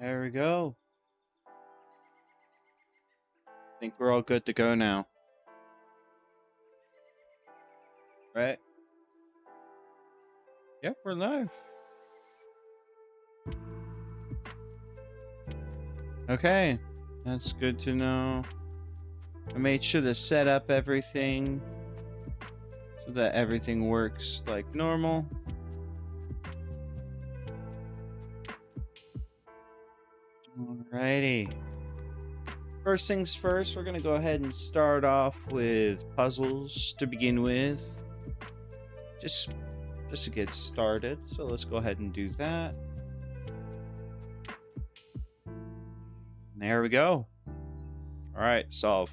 There we go. I think we're all good to go now. Right? Yep, we're live. Okay, that's good to know. I made sure to set up everything so that everything works like normal. Alrighty. First things first, we're gonna go ahead and start off with puzzles to begin with. Just to get started. So let's go ahead and do that. There we go. Alright, solve.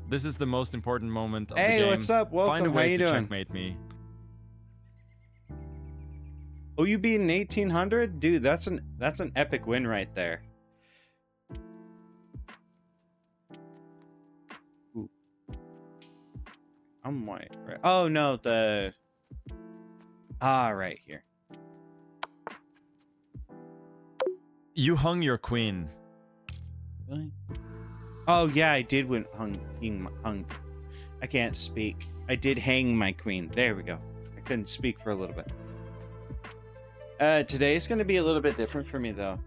This is the most important moment of the Hey, game. what's up? Welcome. Find a How way you to doing? checkmate me. Oh, you beat an 1800? Dude, that's an epic win right there. Ooh. I'm white, right? Oh no, right here. You hung your queen. Really? Oh yeah, I did win hung. I can't speak. I did hang my queen. There we go. I couldn't speak for a little bit. Today's gonna be a little bit different for me though.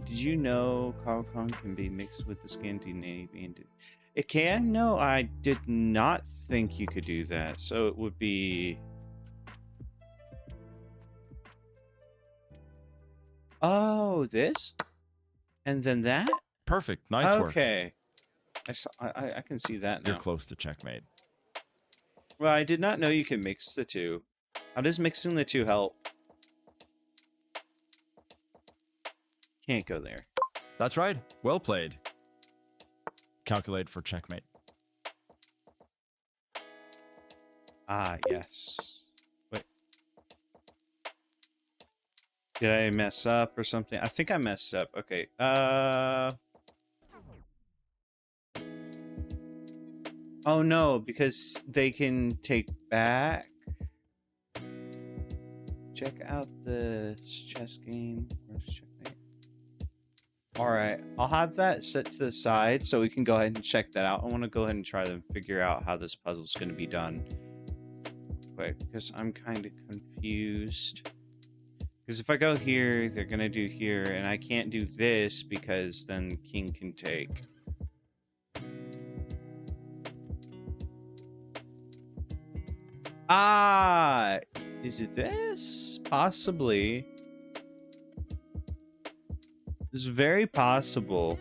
Did you know Kong can be mixed with the Scandinavian? It can? No, I did not think you could do that. So it would be... Oh, this? And then that? Perfect. Nice work. Okay. I can see that now. You're close to checkmate. Well, I did not know you can mix the two. How does mixing the two help? Can't go there. That's right. Well played. Calculate for checkmate. Ah, yes. Wait. Did I mess up or something? I think I messed up. Okay. Oh no, because they can take back. Check out the chess game. Where's checkmate? Alright, I'll have that set to the side so we can go ahead and check that out. I want to go ahead and try to figure out how this puzzle's going to be done. Quick, because I'm kind of confused. Because if I go here, they're going to do here, and I can't do this because then king can take. Ah! Is it this? Possibly. It's very possible.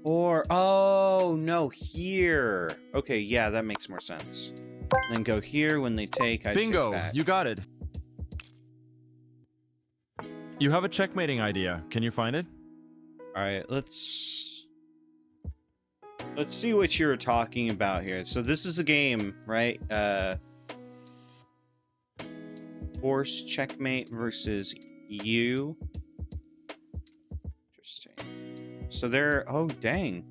Or, oh, no, here. Okay, yeah, that makes more sense. Then go here when they take, I Bingo! take back. You got it. You have a checkmating idea. Can you find it? Alright, let's see what you're talking about here. So this is a game, right? Horse checkmate versus you. Interesting. So they're... Oh, dang.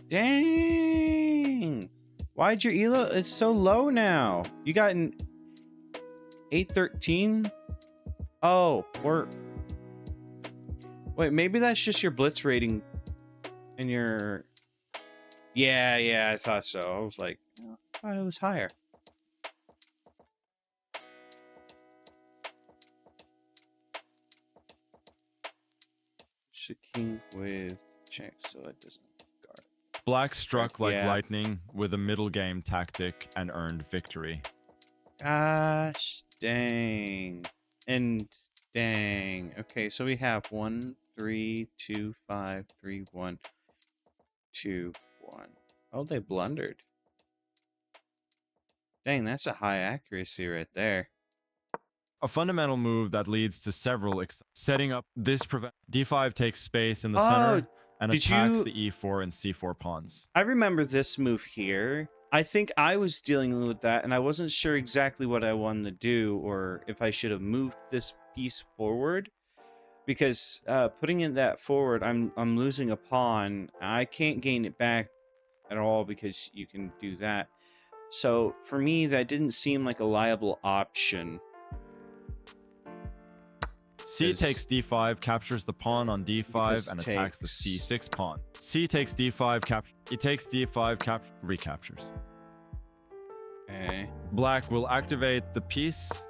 Dang! Why'd your elo... It's so low now. You got an 813? Oh, or... Wait, maybe that's just your blitz rating and your... Yeah, I thought so. I was like, I thought it was higher. King with check so it doesn't guard. Black struck like Yeah. lightning with a middle game tactic and earned victory. Gosh, dang. And dang. Okay, so we have 1, 3, 2, 5, 3, 1, 2, 1. Oh, they blundered. Dang, that's a high accuracy right there. A fundamental move that leads to several setting up. This prevent d5 takes space in the center and did attacks you- the e4 and c4 pawns. I remember this move here. I think I was dealing with that, and I wasn't sure exactly what I wanted to do, or if I should have moved this piece forward. Because putting it that forward, I'm losing a pawn. I can't gain it back at all because you can do that. So for me, that didn't seem like a liable option. C takes d5, captures the pawn on d5, and attacks the c6 pawn. C takes d5, he takes d5, recaptures. Okay. Black will activate the piece.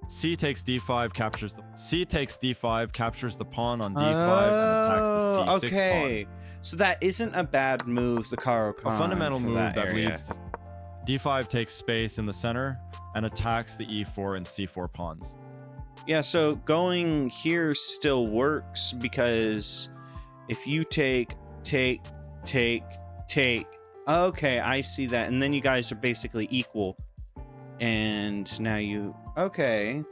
C takes d5, captures the pawn on d5 and attacks the c6 pawn. So that isn't a bad move, the Caro-Kann. A fundamental move that area. leads to d5 takes space in the center and attacks the e4 and c4 pawns. Yeah, so going here still works because if you take. Okay, I see that. And then you guys are basically equal. And now you... Okay.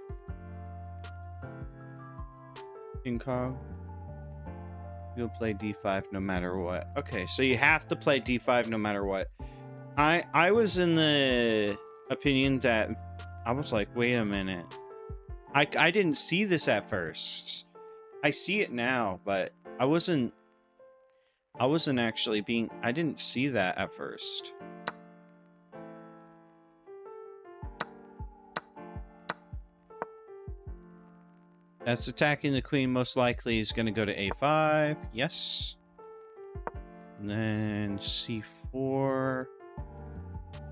King Kong. You'll play d5 no matter what. Okay, so you have to play d5 no matter what. I was in the opinion that... I was like, wait a minute. I didn't see this at first. I see it now, but I wasn't actually being... I didn't see that at first. That's attacking the queen. Most likely is going to go to a5. Yes. And then c4.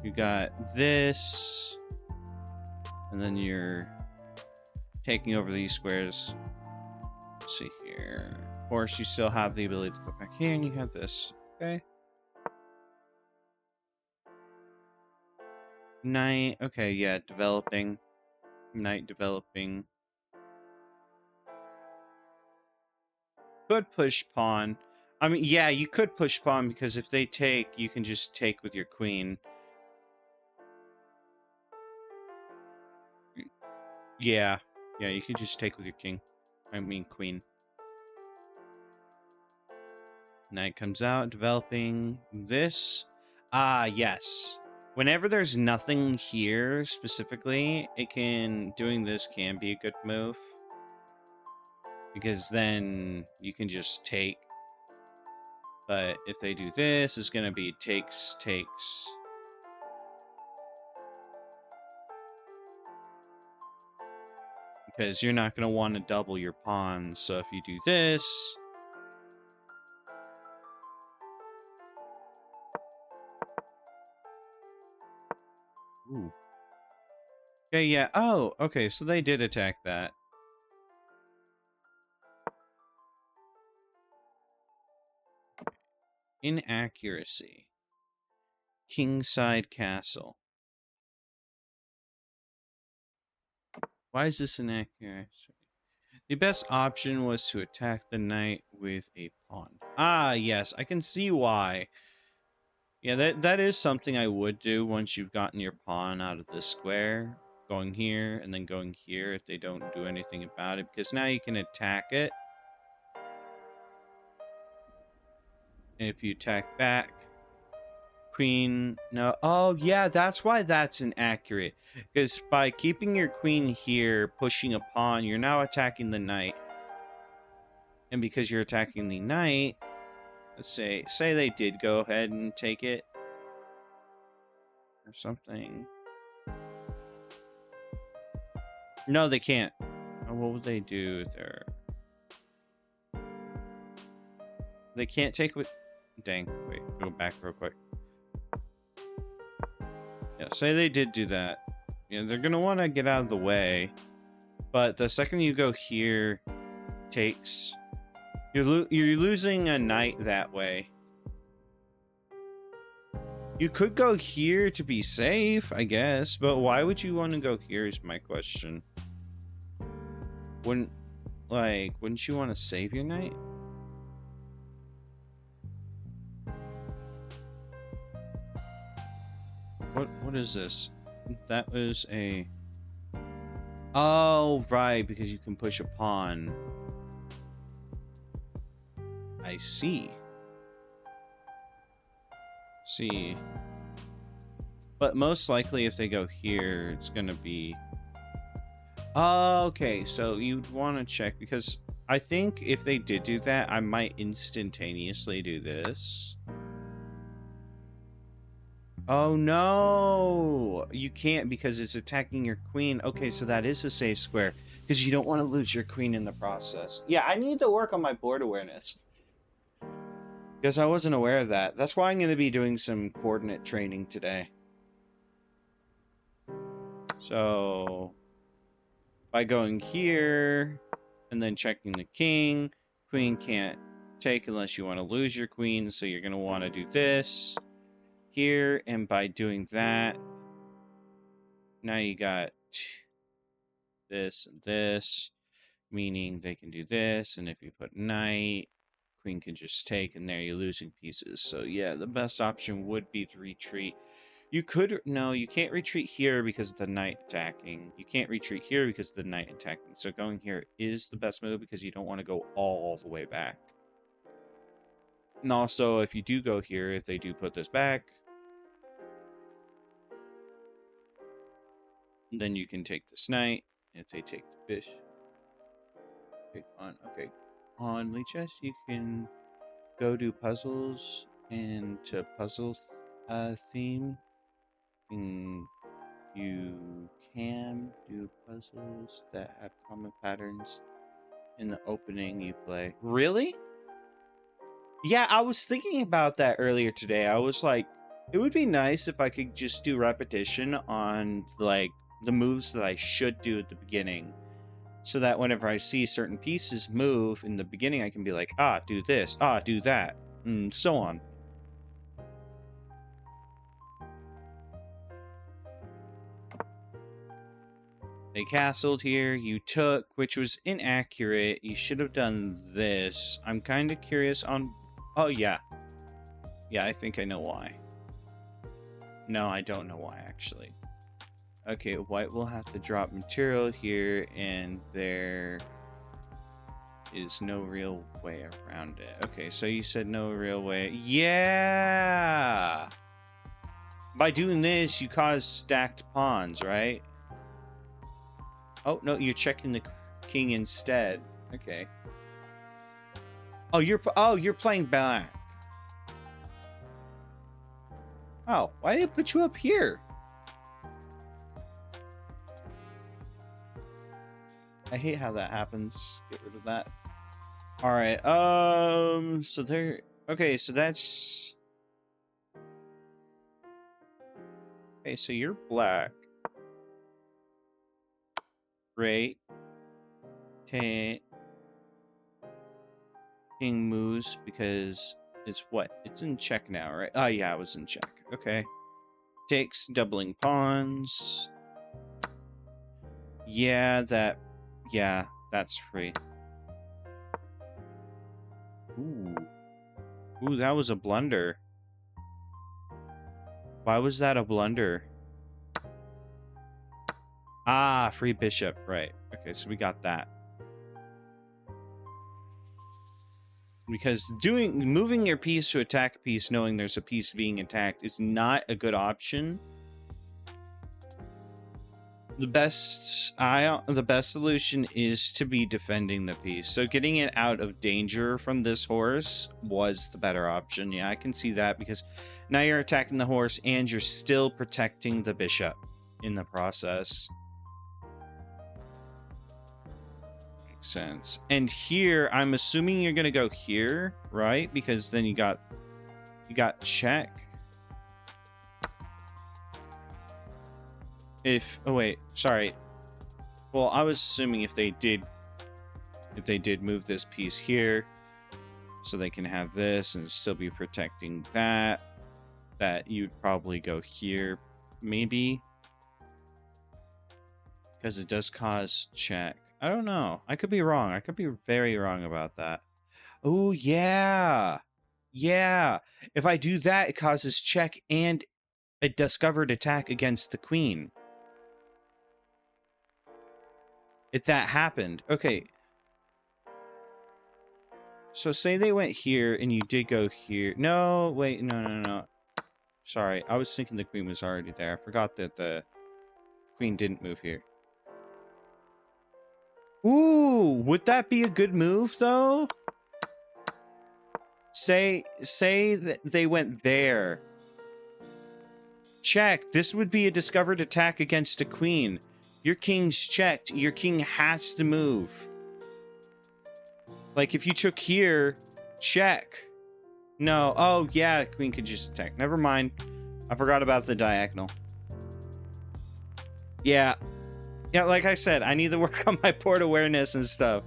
You got this. And then you're taking over these squares. Let's see here. Of course, you still have the ability to go back here, and you have this. Okay. Knight. Okay, yeah, developing. Knight developing. Could push pawn. I mean, yeah, you could push pawn because if they take, you can just take with your queen. Yeah. Yeah, you can just take with your king. I mean, queen. Knight comes out, developing this. Ah, yes. Whenever there's nothing here specifically, doing this can be a good move. Because then you can just take. But if they do this, it's going to be takes. Because you're not going to want to double your pawns. So if you do this... Ooh. Okay, yeah. Oh, okay. So they did attack that. Inaccuracy. Kingside Castle. Why is this inaccurate? The best option was to attack the knight with a pawn. Ah, yes. I can see why. Yeah, that is something I would do once you've gotten your pawn out of this square. Going here and then going here if they don't do anything about it. Because now you can attack it. And if you attack back, queen, no. Oh, yeah, that's why that's inaccurate. Because by keeping your queen here, pushing a pawn, you're now attacking the knight. And because you're attacking the knight, let's say they did go ahead and take it. Or something. No, they can't. Oh, what would they do there? They can't take what... Dang, wait, go back real quick. Yeah, say they did do that. Yeah, they're gonna want to get out of the way. But the second you go here, takes... You're losing a knight that way. You could go here to be safe, I guess. But why would you want to go here is my question. Wouldn't you want to save your knight? What is this? That was a... Oh, right, because you can push a pawn. I see. See. But most likely if they go here, it's gonna be... Okay, so you'd want to check, because I think if they did do that, I might instantaneously do this. Oh no, you can't because it's attacking your queen. Okay, so that is a safe square because you don't want to lose your queen in the process. Yeah, I need to work on my board awareness because I wasn't aware of that. That's why I'm going to be doing some coordinate training today. So by going here and then checking the king, queen can't take unless you want to lose your queen, so you're going to want to do this here, and by doing that, now you got this and this, meaning they can do this, and if you put knight, queen can just take, and there you're losing pieces. So yeah, the best option would be to retreat. You could, no, you can't retreat here because of the knight attacking. You can't retreat here because of the knight attacking. So going here is the best move because you don't want to go all the way back. And also, if you do go here, if they do put this back, then you can take this knight. If they take the bishop, take on. Okay, on Lichess, you can go do puzzles, and to puzzle theme, and you can do puzzles that have common patterns in the opening you play. Really? Yeah, I was thinking about that earlier today. I was like, it would be nice if I could just do repetition on like the moves that I should do at the beginning, so that whenever I see certain pieces move in the beginning, I can be like, ah, do this, ah, do that, and so on. They castled here, you took, which was inaccurate. You should have done this. I'm kind of curious on... Oh, yeah. Yeah, I think I know why. No, I don't know why, actually. Okay, white will have to drop material here, and there is no real way around it. Okay, so you said no real way. Yeah! By doing this, you cause stacked pawns, right? Oh, no, you're checking the king instead. Okay. Oh, you're playing back. Oh, why did it put you up here? I hate how that happens. Get rid of that. All right. So there. Okay, so that's. Okay, so you're black. Great. King moves because it's what? It's in check now, right? Oh yeah, it was in check. Okay. Takes doubling pawns. Yeah, that's free. Ooh. Ooh, that was a blunder. Why was that a blunder? Ah, free bishop, right. Okay, so we got that. Because moving your piece to attack a piece knowing there's a piece being attacked is not a good option. The best solution is to be defending the piece. So getting it out of danger from this horse was the better option. Yeah, I can see that because now you're attacking the horse and you're still protecting the bishop in the process. Makes sense. And here, I'm assuming you're gonna go here, right? Because then you got check. Oh wait, sorry. Well, I was assuming if they did move this piece here, so they can have this and still be protecting that you'd probably go here, maybe, because it does cause check. I don't know. I could be wrong. I could be very wrong about that. Oh yeah, yeah. If I do that, it causes check and a discovered attack against the queen. If that happened. Okay. So say they went here and you did go here. No, wait, no. Sorry, I was thinking the queen was already there. I forgot that the queen didn't move here. Ooh, would that be a good move though? Say that they went there. Check. This would be a discovered attack against a queen. Your king's checked. Your king has to move. Like, if you took here, check. No. Oh, yeah, queen could just attack. Never mind. I forgot about the diagonal. Yeah. Yeah, like I said, I need to work on my port awareness and stuff.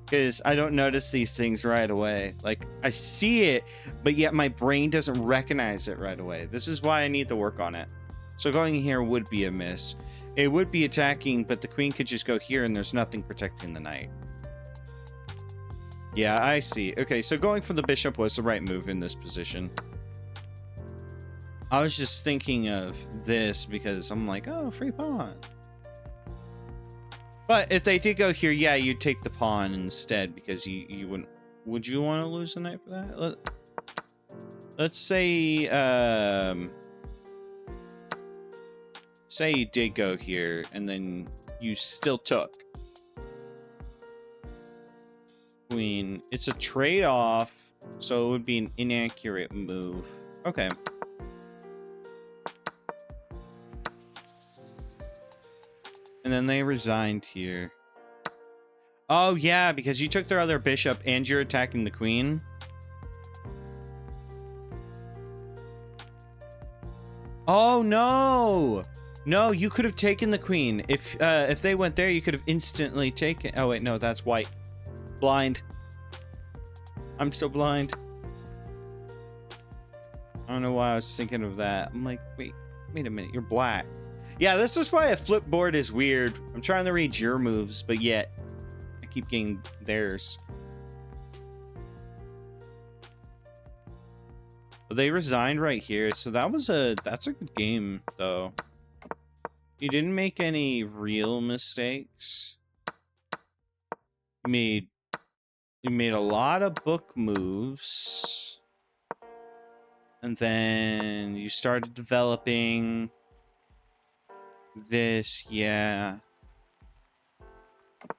Because I don't notice these things right away. Like, I see it, but yet my brain doesn't recognize it right away. This is why I need to work on it. So going here would be a miss. It would be attacking, but the queen could just go here and there's nothing protecting the knight. Yeah, I see. Okay, so going for the bishop was the right move in this position. I was just thinking of this because I'm like, oh, free pawn. But if they did go here, yeah, you'd take the pawn instead because you wouldn't. Would you want to lose the knight for that? Let's say, say you did go here and then you still took queen. It's a trade-off, so it would be an inaccurate move. Okay. And then they resigned here. Oh, yeah, because you took their other bishop and you're attacking the queen. Oh, no. No, you could have taken the queen. If they went there, you could have instantly taken... Oh, wait, no, that's white. Blind. I'm so blind. I don't know why I was thinking of that. I'm like, wait a minute, you're black. Yeah, this is why a flip board is weird. I'm trying to read your moves, but yet I keep getting theirs. But they resigned right here, so that's a good game, though. You didn't make any real mistakes. You made a lot of book moves. And then you started developing this, yeah.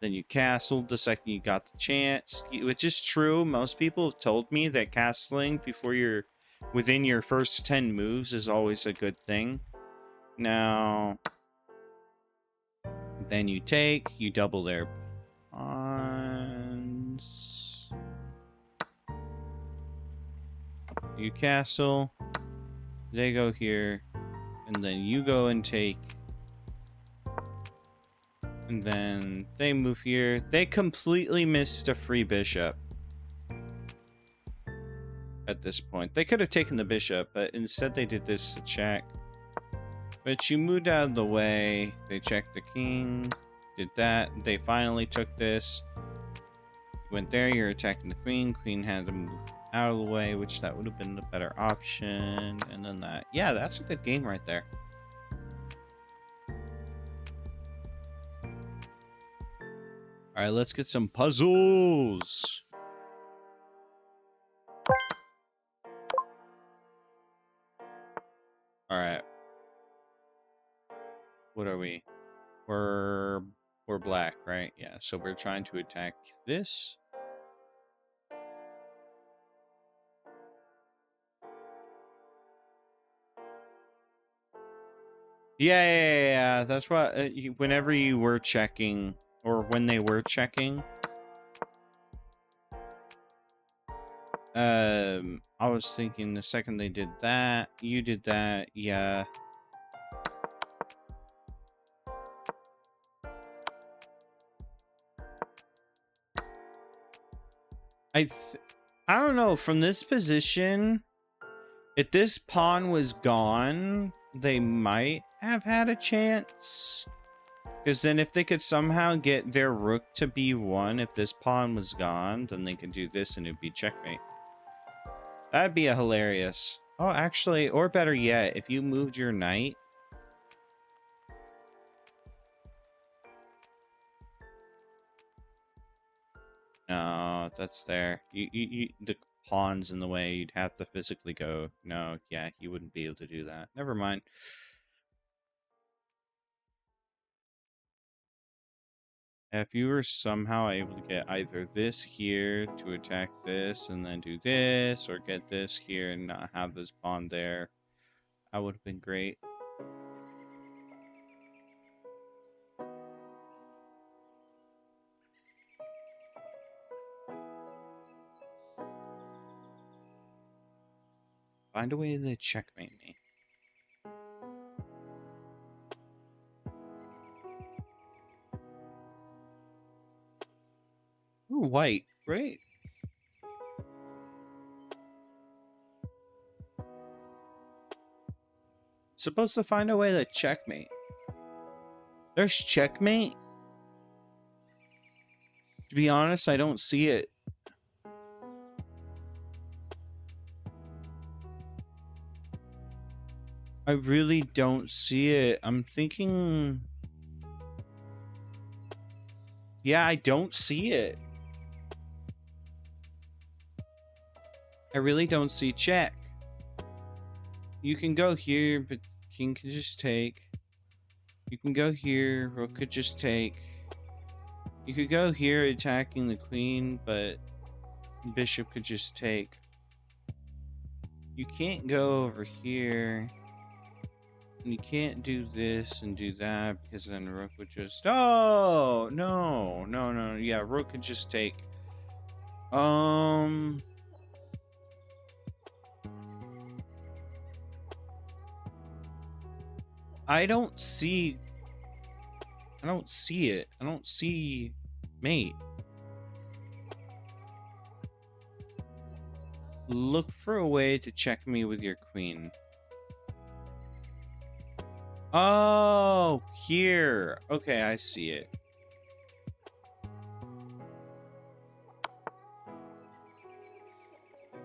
Then you castled the second you got the chance, which is true. Most people have told me that castling before you're within your first 10 moves is always a good thing. Now, then you double their pawns. You castle, they go here, and then you go and take. And then they move here. They completely missed a free bishop. At this point. They could have taken the bishop, but instead they did this to check. But you moved out of the way. They checked the king. Did that. They finally took this. Went there, you're attacking the queen. Queen had to move out of the way, which that would have been the better option. And then that. Yeah, that's a good game right there. All right, let's get some puzzles. All right. What are we? We're black, right? Yeah, so we're trying to attack this. Yeah. That's what, whenever you were checking, or when they were checking, I was thinking the second they did that, you did that, yeah. I don't know, from this position, if this pawn was gone, they might have had a chance. Because then if they could somehow get their rook to b1, if this pawn was gone, then they could do this and it'd be checkmate. That'd be a hilarious. Oh, actually, or better yet, if you moved your knight. No, that's there. The pawn's in the way. You'd have to physically go. No, yeah, you wouldn't be able to do that. Never mind. If you were somehow able to get either this here to attack this and then do this, or get this here and not have this pawn there, that would have been great. Find a way to checkmate me. Ooh, white. Great. Supposed to find a way to checkmate. There's checkmate? To be honest, I don't see it. I really don't see it. I'm thinking... Yeah, I don't see it. I really don't see check. You can go here, but king can just take. You can go here, rook could just take. You could go here attacking the queen, but bishop could just take. You can't go over here. And you can't do this and do that because then rook would just... Oh, no, no, no. Yeah, rook could just take. I don't see it. I don't see mate. Look for a way to check me with your queen. Oh, here. Okay, I see it.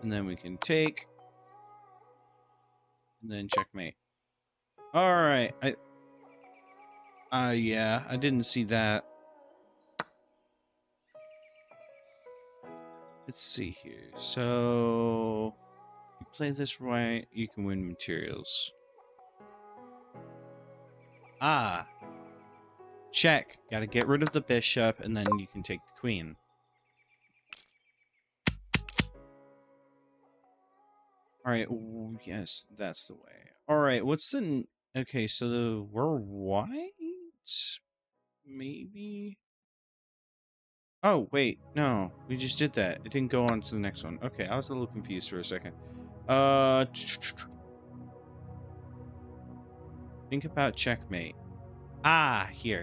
And then we can take. And then checkmate. Alright, yeah, I didn't see that. Let's see here. So, you play this right, you can win materials. Ah. Check. Gotta get rid of the bishop, and then you can take the queen. Alright, yes, that's the way. Alright, what's the... Okay, so we're white? Maybe? Oh, wait, no. We just did that. It didn't go on to the next one. Okay, I was a little confused for a second. Think about checkmate. Ah, here.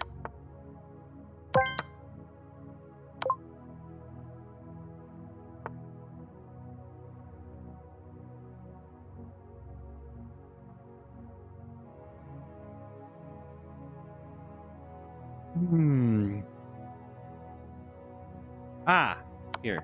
Ah, here.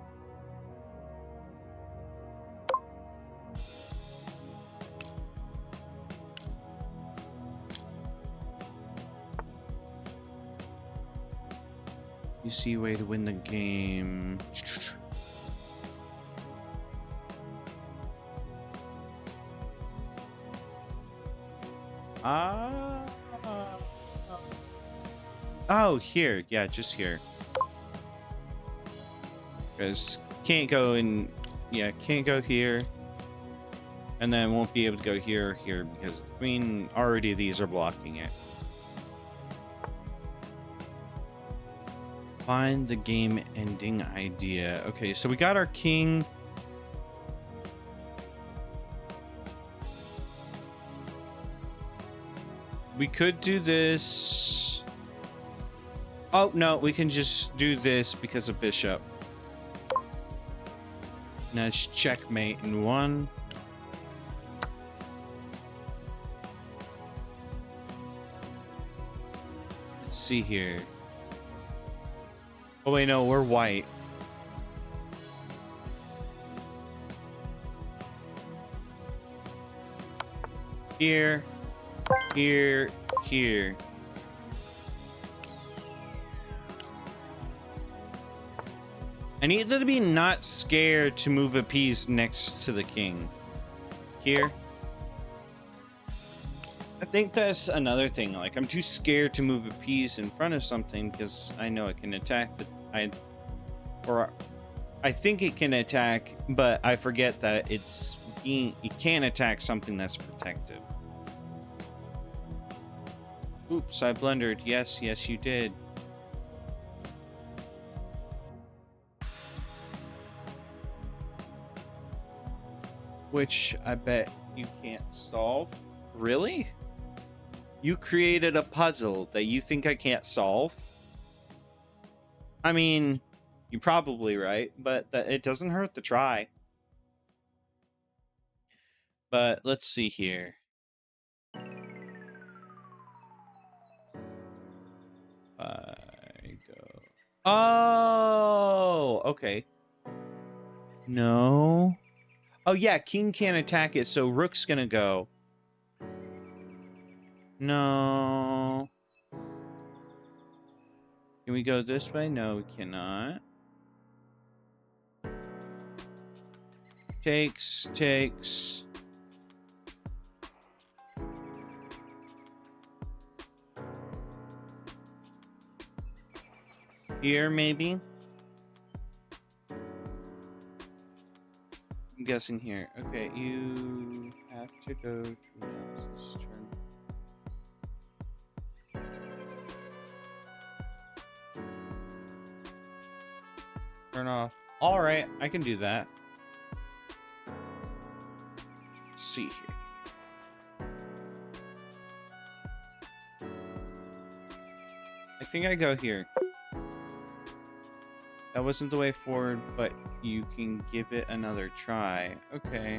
You see a way to win the game. Oh, here. Yeah, just here. Because can't go in... Yeah, can't go here. And then won't be able to go here or here because the queen... Already these are blocking it. Find the game-ending idea. Okay, so we got our king... We could do this. Oh, no, we can just do this because of bishop. Now it's checkmate in one. Let's see here. Oh, wait, no, we're white. Here. Here, here. I need them to be not scared to move a piece next to the king. Here. I think that's another thing. Like, I'm too scared to move a piece in front of something because I know it can attack, but I think it can attack, but I forget that it can attack something that's protective. Oops, I blundered. Yes, yes, you did. which I bet you can't solve. Really? You created a puzzle that you think I can't solve? I mean, you're probably right, but it doesn't hurt to try. But let's see here. I go. Oh, okay. No. Oh yeah, king can't attack it, so rook's gonna go. No. Can we go this way? No, we cannot. Takes. Here, maybe? I'm guessing here. Okay, you have to go to analysis turn. Turn off. Alright, I can do that. Let's see here. I think I go here. That wasn't the way forward, but you can give it another try. Okay.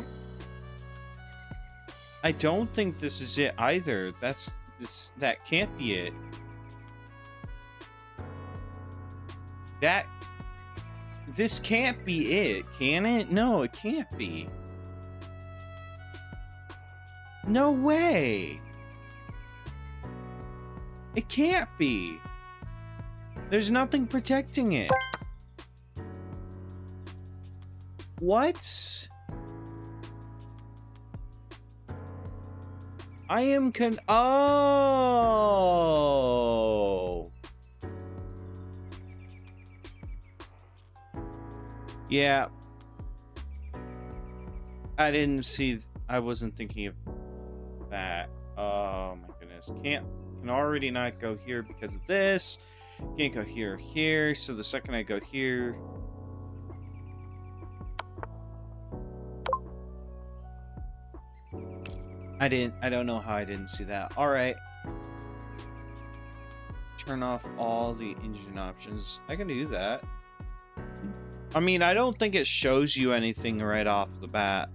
I don't think this is it either. That can't be it. This can't be it, can it? No, it can't be. No way. It can't be. There's nothing protecting it. What? I am oh. Yeah. I didn't see. I wasn't thinking of that. Oh my goodness. Can already not go here because of this. Can't go here or here. So the second I go here. I don't know how I didn't see that. All right. Turn off all the engine options. I can do that. I mean, I don't think it shows you anything right off the bat.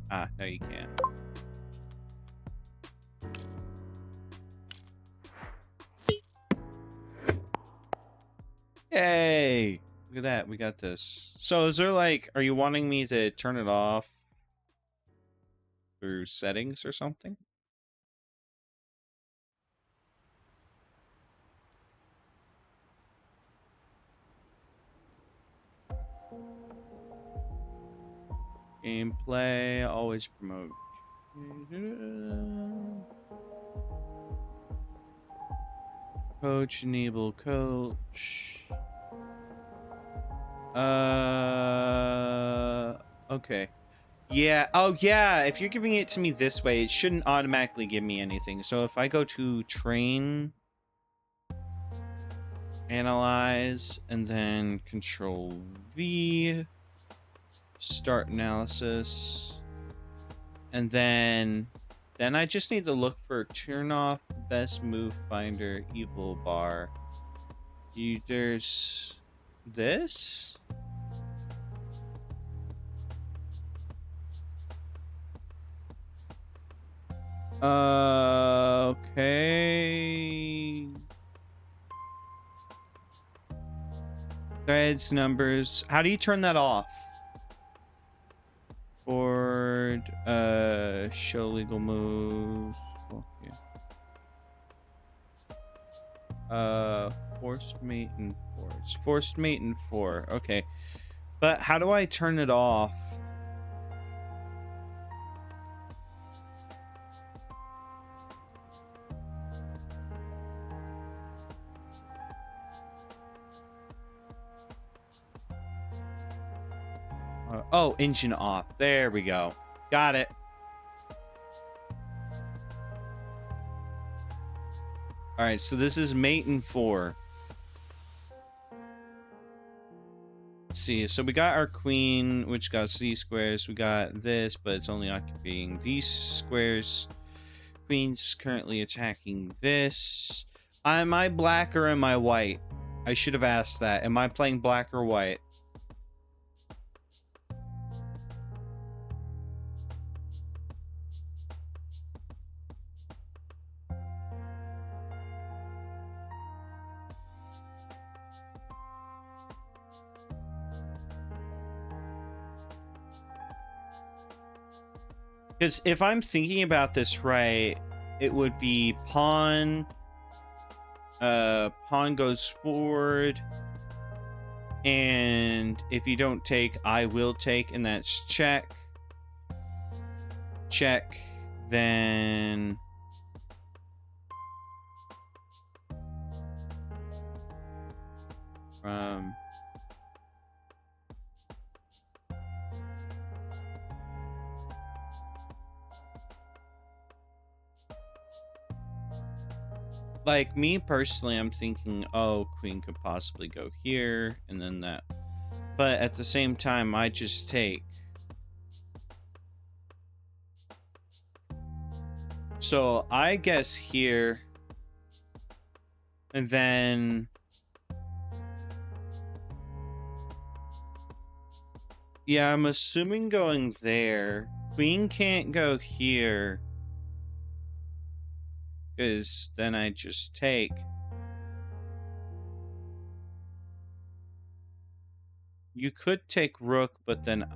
Ah, no, you can't. Yay! Look at that, we got this. So is there like, are you wanting me to turn it off through settings or something? Gameplay, always promote. Coach, enable coach. Okay. Yeah, oh yeah, if you're giving it to me this way, it shouldn't automatically give me anything. So if I go to train, analyze, and then control V, start analysis, and then I just need to look for turn off best move finder evil bar. There's this. Okay. Threads, numbers. How do you turn that off? Board, show legal moves. Oh, yeah. Forced mate and force. Forced mate and 4. Okay. But how do I turn it off? Oh, engine off. There we go. Got it. All right, so this is mate in 4. Let's see, so we got our queen, which got C squares. We got this, but it's only occupying these squares. Queen's currently attacking this. Am I black or am I white? I should have asked that. Am I playing black or white? Because if I'm thinking about this right, it would be pawn. Pawn goes forward. And if you don't take, I will take, and that's check. Check. Then... like me personally, I'm thinking, oh, queen could possibly go here and then that, but at the same time I just take. So I guess here, and then yeah, I'm assuming going there. Queen can't go here, because then I just take. You could take rook, but then...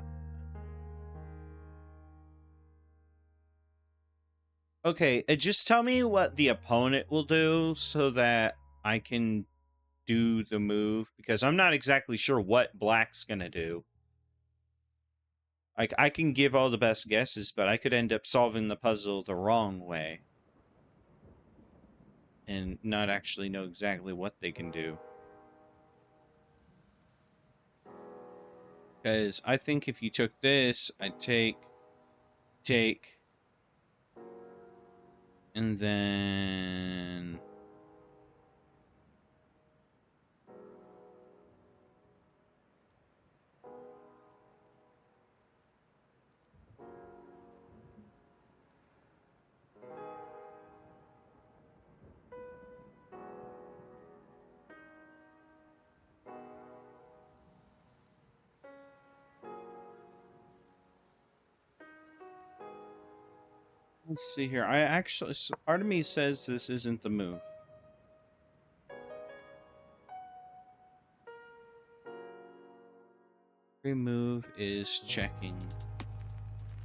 Okay, just tell me what the opponent will do so that I can do the move, because I'm not exactly sure what black's gonna do. Like, I can give all the best guesses, but I could end up solving the puzzle the wrong way. And not actually know exactly what they can do. Because I think if you took this, I'd take, and then... Let's see here. I actually... So part of me says this isn't the move. Every move is checking.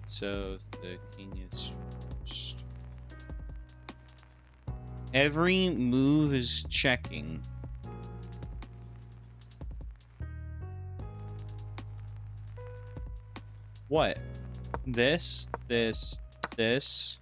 So the king is first. Every move is checking. What? This, this, this.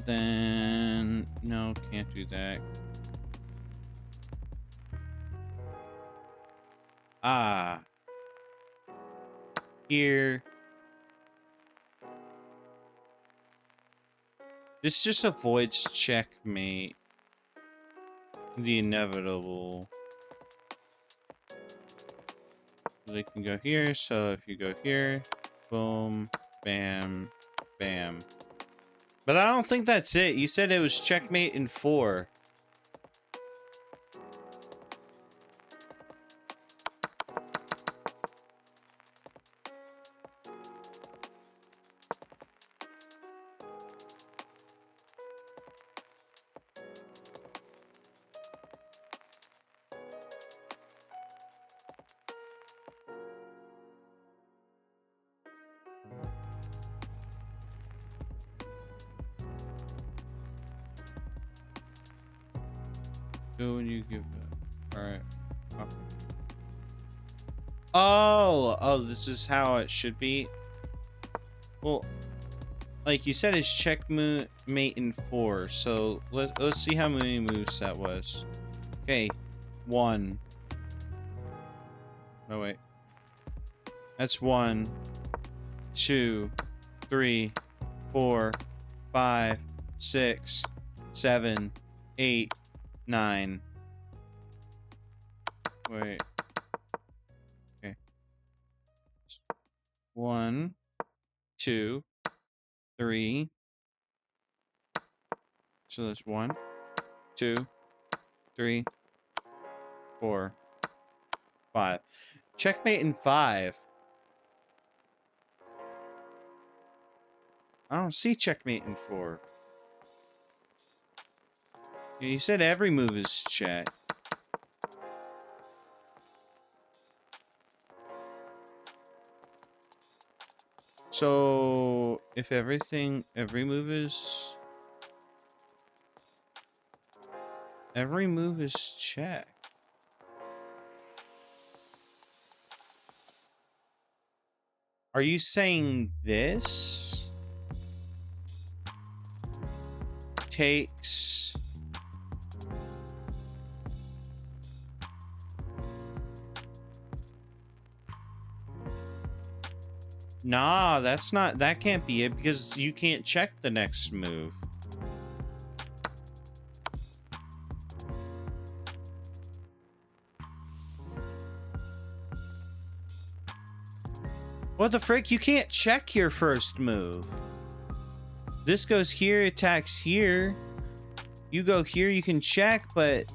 Then no, can't do that. Ah. Here. This just avoids checkmate. The inevitable. They can go here, so if you go here, boom, bam, bam. But I don't think that's it. You said it was checkmate in 4. Do when you give it. Alright. Okay. Oh, this is how it should be. Well, like you said, it's checkmate in 4. So let's see how many moves that was. Okay, 1. Oh wait, that's 1, 2, 3, 4, 5, 6, 7, 8, 9. Wait. Okay. 1, 2, 3. So that's 1, 2, 3, 4, 5. Checkmate in 5. I don't see checkmate in 4. You said every move is check. So if every move is check. Are you saying this takes Nah, that can't be it because you can't check the next move. What the frick? You can't check your first move. This goes here, attacks here. You go here, you can check, but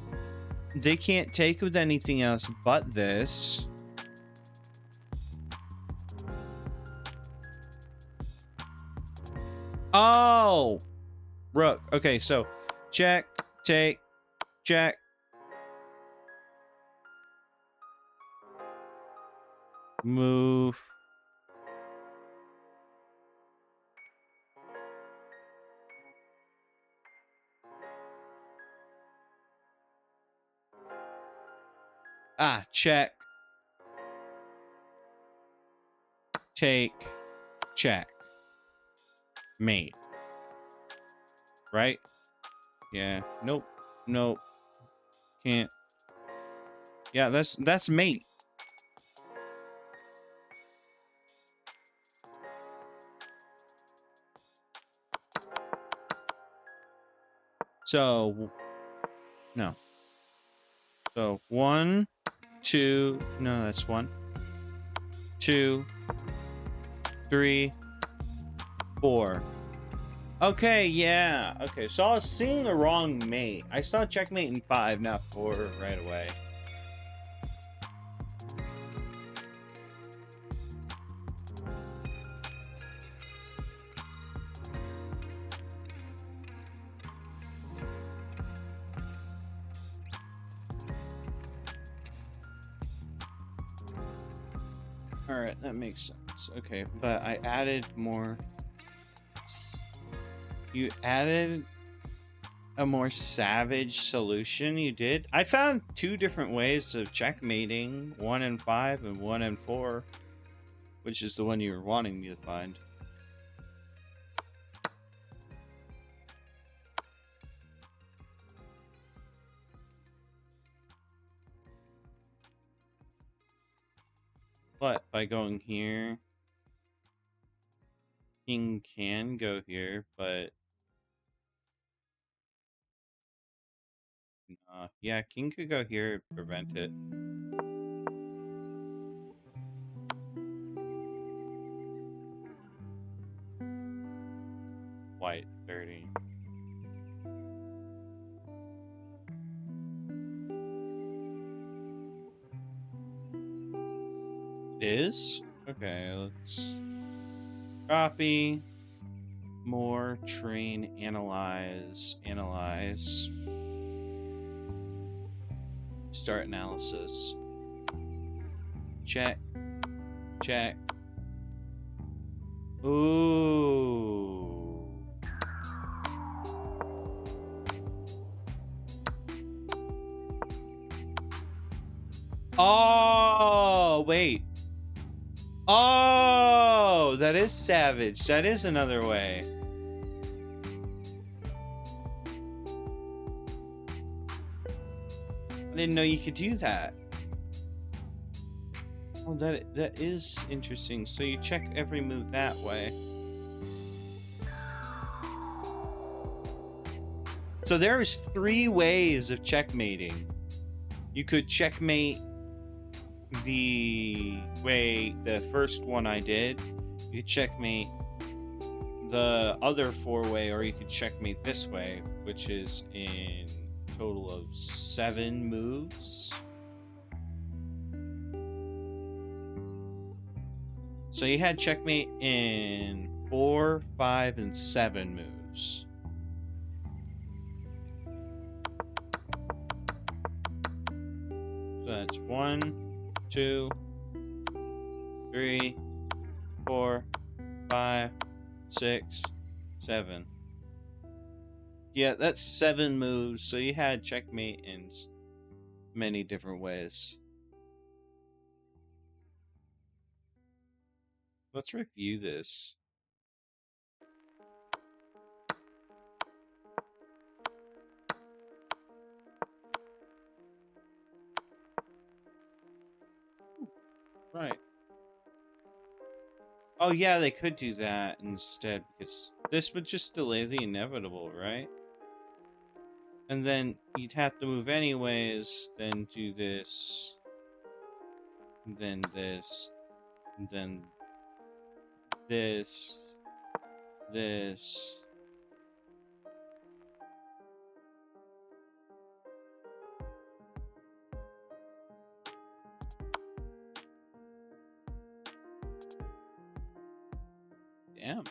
they can't take with anything else but this. Oh! Rook. Okay, so check, take, check. Move. Ah, check. Take, check. Mate. Right? Yeah. Nope. Nope. Can't. Yeah, that's mate. So no. So 1, 2, no, that's 1, 2, 3, 4. Okay, yeah. Okay, so I was seeing the wrong mate. I saw checkmate in 5, not 4 right away. Alright, that makes sense. Okay, but I added more. You added a more savage solution, you did? I found 2 different ways of checkmating, 1 and 5 and 1 and 4, which is the one you were wanting me to find. But by going here, king can go here, but yeah, king could go here and prevent it. White 30. It is? Okay, let's copy, more, train, analyze, start analysis. Check, check. Ooh. Oh, wait. Oh, that is savage. That is another way. I didn't know you could do that. Oh, that is interesting. So you check every move that way. So there's 3 ways of checkmating. You could checkmate the way the first one I did. You could checkmate the other 4-way, or you could checkmate this way, which is in a total of 7 moves. So you had checkmate in 4, 5, and 7 moves. So that's 1, 2, 3, 4, 5, 6, 7. Yeah, that's 7 moves. So you had checkmate in many different ways. Let's review this. Right. Oh yeah, they could do that instead, because this would just delay the inevitable, right? And then you'd have to move anyways, then do this, and then this, and then this, this. Damn.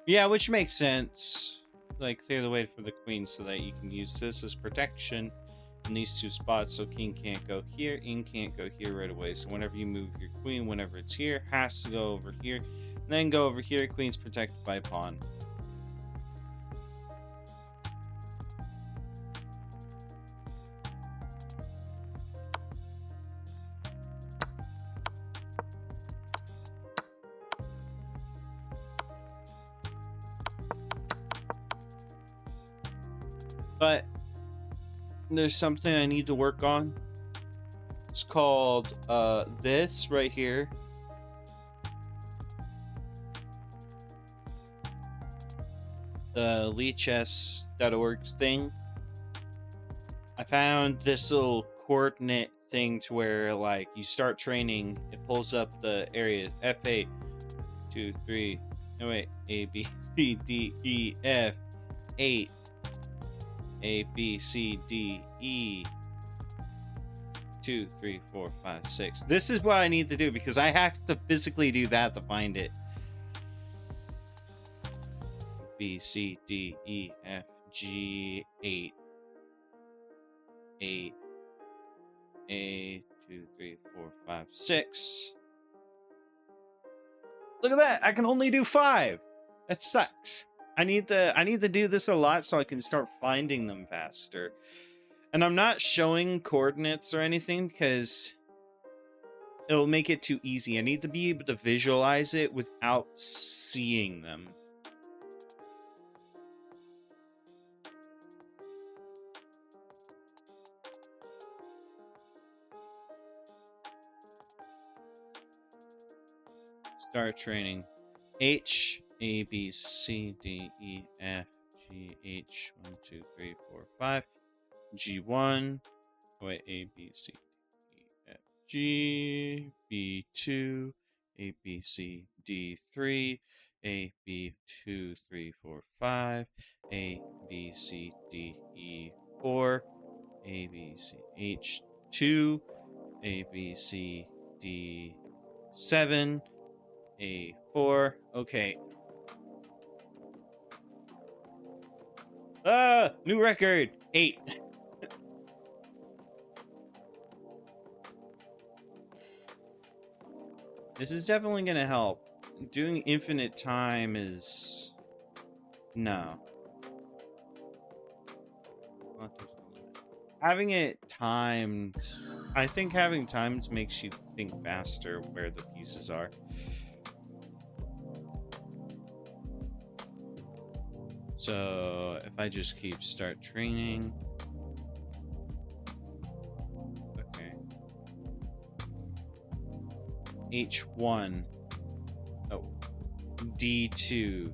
Yeah, which makes sense. Like, clear the way for the queen so that you can use this as protection in these 2 spots, so king can't go here, king can't go here right away. So whenever you move your queen, whenever it's here, has to go over here, and then go over here. Queen's protected by pawn. But there's something I need to work on. It's called this right here. The TrueJesse.org thing. I found this little coordinate thing to where, like, you start training, it pulls up the area F8 2 3 no wait A B C D E F 8 A B C D E 2 3 4 5 6. This is what I need to do, because I have to physically do that to find it. B C D E F G 8 8 A 2 3 4 5 6. Look at that! I can only do 5. That sucks. I need to do this a lot so I can start finding them faster. And I'm not showing coordinates or anything because it'll make it too easy. I need to be able to visualize it without seeing them. Start training. H A B C D E F G H 1 2 3 4 5 G1. Oh wait, A B C D E F G B2 A B C D3 A B 2 3 4 5 A B C D E 4 A B C H2 A B C D 7 A4. Okay. New record. 8. This is definitely gonna help. Doing infinite time is... No. Having it timed... I think having times makes you think faster where the pieces are. So, if I just keep start training... Okay. H1. Oh. D2.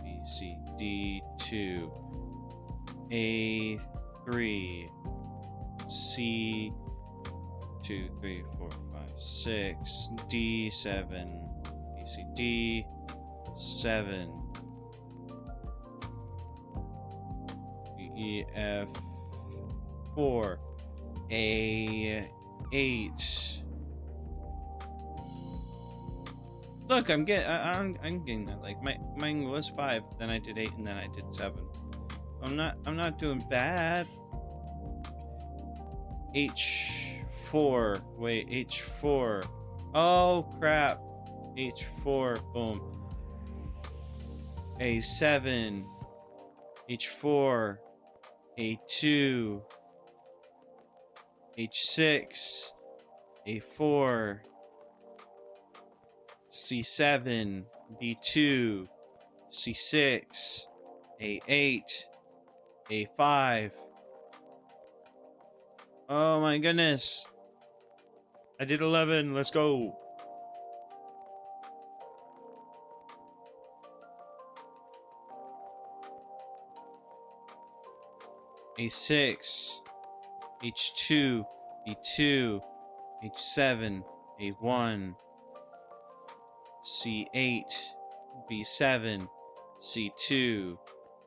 B, C, D2. A3. C. 2, 3, 4, 5, 6. D7. B, C, D7. E, F, 4, A, 8. Look, I'm getting that. Like mine was 5, then I did 8, and then I did 7. I'm not doing bad. H4. Wait, H4. Oh crap. H4. Boom. A7. H4. A2, H6, A4, C7, B2, C6, A8, A5. Oh my goodness. I did 11. Let's go. A6, H2, B2, H7, A1, C8, B7, C2,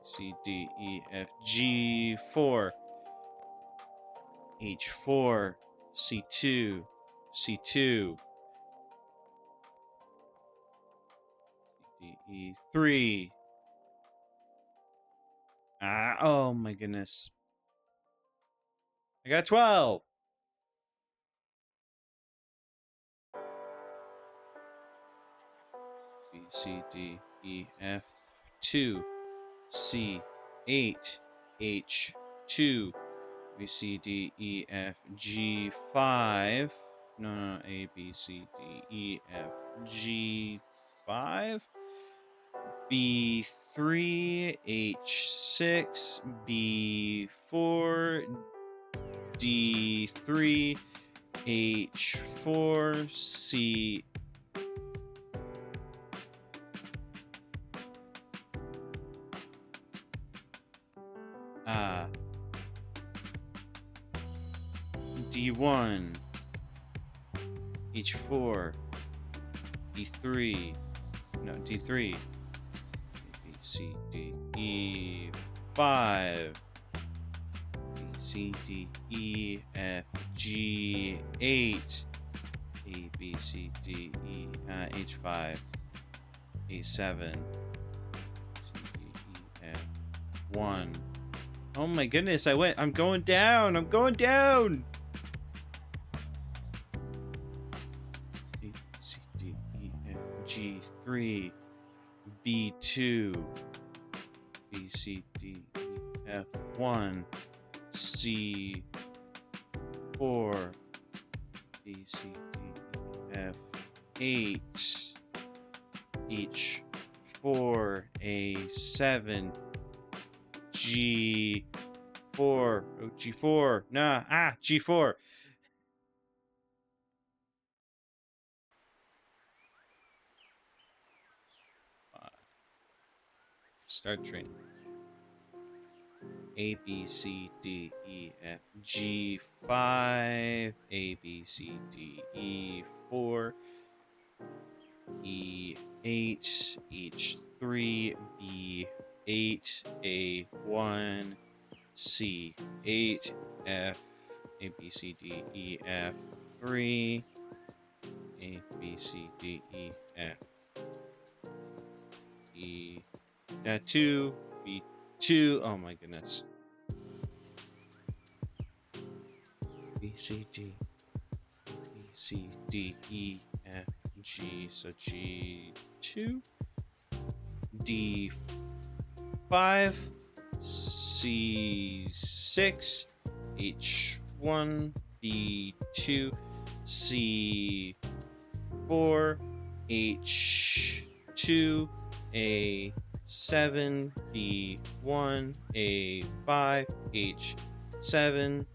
C, D, E, F, G4, H4, C2, C2, D, E3. Oh my goodness. I got 12. B, C, D, E, F, 2, C, 8, H, 2, B, C, D, E, F, G, 5. No, A, B, C, D, E, F, G, 5. B3, H6, B4, D3, H4, C. D1, H4, D3, no, D3, B, C, D, E, 5, B, C, D, E, F, G, 8, A, B, C, D, E, H5, A7, C, D, E, F, 1. Oh my goodness, I'm going down, I'm going down! A, C, D, E, F, G, 3, B2, B, C, D, E, F, 1, C, 4, B, C, D, E, F, 8, H, 4, A7, G4, oh, G4, nah, G4. Start training. A, B, C, D, E, F, G, 5, A, B, C, D, E, 4, E, 8, H, 3, B, 8, A, 1, C, 8, F, A, B, C, D, E, F, 3, A, B, C, D, E, F, E, 2, B, 2, oh my goodness. B, C, D, B, C, D, E, F, G. So G2, D5, C6, H1, B2, C4, H2, A7, B1, A5, H7,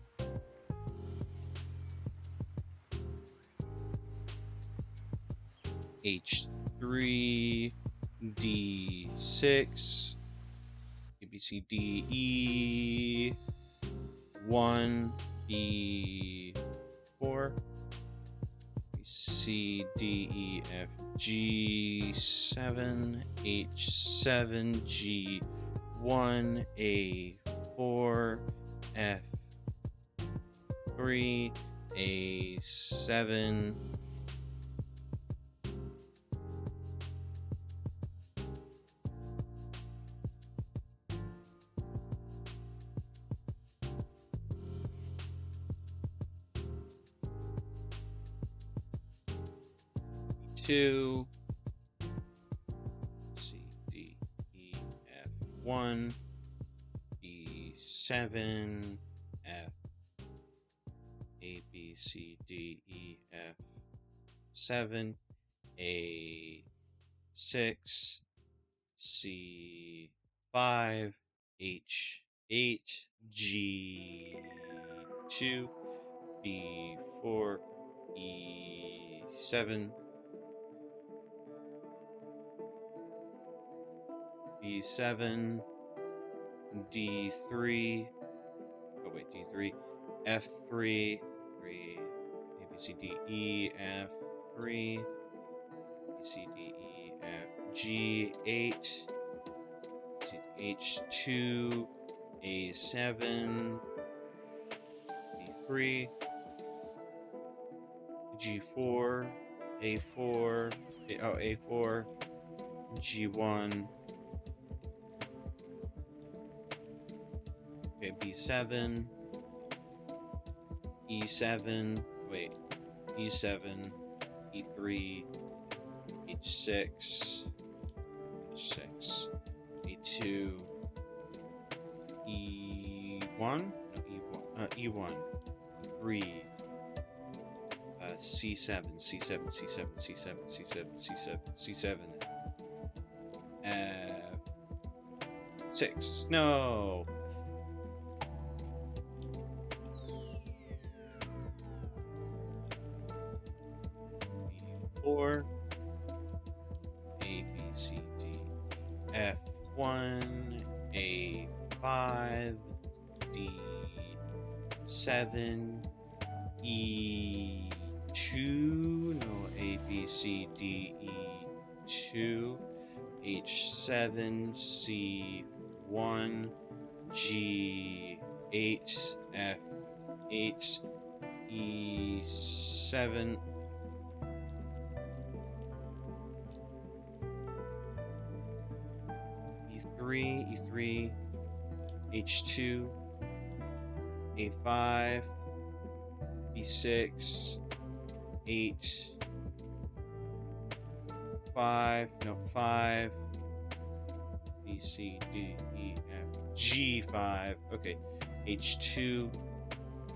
H3, D6, A, B, C, D, E, 1, B4, C, D, E, F, G7, H7, G1, A4, F3, A7, two, C, D, E, F1, B7, F, A, B, C, D, E, F7, A6, C5, H8, G2, B4, E7, B7, D3, oh wait, D3, F3, 3, A, B, C, D, E, F3, B, C, D, E, F, G8, H2, A7, D3, G4, A4, A4, G1, okay, B7, E7, wait, E7, E3, H6, H6, E2, E1, no, E1, 3, C7, C7, C7, C7, C7, C7, C7, F6, no! B4, A, B, C, D, F1, A5, D7, E2, no, A, B, C, D, E2, H7, C1, G8, F8, E7, E3, H2, A5, B6, 8, 5, no, 5, B, C, D, E, F, G5, okay, H2,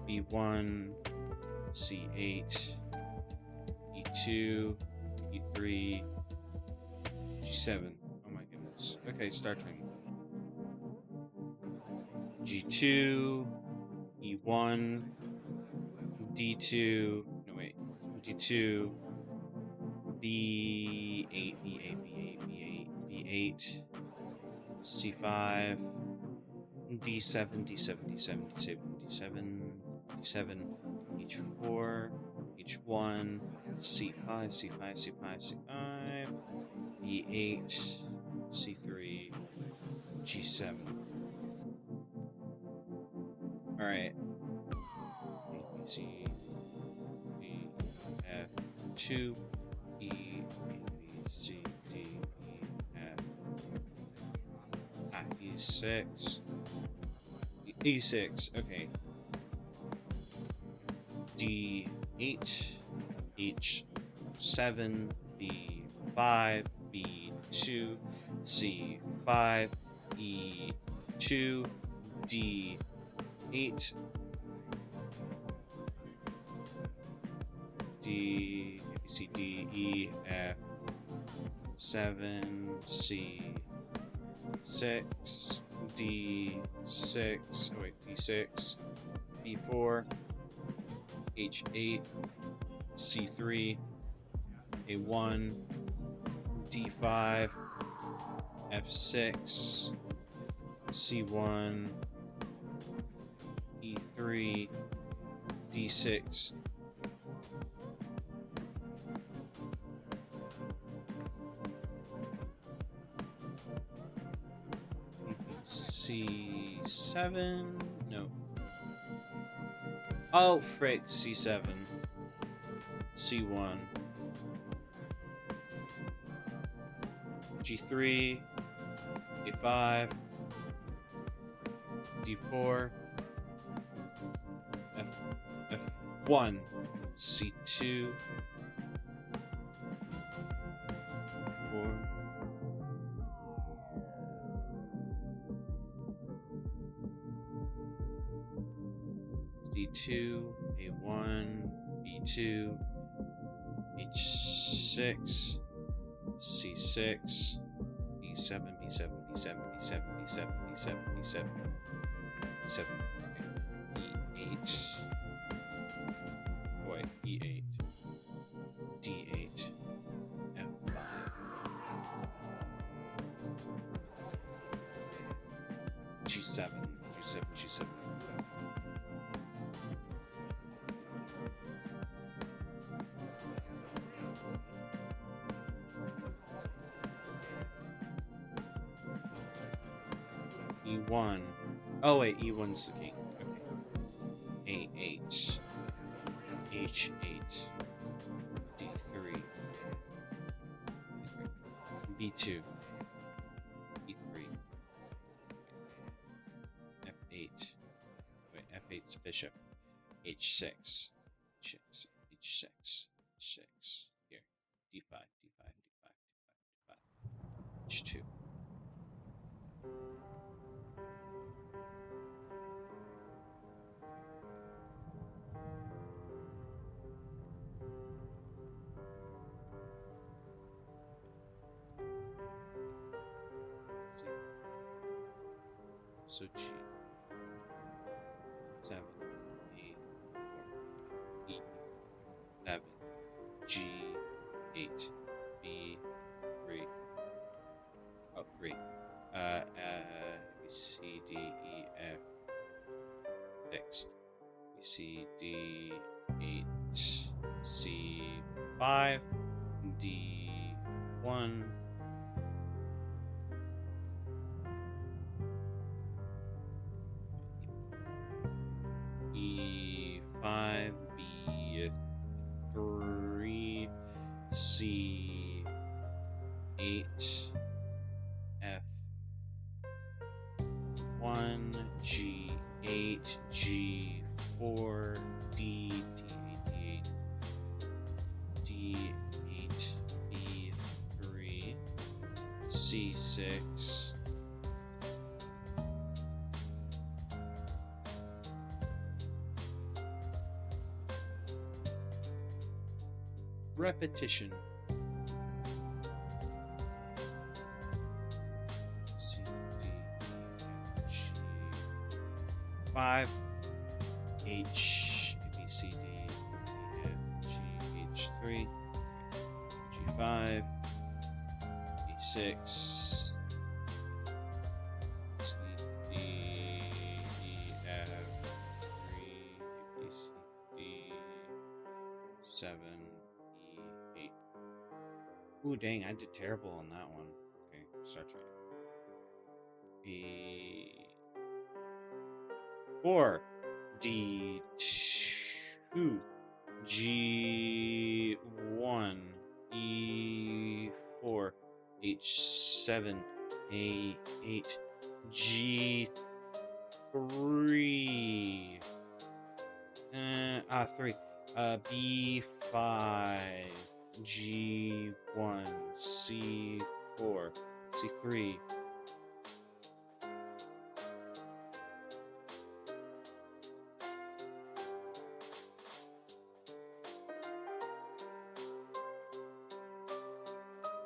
B1, C8, E2, E3, G7, oh my goodness, okay, start training. G2, E1, D2, no wait, D2, B8, B8, B8, B8, B8, C5, D7, D7, D7, D7, D7, D7, H4, H1, C5, C5, C5, C5, B8, C3, G7. Alright. A, B, C, D, F, 2, E, A, B, C, D, E, F, E6, E6, okay. D8, H7, B5, B2, C5, E2, D8, D, A, B, C, D, E, F, 7, C, 6, D6, oh wait, D6, B4, H8, C3, A1, D5, F6, C1, E3, D6, C7, no. Oh, frick, C7, C1, G3, A5, D4, F1, C2, 4, C2, A1, B2, H6, C6, B7, B7, B7, B7, B7, B7, B7, B7, E8, wait, E8, D8, F5, G7, G7, G7, E1. Oh wait, E1's the king. Okay. A8. H8. D3. B2. E3. F8. Wait, F8's bishop. H6. H6. H6. H6. Here. D5. D5. D5. D5. D5. H2. So G 7, 8, 4, E 11, G 8, B 3, oh 3, B C D E F 6, B C D 8, C 5, D 1. E5, B3, C8, F1, G8, G4, D, D8, D8, B3, C6, repetition. C, D, E, F, G, 5, H, A, B, C, D, E, F, G, H3, G5, E6, C, D, E, F, 3, A, B, C, D, 7, E8. Ooh, dang, I did terrible on that one. Okay, start trying. B4, D2, G1, E4, H7, A8, G3, 3, B5, G1, C4, C3.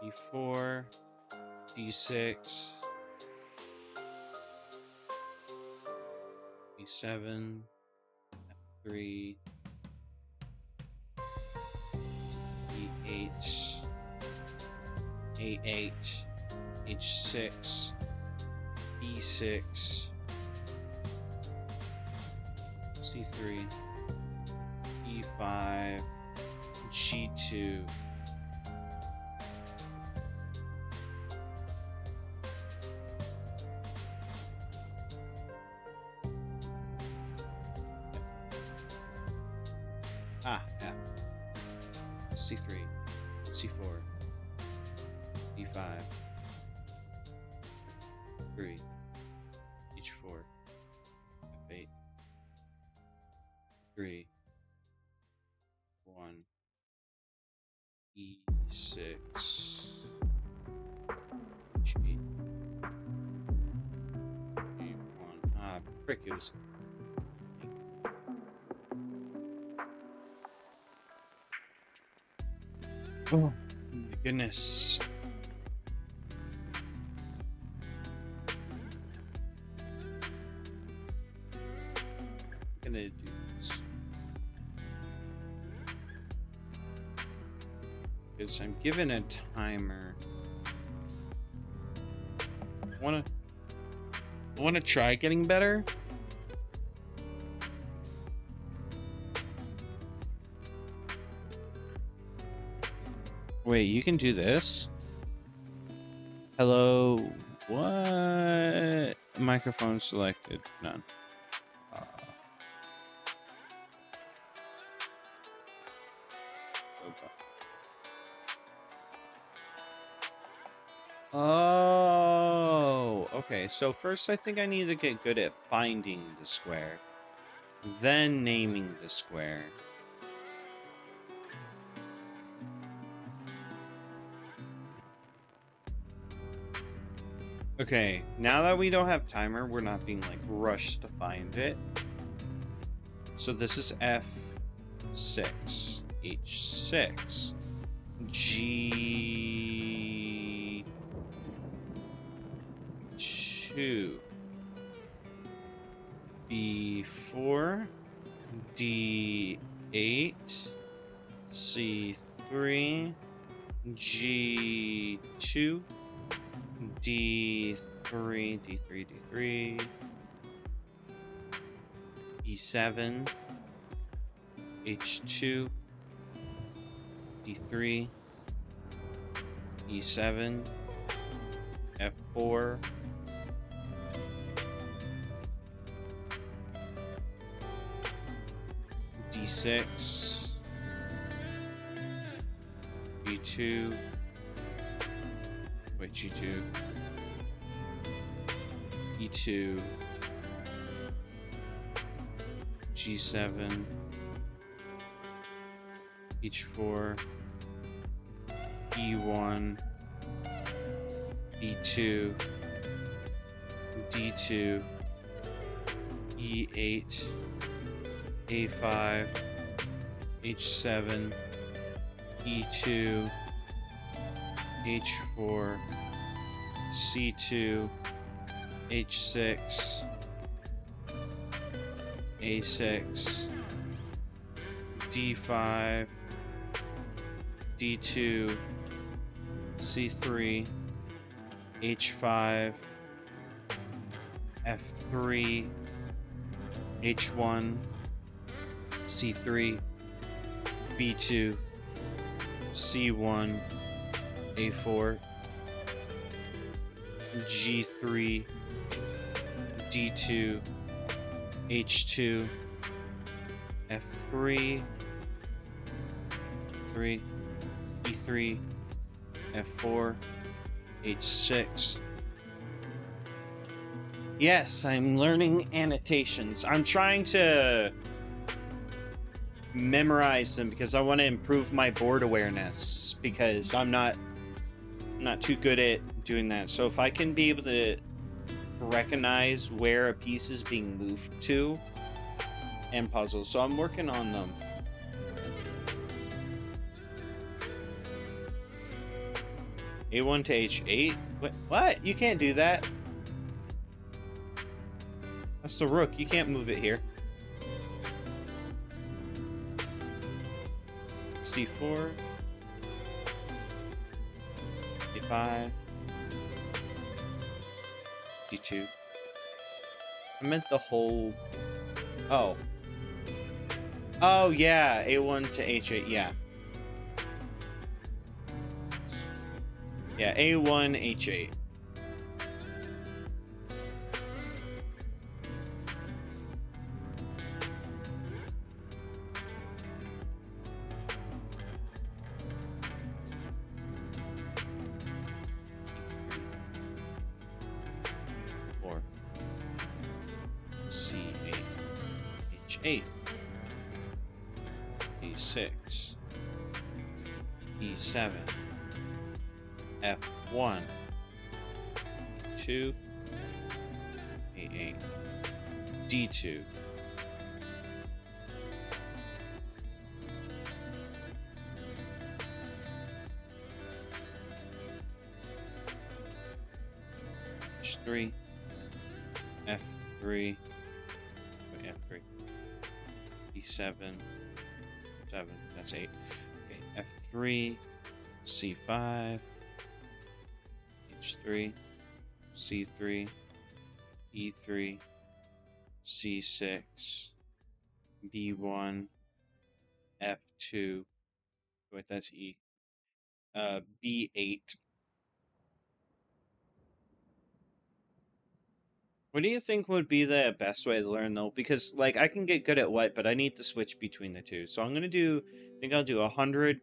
B4, D6, B7, F3, E8, A8, H6, B6, C3, E5, G2. F. C3, C4, D5, 3, H4, F8, 3, 1, E6, G, E1. Ah, frick, it was. Oh my goodness. I'm gonna do this. Because I'm given a timer. I wanna try getting better. Wait, you can do this? Hello, what? Microphone selected, none. Oh, okay. So first I think I need to get good at finding the square, then naming the square. Okay, now that we don't have timer, we're not being like rushed to find it. So this is F6, H6, G2, B4, D8, C3, G2, D3, D3, D3, E7, H2, D3, E7, F4, D6, G2, wait, G2, E2, G7, H4, E1, E2, D2, E8, A5, H7, E2, H4, C2, H6, A6, D5, D2, C3, H5, F3, H1, C3, B2, C1, A4, G3, D2, H2, F3, 3, E3, F4, H6. Yes, I'm learning annotations. I'm trying to memorize them because I want to improve my board awareness because I'm not too good at doing that. So if I can be able to recognize where a piece is being moved to and puzzles, so I'm working on them. A1 to H8? What? You can't do that. That's the rook. You can't move it here. C4. D5. D2. I meant the whole... Oh. Oh, yeah. A1 to H8. Yeah. Yeah, A1, H8. Or C8, H8, D6, E7, F1, 2, A8, D2. H3, F3, wait, F3, E7, 7, that's 8. Okay, F3, C5, H3, C3, E3, C6, B1, F2, wait, that's E, B8. What do you think would be the best way to learn, though? Because, like, I can get good at white, but I need to switch between the two. So I'm going to do, I think I'll do 100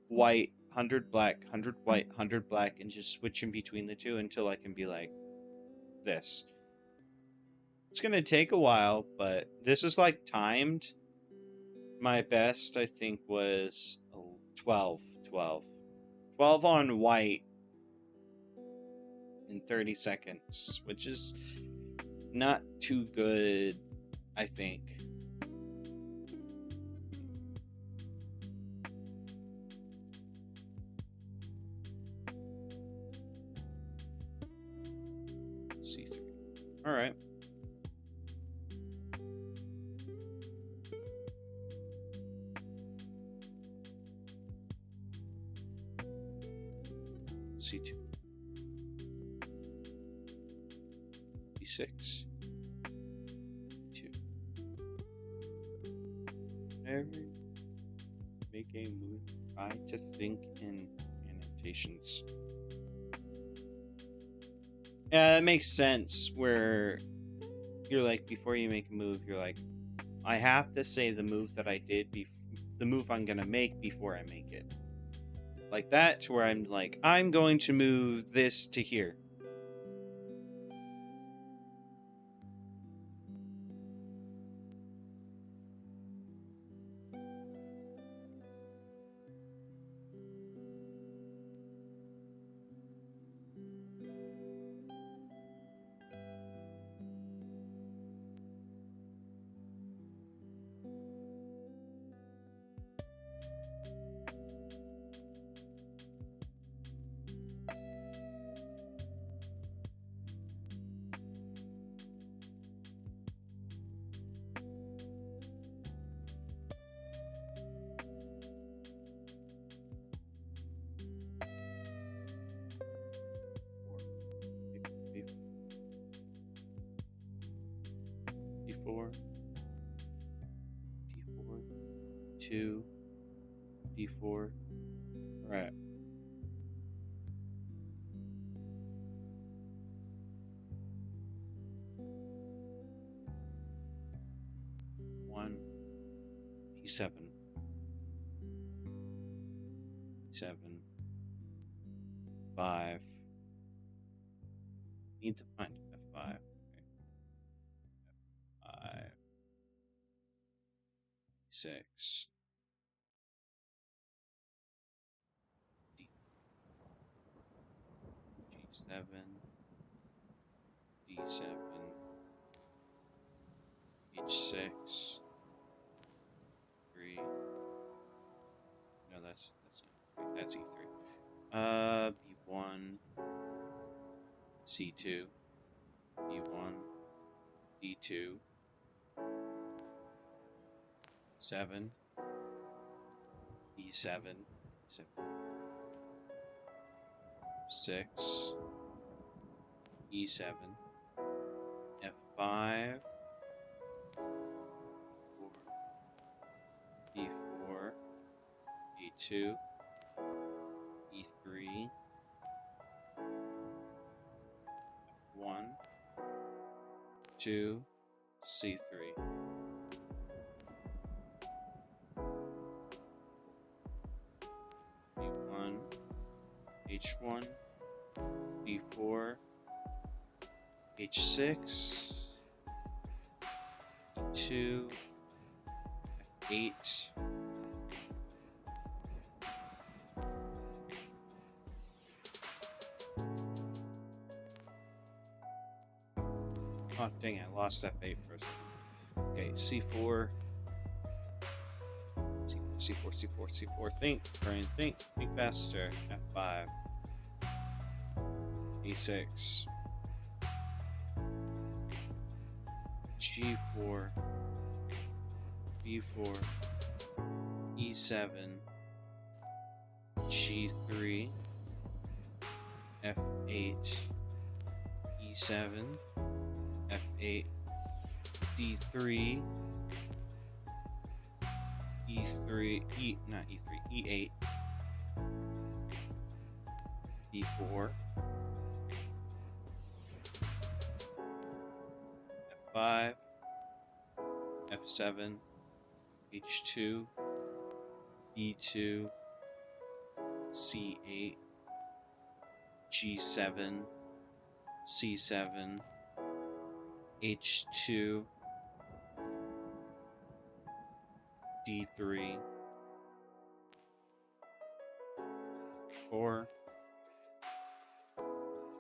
white, 100 black, 100 white, 100 black, and just switch in between the two until I can be like this. It's going to take a while, but this is, like, timed. My best, I think, was 12 on white in 30 seconds, which is not too good, I think. C3. All right. C2. D6. D2. Every make a move, try to think in annotations. Yeah, that makes sense where you're like, before you make a move, you're like, I have to say the move that I did, the move I'm going to make before I make it. Like that, to where I'm like, I'm going to move this to here. D4, D4, 2, D4. Right. One, E7, E7, 5. Need to find F5. Okay. 5, E6. G7. D7. H6. 3. No, that's not. Wait, that's E3. B1. C2. B1. D2. 7. E7. 6. E7. F5. 4. E4. E2. E3. F1. 2. C3. B1. H1. B4. H6. E2. F8. Oh, dang it, I lost F8 for a second. Okay, C4. C4. Think, brain, think faster. F5. E6. G4. B4. E7. G3. F8. E7. F8. D3. E3. Not E3. E8. B4. F5. F7. H2. E2. C8. G7. C7. H2. D3. 4.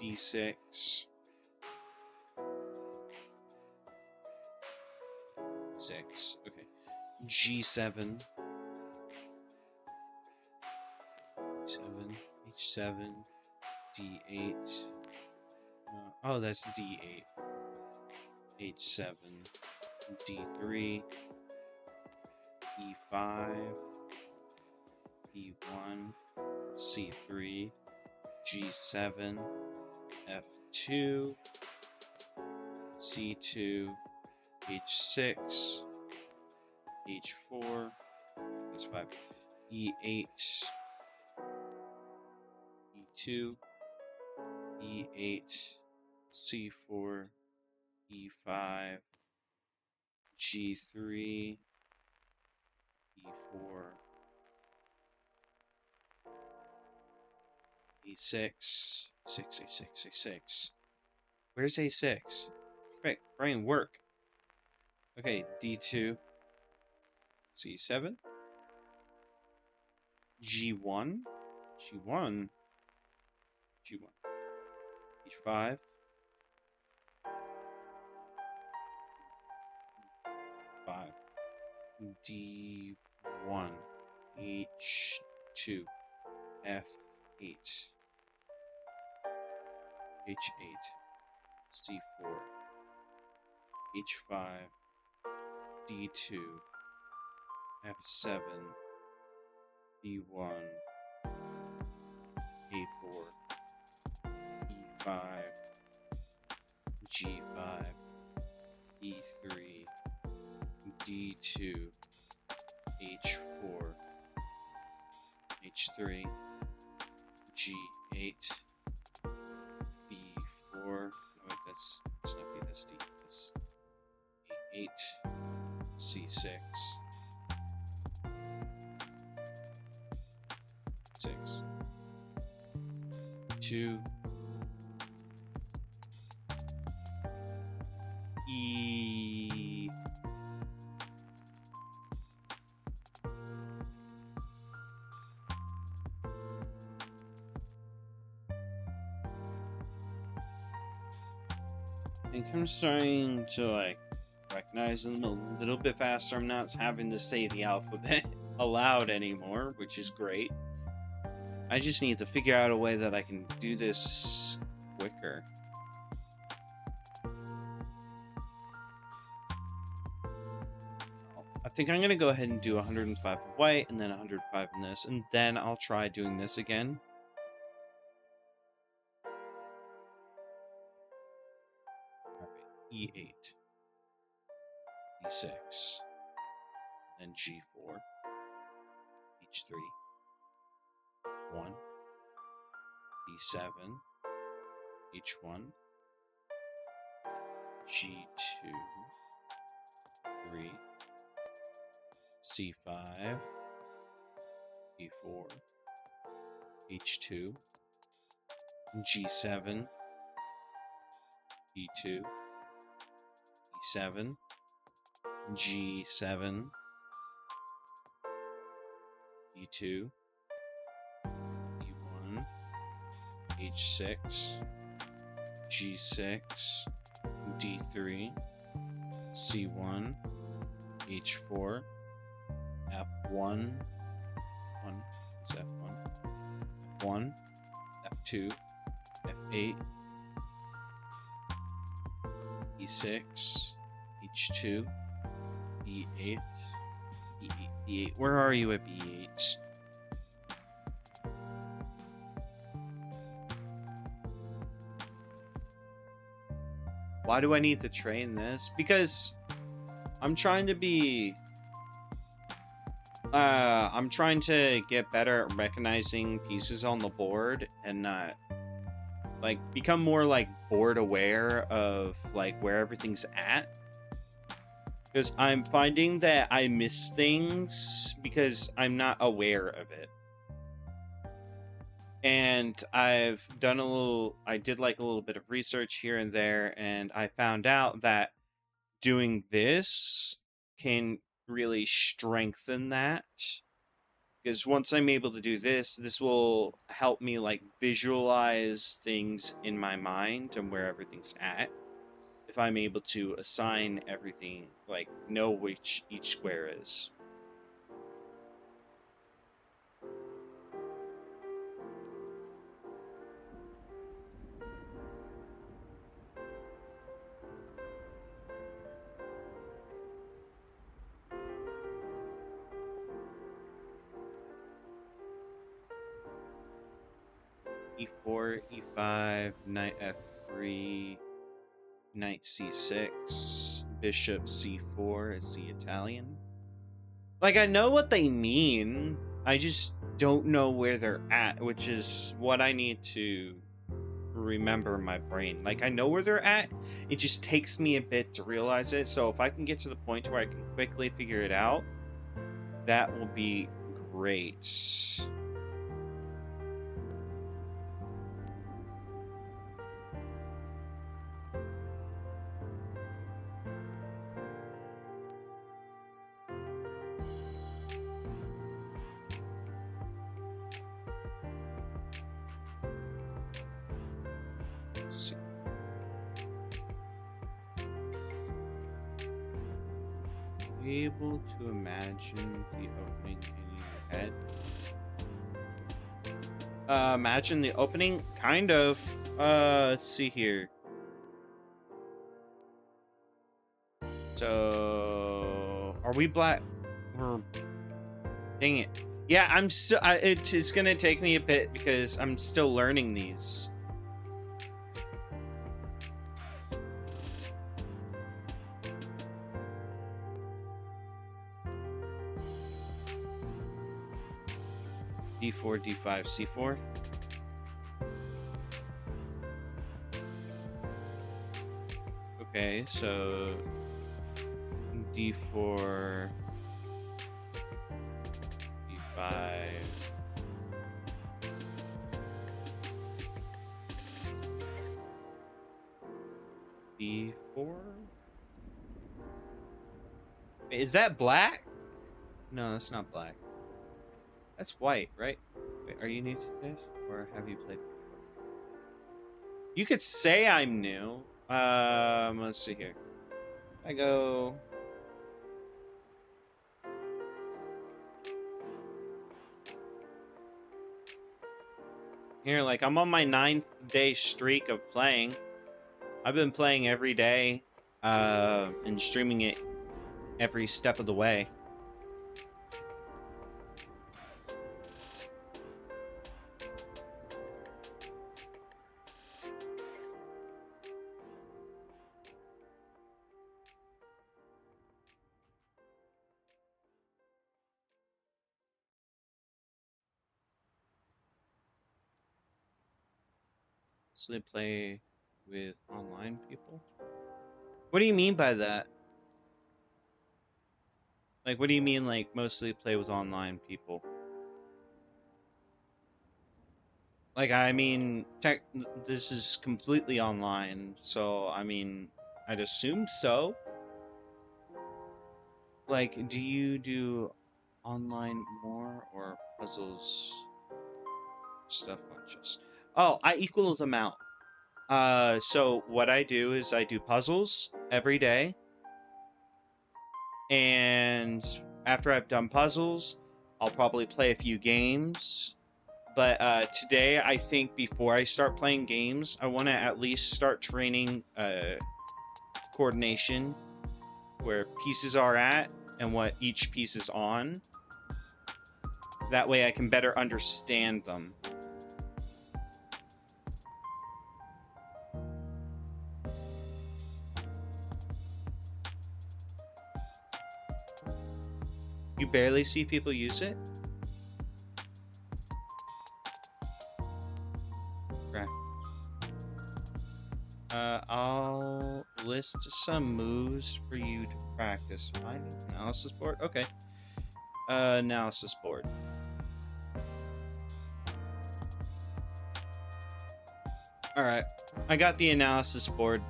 D6. 6. Okay. G7. 7. H7. D8. Oh, that's D8. H7. D3. E5. E1. C3. G7. F2. C2. H6. H4. That's 5. E8. E2. E8. C4. E5. G3. E4. E6. A6. Where's A6? Frick, brain work. Okay, D2. C7. G1. G1. H5. D1. H2. F8. H8. C4. H5. D2. F7. B1. A4. E5. G5. E3. D2. H4. H3. G8. B4. Wait, that's not B, that's D. That's E8. C6. 6. 2. E. think I'm starting to like recognize them a little bit faster. I'm not having to say the alphabet aloud anymore, which is great. I just need to figure out a way that I can do this quicker. I think I'm gonna go ahead and do 105 of white and then 105 in this, and then I'll try doing this again. Alright, E8, E6, then G4, H3, F1, E7, H1, G2, 3, C5, E4, H2, G7, E2, E7, G7, E2, E1, H6, G6, D3, C1, H4, F1, is F1, F1, F2, F8, E6, H2, E8, E8, E8. Where are you at E8? Why do I need to train this? Because I'm trying to be... I'm trying to get better at recognizing pieces on the board and not... like, become more, like, board aware of, like, where everything's at. Because I'm finding that I miss things because I'm not aware of it. And I did like a little bit of research here and there, and I found out that doing this can really strengthen that. Because once I'm able to do this, this will help me like visualize things in my mind and where everything's at. If I'm able to assign everything, like know which each square is. E4, E5, knight F3, knight C6, bishop C4 is the Italian. Like, I know what they mean, I just don't know where they're at, which is what I need to remember in my brain. Like, I know where they're at, it just takes me a bit to realize it, so if I can get to the point where I can quickly figure it out, that will be great. See. Able to imagine the opening in your head. Imagine the opening? Kind of. Let's see here. So, are we black? We're... Dang it. Yeah, I'm still... it's gonna take me a bit because I'm still learning these. D4, D5, C4. Okay, so D4, D5, D4. Is that black? No, that's not black. That's white, right? Wait, are you new to this, or have you played before? You could say I'm new. Let's see here. I go. Here, like, I'm on my 9th-day streak of playing. I've been playing every day, and streaming it every step of the way. So they play with online people? What do you mean by that? Like, what do you mean, like, mostly play with online people? Like, I mean, this is completely online, so, I mean, I'd assume so. Like, do you do online more or puzzles stuff on just... Oh, I equal them out. So what I do is I do puzzles every day. And after I've done puzzles, I'll probably play a few games. But today, I think before I start playing games, I want to at least start training coordination, where pieces are at and what each piece is on. That way I can better understand them. You barely see people use it? Right. I'll list some moves for you to practice. Find analysis board? Okay. Analysis board. Alright. I got the analysis board.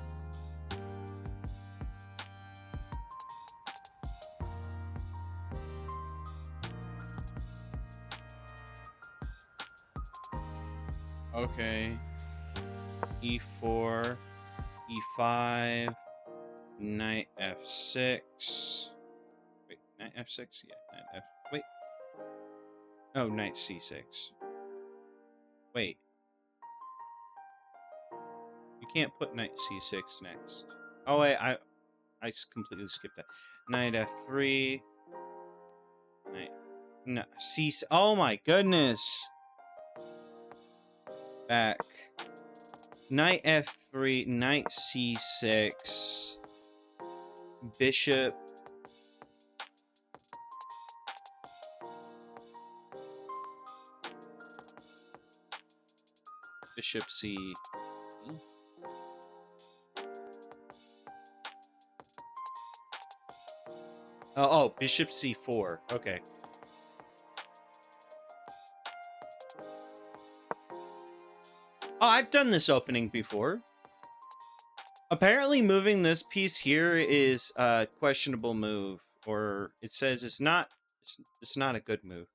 Okay. E4, E5, knight F6. Wait, knight F6? Yeah, knight F... Wait. Oh, knight C6. Wait. You can't put knight C6 next. Oh, wait, I completely skipped that. Knight F3. Knight... No, C... Oh, my goodness! Back. Knight F3, knight C6, bishop, bishop C. Oh, bishop C4. Okay. Oh, I've done this opening before. Apparently moving this piece here is a questionable move, or it says it's not a good move.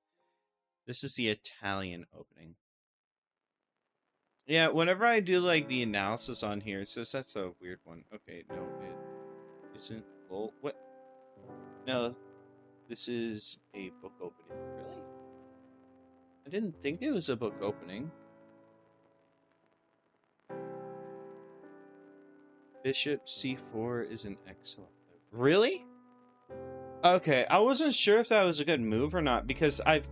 This is the Italian opening. Yeah, whenever I do like the analysis on here, it says that's a weird one. Okay, no, it isn't. Oh, what? No, this is a book opening. Really? I didn't think it was a book opening. Bishop C4 is an excellent move. Really? Okay, I wasn't sure if that was a good move or not, because I've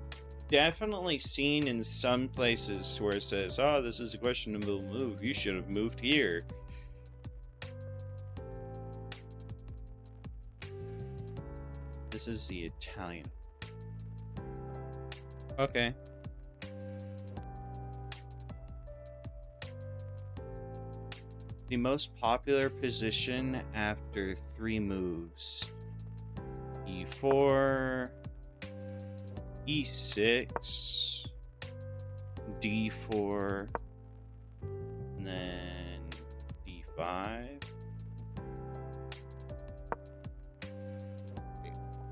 definitely seen in some places where it says, oh, this is a questionable move, you should have moved here. This is the Italian. Okay. The most popular position after 3 moves. E4, E6, D4, and then D5.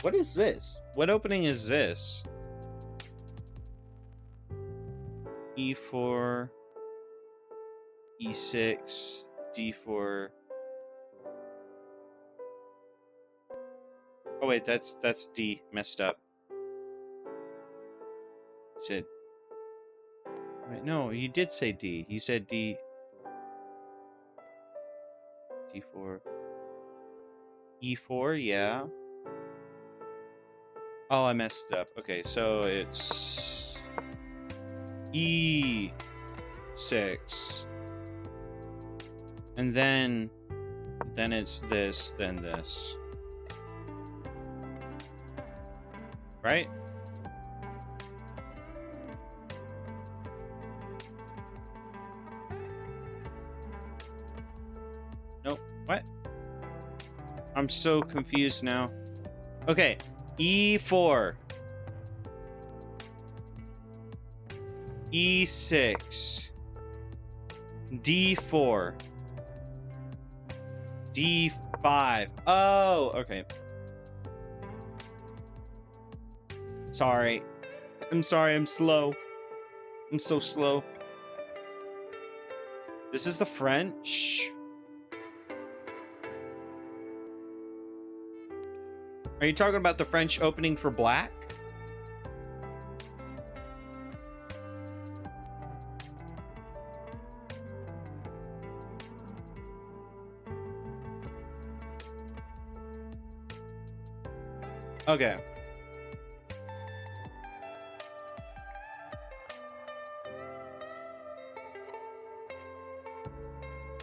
What is this? What opening is this? E4, E6, D4, Oh wait, that's D. Messed up. Said. Wait, no, you did say D. You said D. D4. E4, yeah. Oh, I messed up. Okay, so it's E6. And then it's this, then this. Right? Nope. What? I'm so confused now. Okay. E4. E6. D4. D5. Oh, okay. Sorry. I'm sorry, I'm slow. I'm so slow. This is the French. Are you talking about the French opening for black? Okay.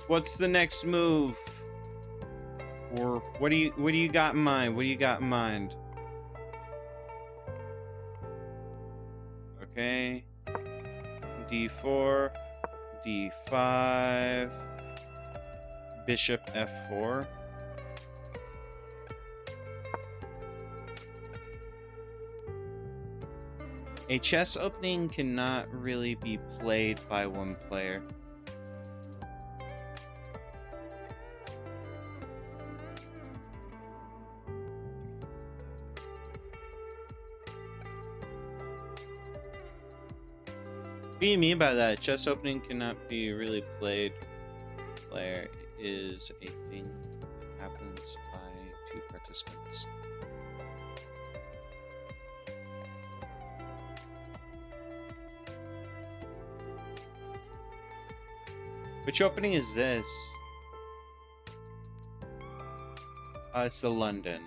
What's the next move? Or what do you got in mind? What do you got in mind? Okay. D4, D5, Bishop F4. A chess opening cannot really be played by one player. What do you mean by that? Chess opening cannot be really played. Player is a thing that happens by two participants. Which opening is this? It's the London.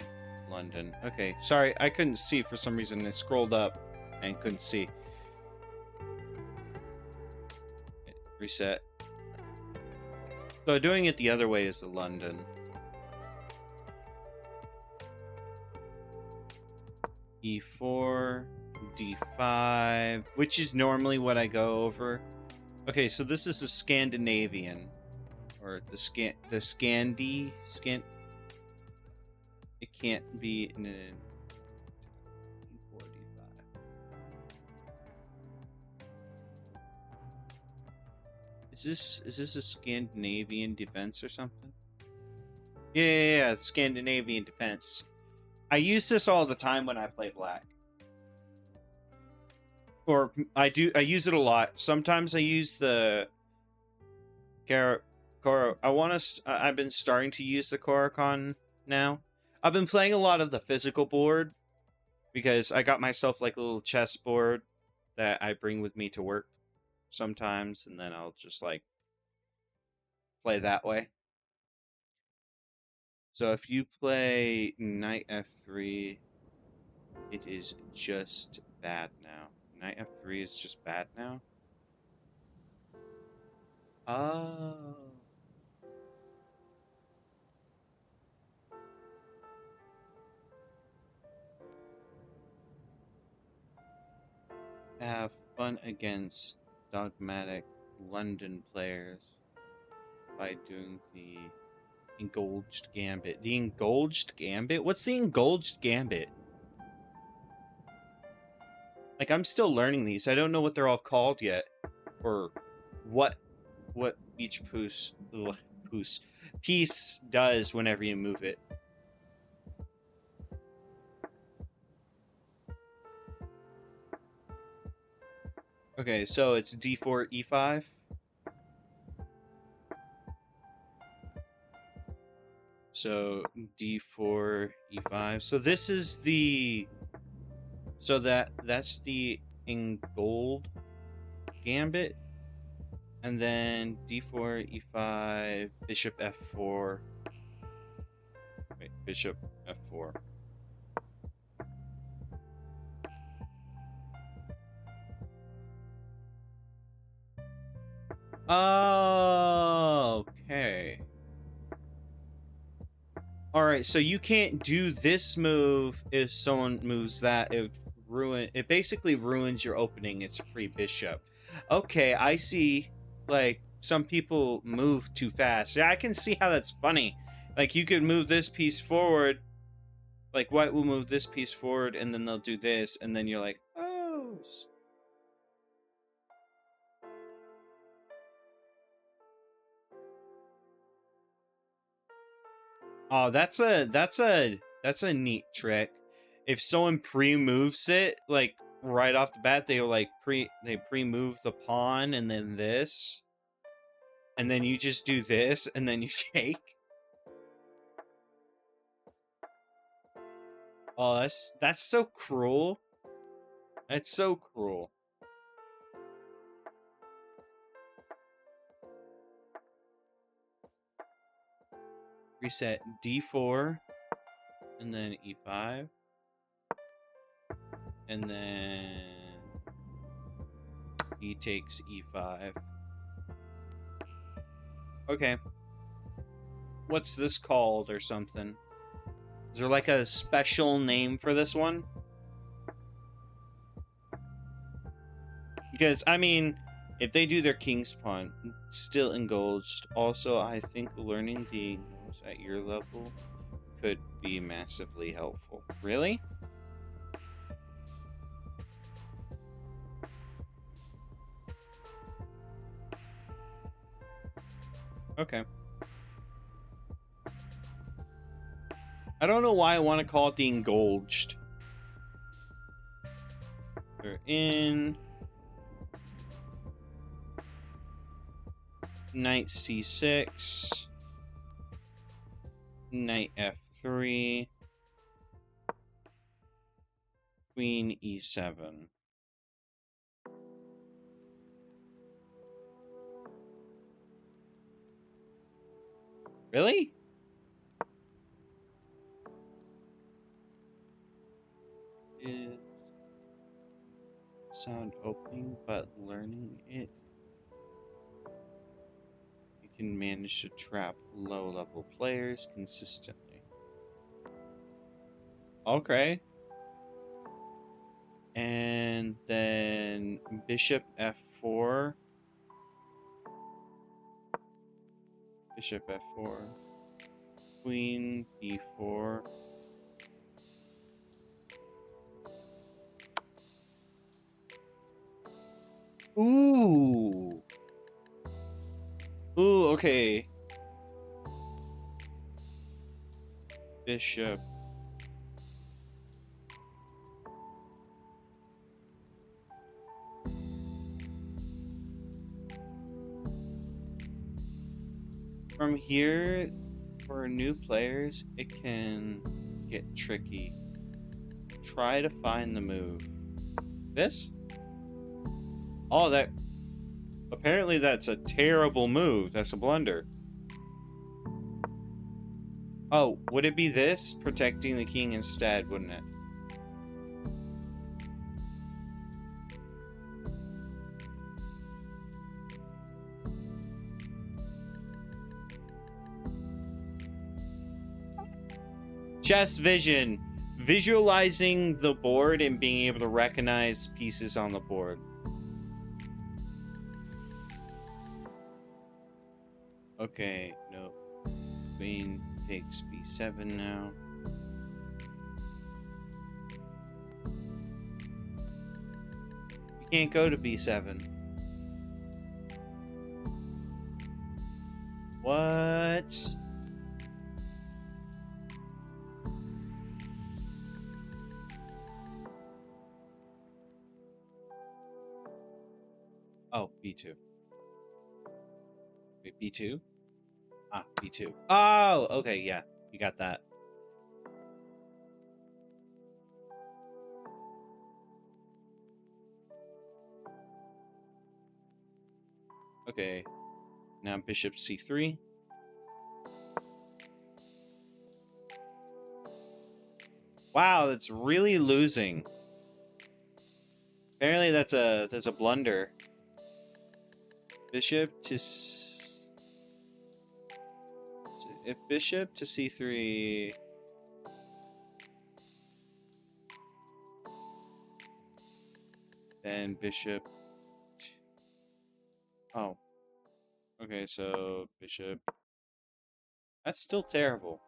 London. Okay, sorry, I couldn't see for some reason. I scrolled up and couldn't see. Reset. So doing it the other way is the London. E4, D5, which is normally what I go over. Okay, so this is a Scandinavian, or the Scandi. It can't be in an E4, D5. Is this a Scandinavian defense or something? Yeah, Scandinavian defense. I use this all the time when I play black. Or I use it a lot. Sometimes I use the I've been starting to use the Korokon now. I've been playing a lot of the physical board because I got myself like a little chess board that I bring with me to work sometimes, and then I'll just like play that way. So if you play knight f3, it is just bad now. Knight f3 is just bad now? Oh. Have fun against dogmatic London players by doing the engulged gambit. The engulged gambit? What's the engulged gambit? Like, I'm still learning these. I don't know what they're all called yet. Or what each piece does whenever you move it. Okay, so it's D4, E5. So d4, e5. So this is the... So that's the in gold gambit. And then d4, e5, bishop f4. Wait, bishop f4. Oh, okay. Alright, so you can't do this move if someone moves that. It basically ruins your opening its free bishop. Okay, I see. Like, some people move too fast. Yeah, I can see how that's funny. Like, you could move this piece forward. Like, white will move this piece forward, and then they'll do this, and then you're like, oh. Oh, that's a neat trick. If someone pre-moves it, like right off the bat, they pre-move the pawn and then this, and then you just do this and then you take. Oh, that's so cruel. That's so cruel. Reset d4 and then e5 and then he takes e5. Okay. What's this called or something? Is there like a special name for this one? Because, I mean, if they do their king's pawn, still engulfed. Also, I think learning the moves at your level could be massively helpful. Really? Okay. I don't know why I want to call it the engulfed. We're in. Knight c6. Knight f3. Queen e7. Really? Is sound opening, but learning it, you can manage to trap low-level players consistently. Okay. And then bishop f4. Bishop f4. Queen b4. Ooh. Ooh, okay. Bishop. From here, for new players, it can get tricky. Try to find the move. This? Oh, that... Apparently that's a terrible move. That's a blunder. Oh, would it be this? Protecting the king instead, wouldn't it? Chess vision. Visualizing the board and being able to recognize pieces on the board. Okay, no. Queen takes b7 now. You can't go to b7. What? Oh, b2. Wait, b2? Ah, b2. Oh, okay, yeah, You got that. Okay. Now bishop c3. Wow, that's really losing. Apparently that's a blunder. Bishop to if bishop to c3. Then bishop. Oh. Okay, so bishop. That's still terrible.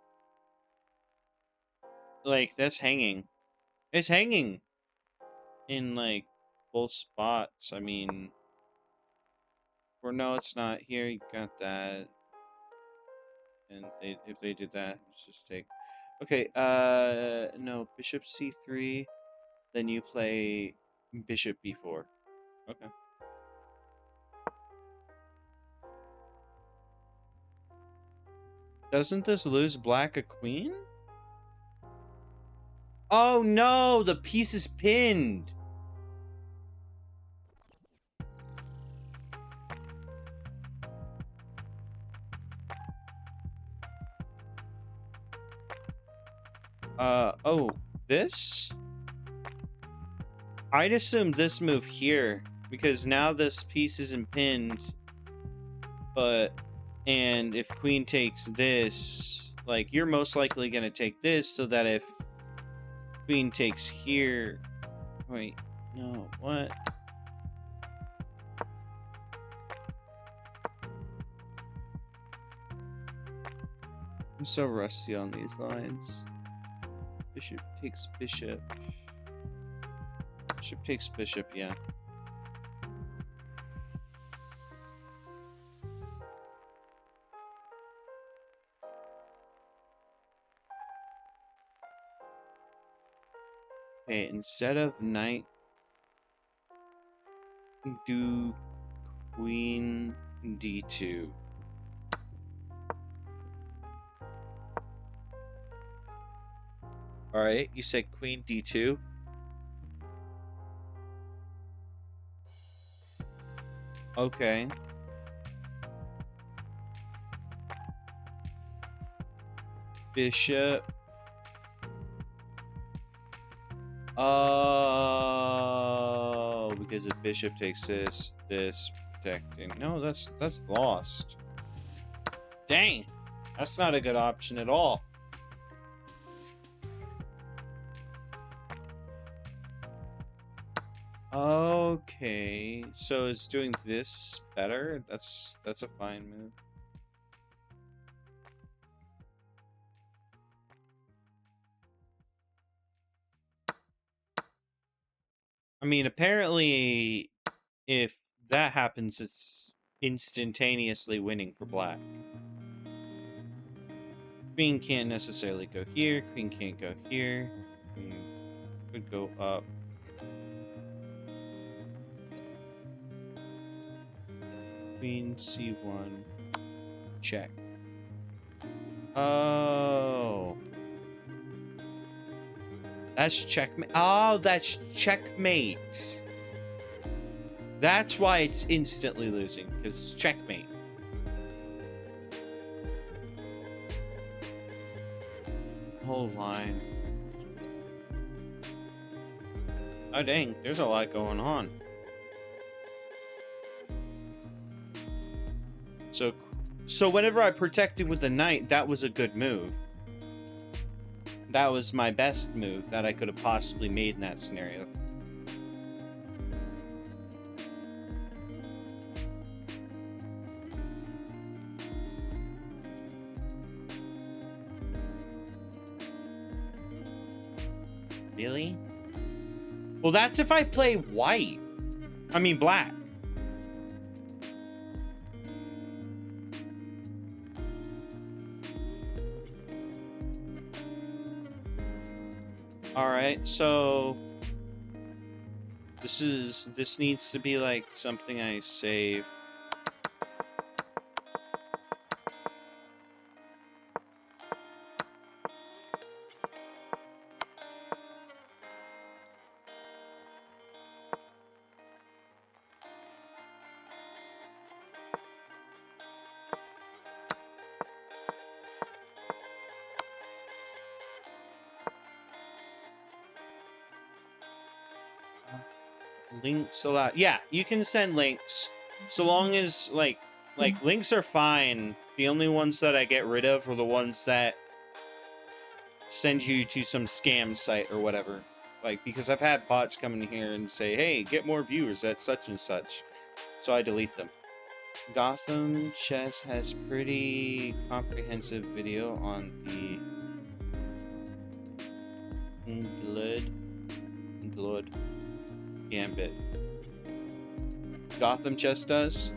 Like, that's hanging. It's hanging in, like, both spots. I mean, or no, it's not. Here, you got that. And if they did that, let's just take. Okay, no, bishop c3. Then you play bishop b4. Okay. Doesn't this lose black a queen? Oh no, the piece is pinned. Oh, this? I'd assume this move here, because now this piece isn't pinned, and if queen takes this, like, you're most likely gonna take this, so that if queen takes here, wait, no, what? I'm so rusty on these lines. Bishop takes bishop. Bishop takes bishop, yeah. Okay, instead of knight, do queen d2. Alright, you said queen d2. Okay. Bishop. Oh, because if bishop takes this protecting. No, that's lost. Dang. That's not a good option at all. Okay, so it's doing this better. That's a fine move. I mean, apparently, if that happens, it's instantaneously winning for black. Queen can't necessarily go here. Queen can't go here. Queen could go up. Queen c1. Check. Oh. That's checkmate. Oh, that's checkmate. That's why it's instantly losing, because it's checkmate. Whole line. Oh, dang. There's a lot going on. So whenever I protected with the knight, that was a good move. That was my best move that I could have possibly made in that scenario. Really? Well, that's if I play white. I mean, black. All right, so this needs to be like something I save. Links allowed. Yeah, you can send links. So long as, like, links are fine. The only ones that I get rid of are the ones that send you to some scam site or whatever. Like, because I've had bots come in here and say, hey, get more viewers at such and such. So I delete them. Gotham Chess has pretty comprehensive video on the Blood Gambit. Gotham Chess does?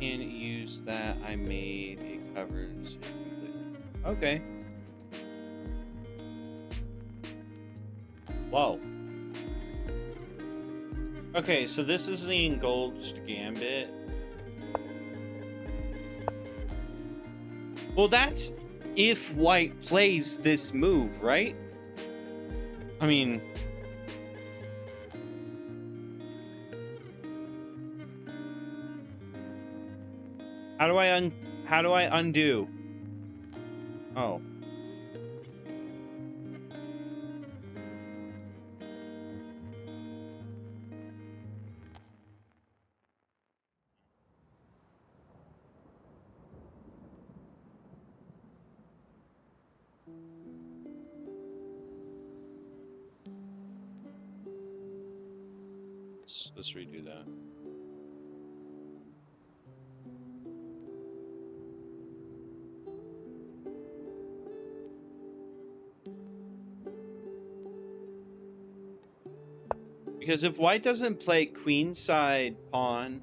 Can't use that. I made it covers it completely. Okay. Whoa. Okay, so this is the Engulfed Gambit. Well, that's if white plays this move, right? I mean... How do I undo? Oh. Let's redo that. Because if white doesn't play queenside pawn,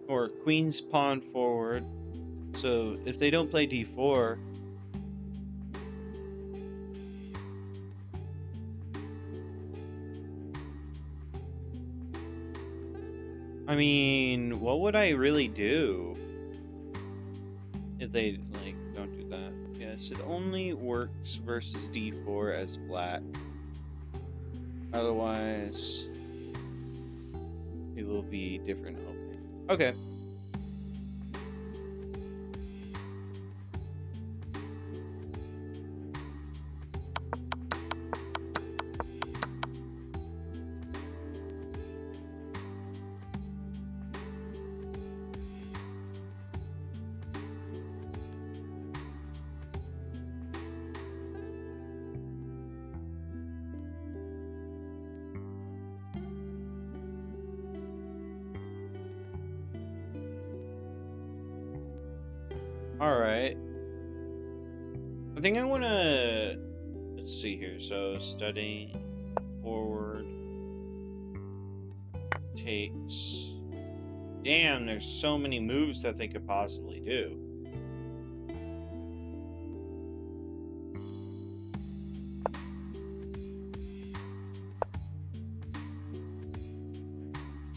or queen's pawn forward, so if they don't play d4, I mean, what would I really do if they, like, don't do that? Yes, it only works versus d4 as black. Otherwise, it will be different. Okay. Alright. I think I want to... Let's see here. So, study forward takes... Damn, there's so many moves that they could possibly do.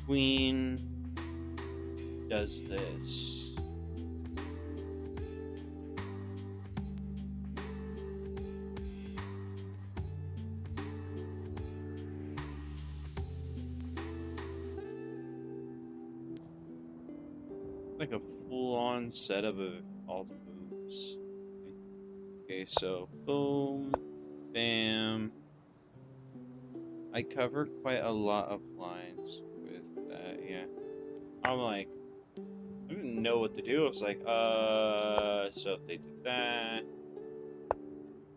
Queen does this. Like a full-on setup of all the moves. Okay, so boom, bam. I cover quite a lot of lines with that, yeah. I'm like, I didn't know what to do. I was like, so if they did that,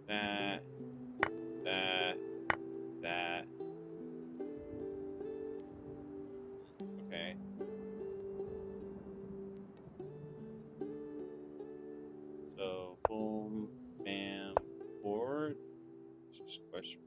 that, that. Okay. So, boom, bam, forward. Just question.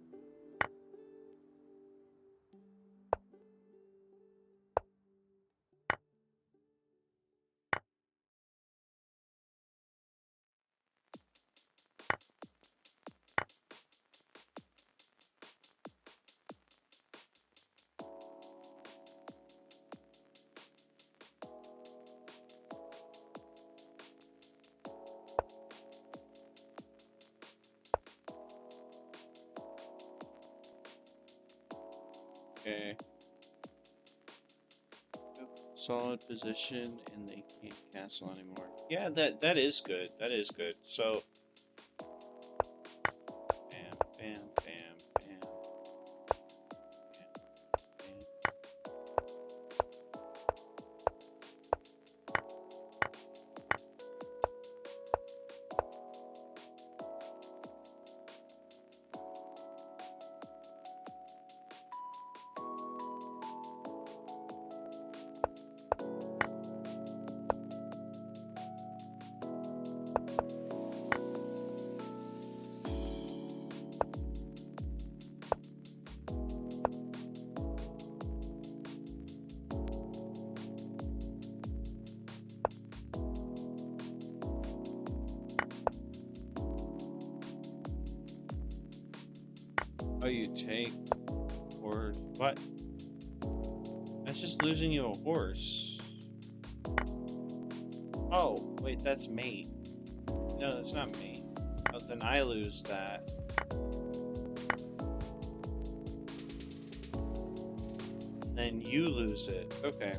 Okay. Solid position, and they can't castle anymore. Yeah, that is good. That is good. So, bam, bam, bam, bam, bam, bam. Oh, you take or what? That's just losing you a horse. Oh, wait, that's mate. No, that's not mate. Oh, then I lose that. Then you lose it. Okay.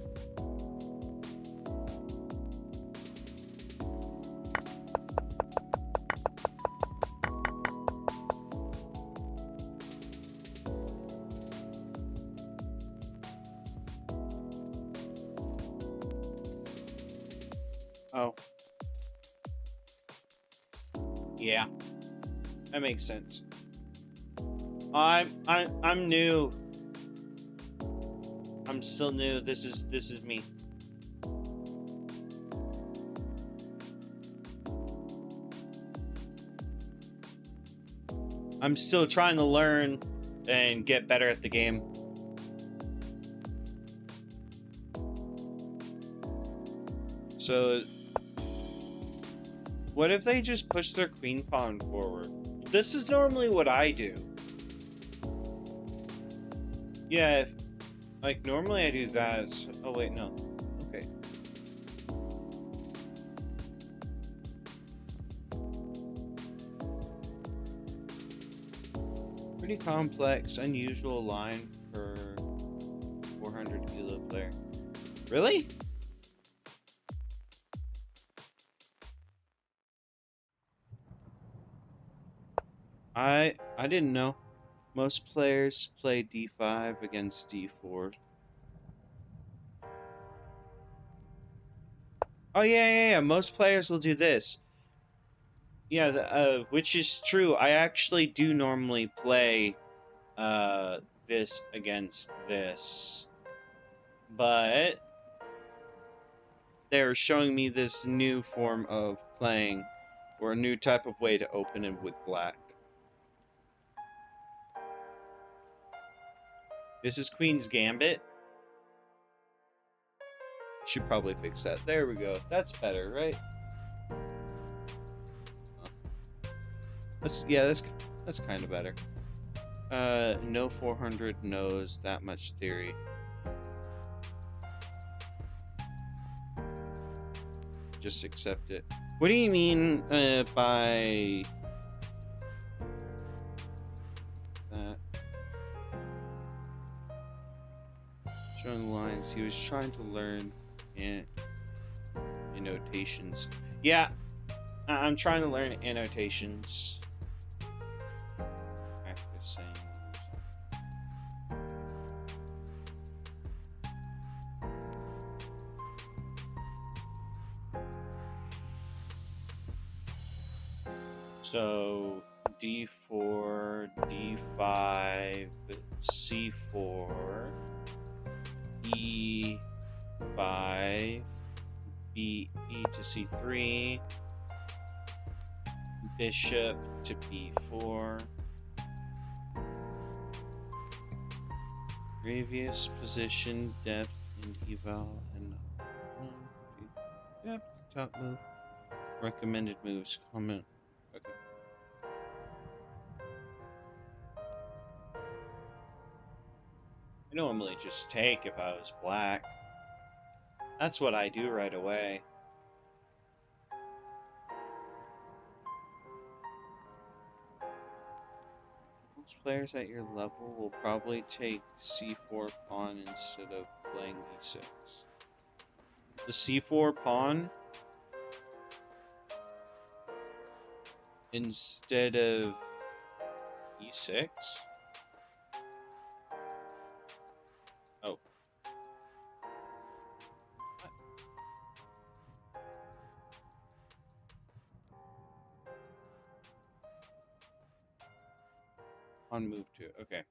Oh. Yeah. That makes sense. I'm new. I'm still new. This is me. I'm still trying to learn and get better at the game. So, what if they just push their queen pawn forward? This is normally what I do. Yeah, like normally I do that. So, oh wait, no. Okay. Pretty complex, unusual line for 400 kilo player. Really? I didn't know. Most players play d5 against d4. Oh yeah. Most players will do this. Yeah, which is true. I actually do normally play this against this, but they're showing me this new form of playing, or a new type of way to open it with black. This is Queen's Gambit. Should probably fix that. There we go. That's better, right? That's kind of better. No 400 knows that much theory. Just accept it. What do you mean by that? Showing lines. He was trying to learn annotations. Yeah, I'm trying to learn annotations. After saying. So d4, d5, c4, e5, b to c3, bishop to b4, previous position, depth, and eval, and depth, top move, recommended moves, comment. Okay. I normally just take if I was black. That's what I do right away. Most players at your level will probably take c4 pawn instead of playing e6. the c4 pawn instead of e6. Oh. On move to, okay.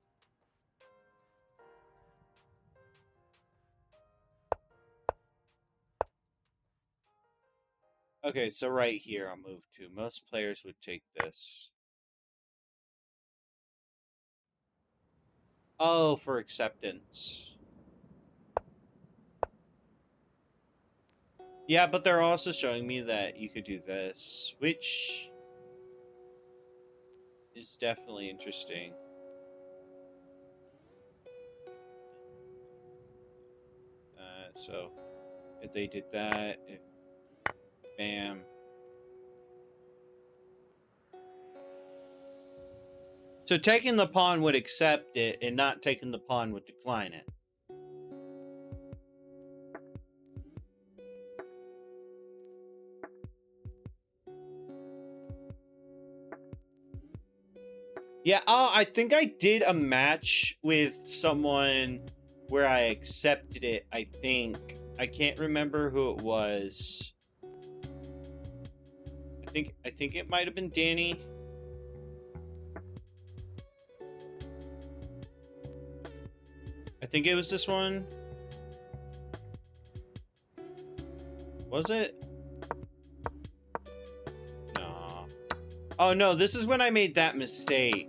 Okay, so right here I'll move to. Most players would take this. Oh, for acceptance. Yeah, but they're also showing me that you could do this, which is definitely interesting. So if they did that, if bam. So taking the pawn would accept it, and not taking the pawn would decline it. Yeah, oh, I think I did a match with someone where I accepted it, I think. I can't remember who it was. I think it might have been Danny. I think it was this one. Was it? No. Oh no, this is when I made that mistake.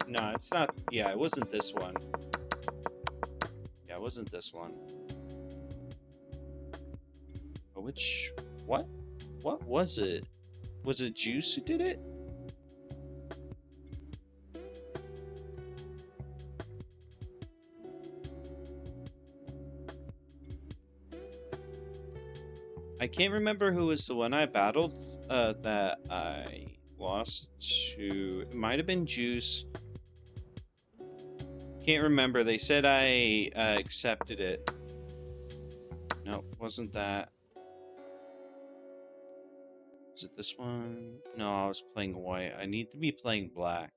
No, it's not. Yeah, it wasn't this one. Yeah, it wasn't this one. Oh, which... What? What was it? Was it Juice who did it? I can't remember who was the one I battled that I lost to. It might have been Juice. Can't remember. They said I accepted it. No, wasn't that. Is it this one? No, I was playing white. I need to be playing black.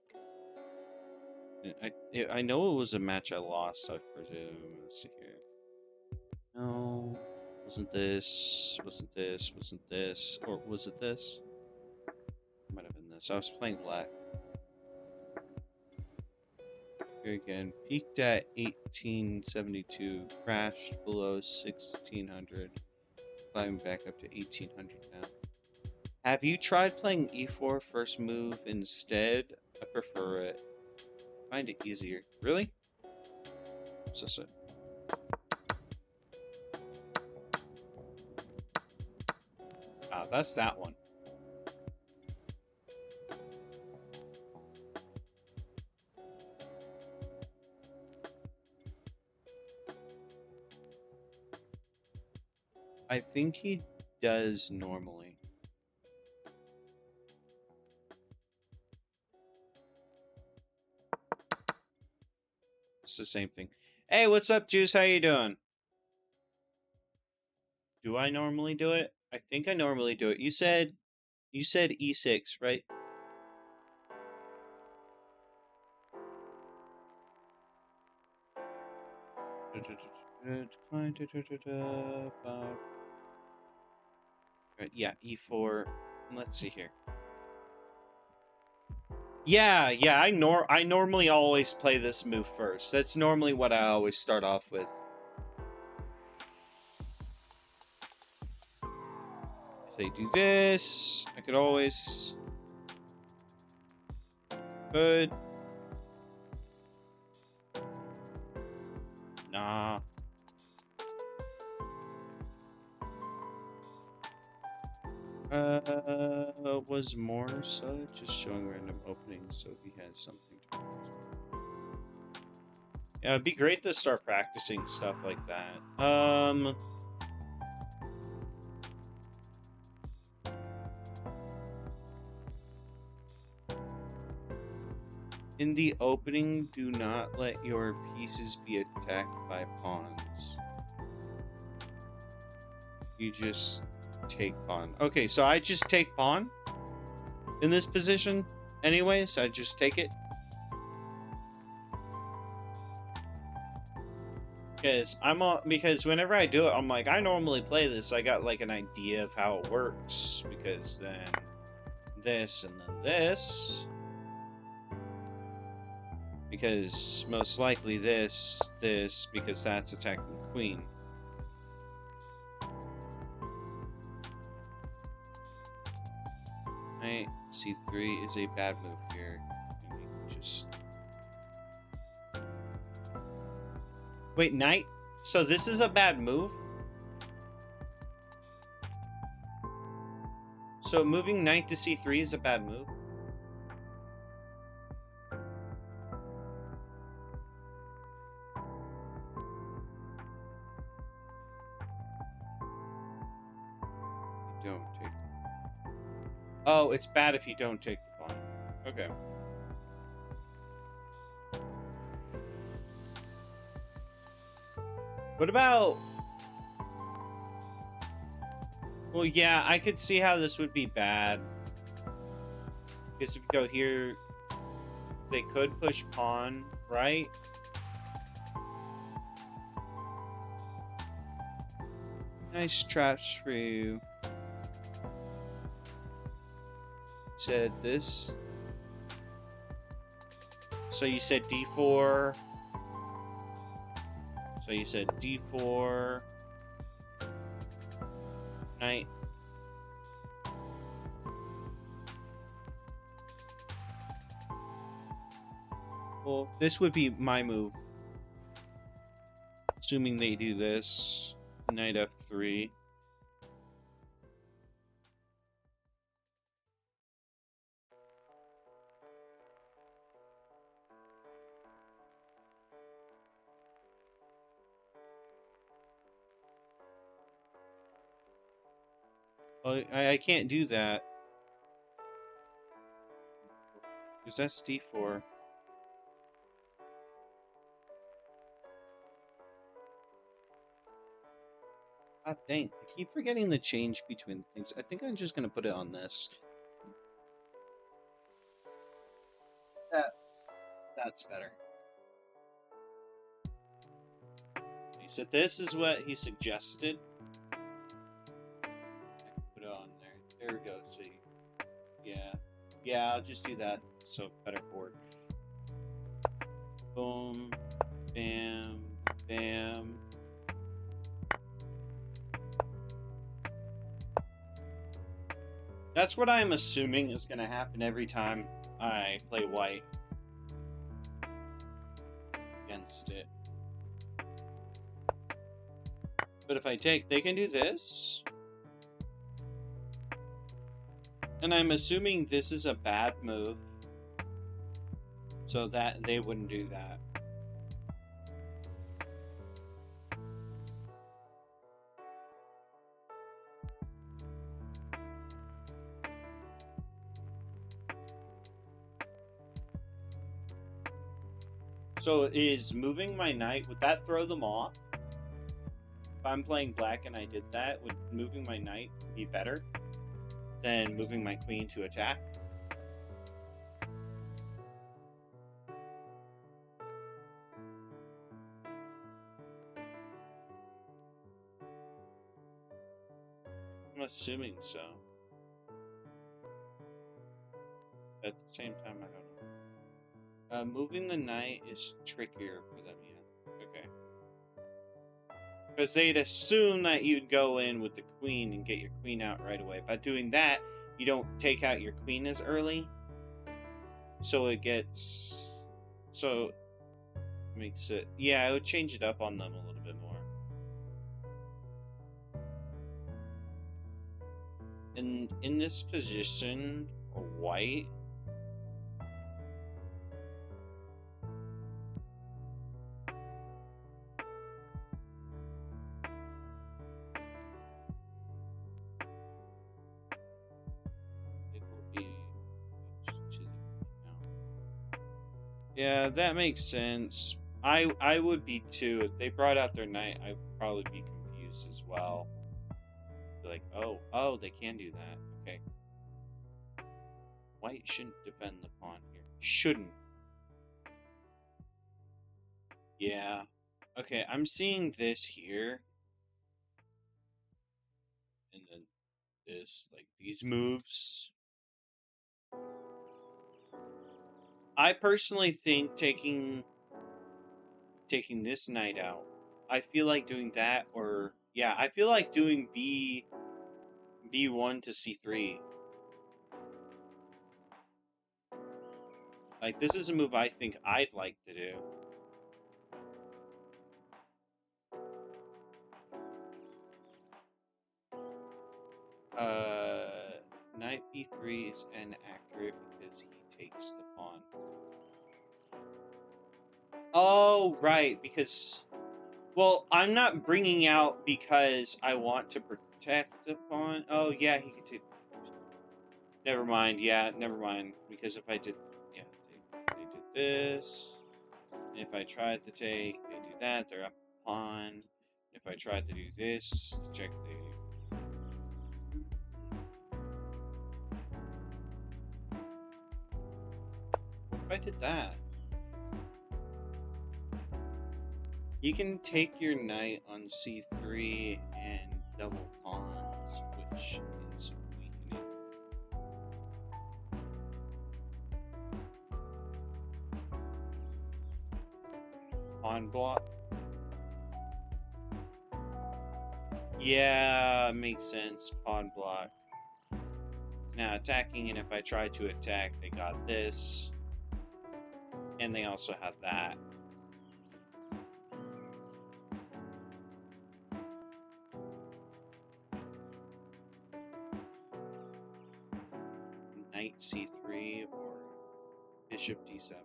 I know it was a match I lost, I presume. Let's see here. No, wasn't this. Wasn't this. Wasn't this. Or was it this? Might have been this. I was playing black. Here again. Peaked at 1872. Crashed below 1600. Climbing back up to 1800 now. Have you tried playing e4 first move instead? I prefer it. I find it easier. Really? What's this? Ah, that's that one. I think he does normally. It's the same thing. Hey, what's up, Juice? How you doing? Do I normally do it? I think I normally do it. You said E6, right? Yeah, E4. Let's see here. Yeah, I normally always play this move first. That's normally what I always start off with. If they do this, I could always... Good. Nah. Was more so just showing random openings so he has something to practice. Yeah, it'd be great to start practicing stuff like that. In the opening, do not let your pieces be attacked by pawns. You just take pawn. Okay, so I just take pawn in this position anyway, so I just take it. Because whenever I do it, I'm like, I normally play this, I got like an idea of how it works, because then this and then this, because most likely this, because that's attacking the queen. Knight c3 is a bad move here. Just wait, knight. So this is a bad move. So moving knight to c3 is a bad move. You don't take. Oh, it's bad if you don't take the pawn. Okay. What about... Well, yeah, I could see how this would be bad. Because if you go here, they could push pawn, right? Nice traps for you. Said this. So you said d4. So you said d4. Knight. Well, this would be my move. Assuming they do this. Knight f3. Well, I can't do that. Because that's d4. God dang, I keep forgetting the change between things. I think I'm just going to put it on this. That's better. He said this is what he suggested. Put it on there. There we go. So yeah, I'll just do that. So better board. Boom, bam, bam. That's what I'm assuming is going to happen every time I play white against it. But if I take, they can do this. And I'm assuming this is a bad move. So that they wouldn't do that. So is moving my knight, would that throw them off? If I'm playing black and I did that, would moving my knight be better than moving my queen to attack? I'm assuming so. At the same time, I don't know. Moving the knight is trickier for them, yeah. Okay. Because they'd assume that you'd go in with the queen and get your queen out right away. By doing that, you don't take out your queen as early. So it gets... So... Makes it... Yeah, it would change it up on them a little bit more. And in this position, white... Yeah, that makes sense. I would be too. If they brought out their knight, I would probably be confused as well. like, oh, they can do that. Okay. White shouldn't defend the pawn here. Shouldn't. Yeah. Okay, I'm seeing this here. And then this, like, these moves. I personally think taking this knight out, I feel like doing that, or yeah, I feel like doing B1 to C3. Like, this is a move I think I'd like to do. Knight B3 is inaccurate because he takes the pawn. Oh, right, because... Well, I'm not bringing out because I want to protect the pawn. Oh, yeah, he could take... Never mind, yeah, never mind. Because if I did... Yeah, they did this. And if I tried to take, they do that, they're up a pawn. If I tried to do this, to check the... What if I did that? You can take your knight on c3 and double pawns, which is weakening. Pawn block. Yeah, makes sense. Pawn block. It's now attacking, and if I try to attack, they got this. And they also have that. Knight c3 or bishop d7.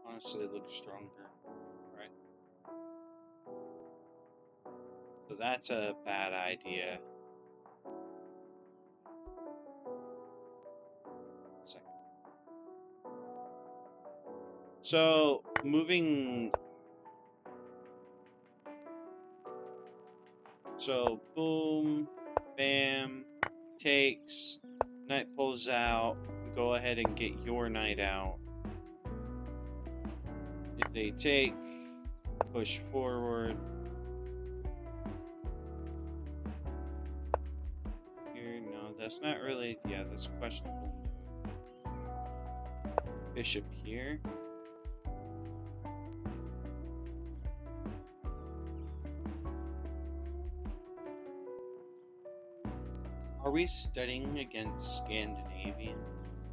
Honestly, looks stronger, right? So that's a bad idea. Second. So moving. So boom, bam, takes. Knight pulls out. Go ahead and get your knight out. If they take, push forward. Here, no, that's not really. Yeah, that's questionable. Bishop here. Are we studying against Scandinavian?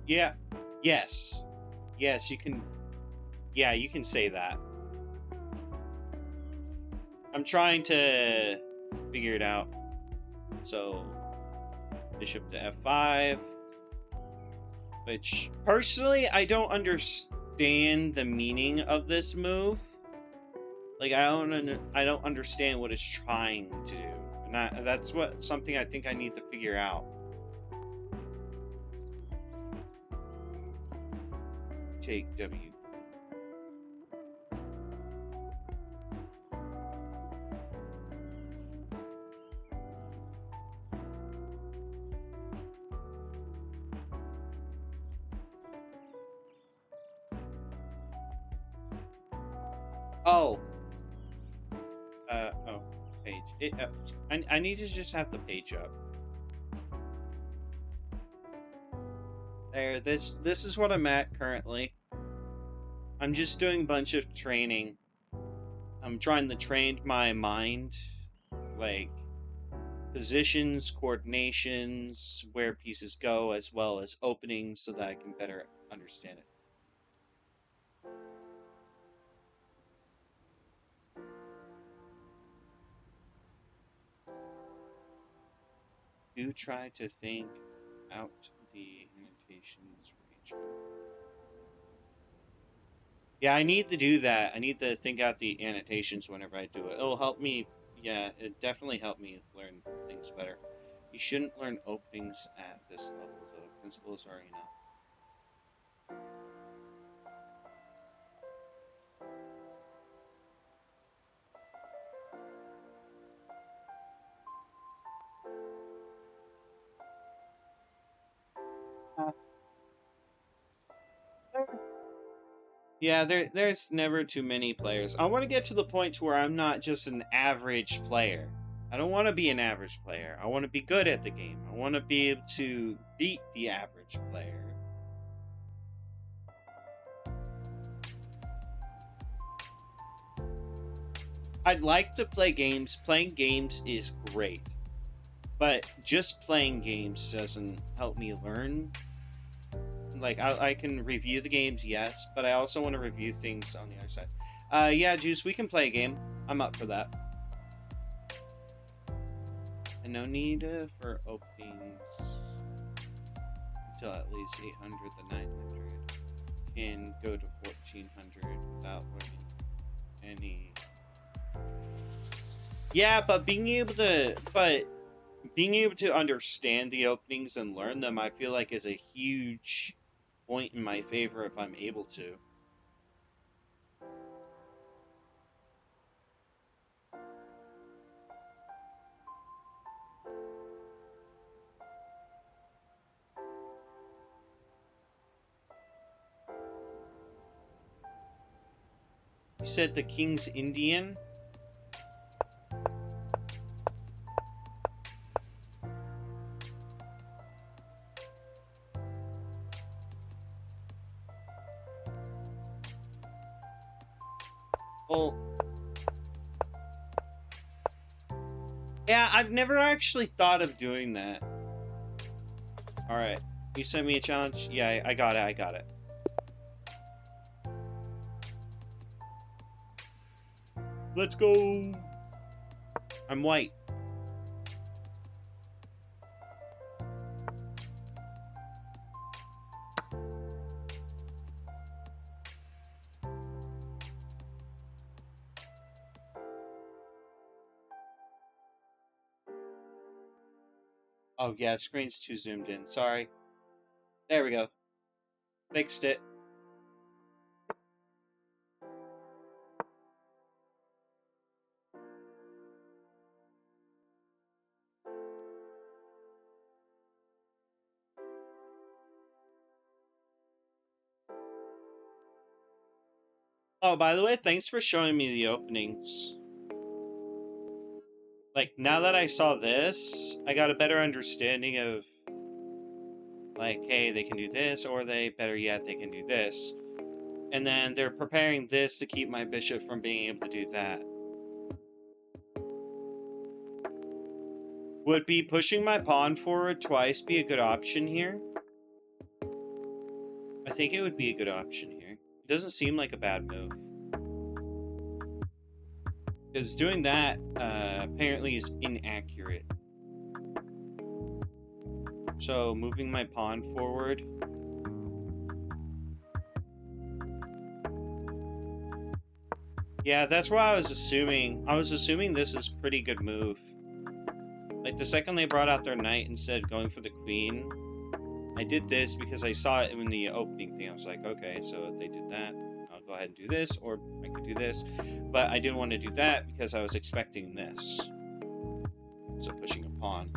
Yeah. Yes. Yes, you can. Yeah, you can say that. I'm trying to figure it out. So, bishop to f5. Which, personally, I don't understand the meaning of this move. Like, I don't understand what it's trying to do. And that's something I think I need to figure out. Take W. Oh. Oh. Page. I need to just have the page up. There, this is what I'm at currently. I'm just doing a bunch of training. I'm trying to train my mind, like positions, coordinations, where pieces go, as well as openings, so that I can better understand it. Do try to think out the annotations for each one. Yeah, I need to do that. I need to think out the annotations whenever I do it. It'll help me. Yeah, it definitely helped me learn things better. You shouldn't learn openings at this level, though. Principles are enough. Yeah, there's never too many players. I want to get to the point to where I'm not just an average player. I don't want to be an average player. I want to be good at the game. I want to be able to beat the average player. I'd like to play games. Playing games is great. But just playing games doesn't help me learn. Like, I can review the games, yes, but I also want to review things on the other side. Yeah, Juice, we can play a game. I'm up for that. And no need for openings until at least 800 to 900. Can go to 1400 without learning any. Yeah, but being able to understand the openings and learn them, I feel like is a huge point in my favor if I'm able to. You said the King's Indian? Well, yeah, I've never actually thought of doing that. Alright, you sent me a challenge? Yeah, I got it. Let's go! I'm white. Oh yeah, screen's too zoomed in. Sorry. There we go. Fixed it. Oh, by the way, thanks for showing me the openings. Like, now that I saw this, I got a better understanding of, like, hey, they can do this, or better yet, they can do this. And then they're preparing this to keep my bishop from being able to do that. Would be pushing my pawn forward twice be a good option here? I think it would be a good option here. It doesn't seem like a bad move. Because doing that, apparently is inaccurate. So, moving my pawn forward. Yeah, that's what I was assuming. I was assuming this is a pretty good move. Like, the second they brought out their knight instead of going for the queen, I did this because I saw it in the opening thing. I was like, okay, so if they did that, I'll go ahead and do this, or I could do this. But I didn't want to do that because I was expecting this. So pushing a pawn.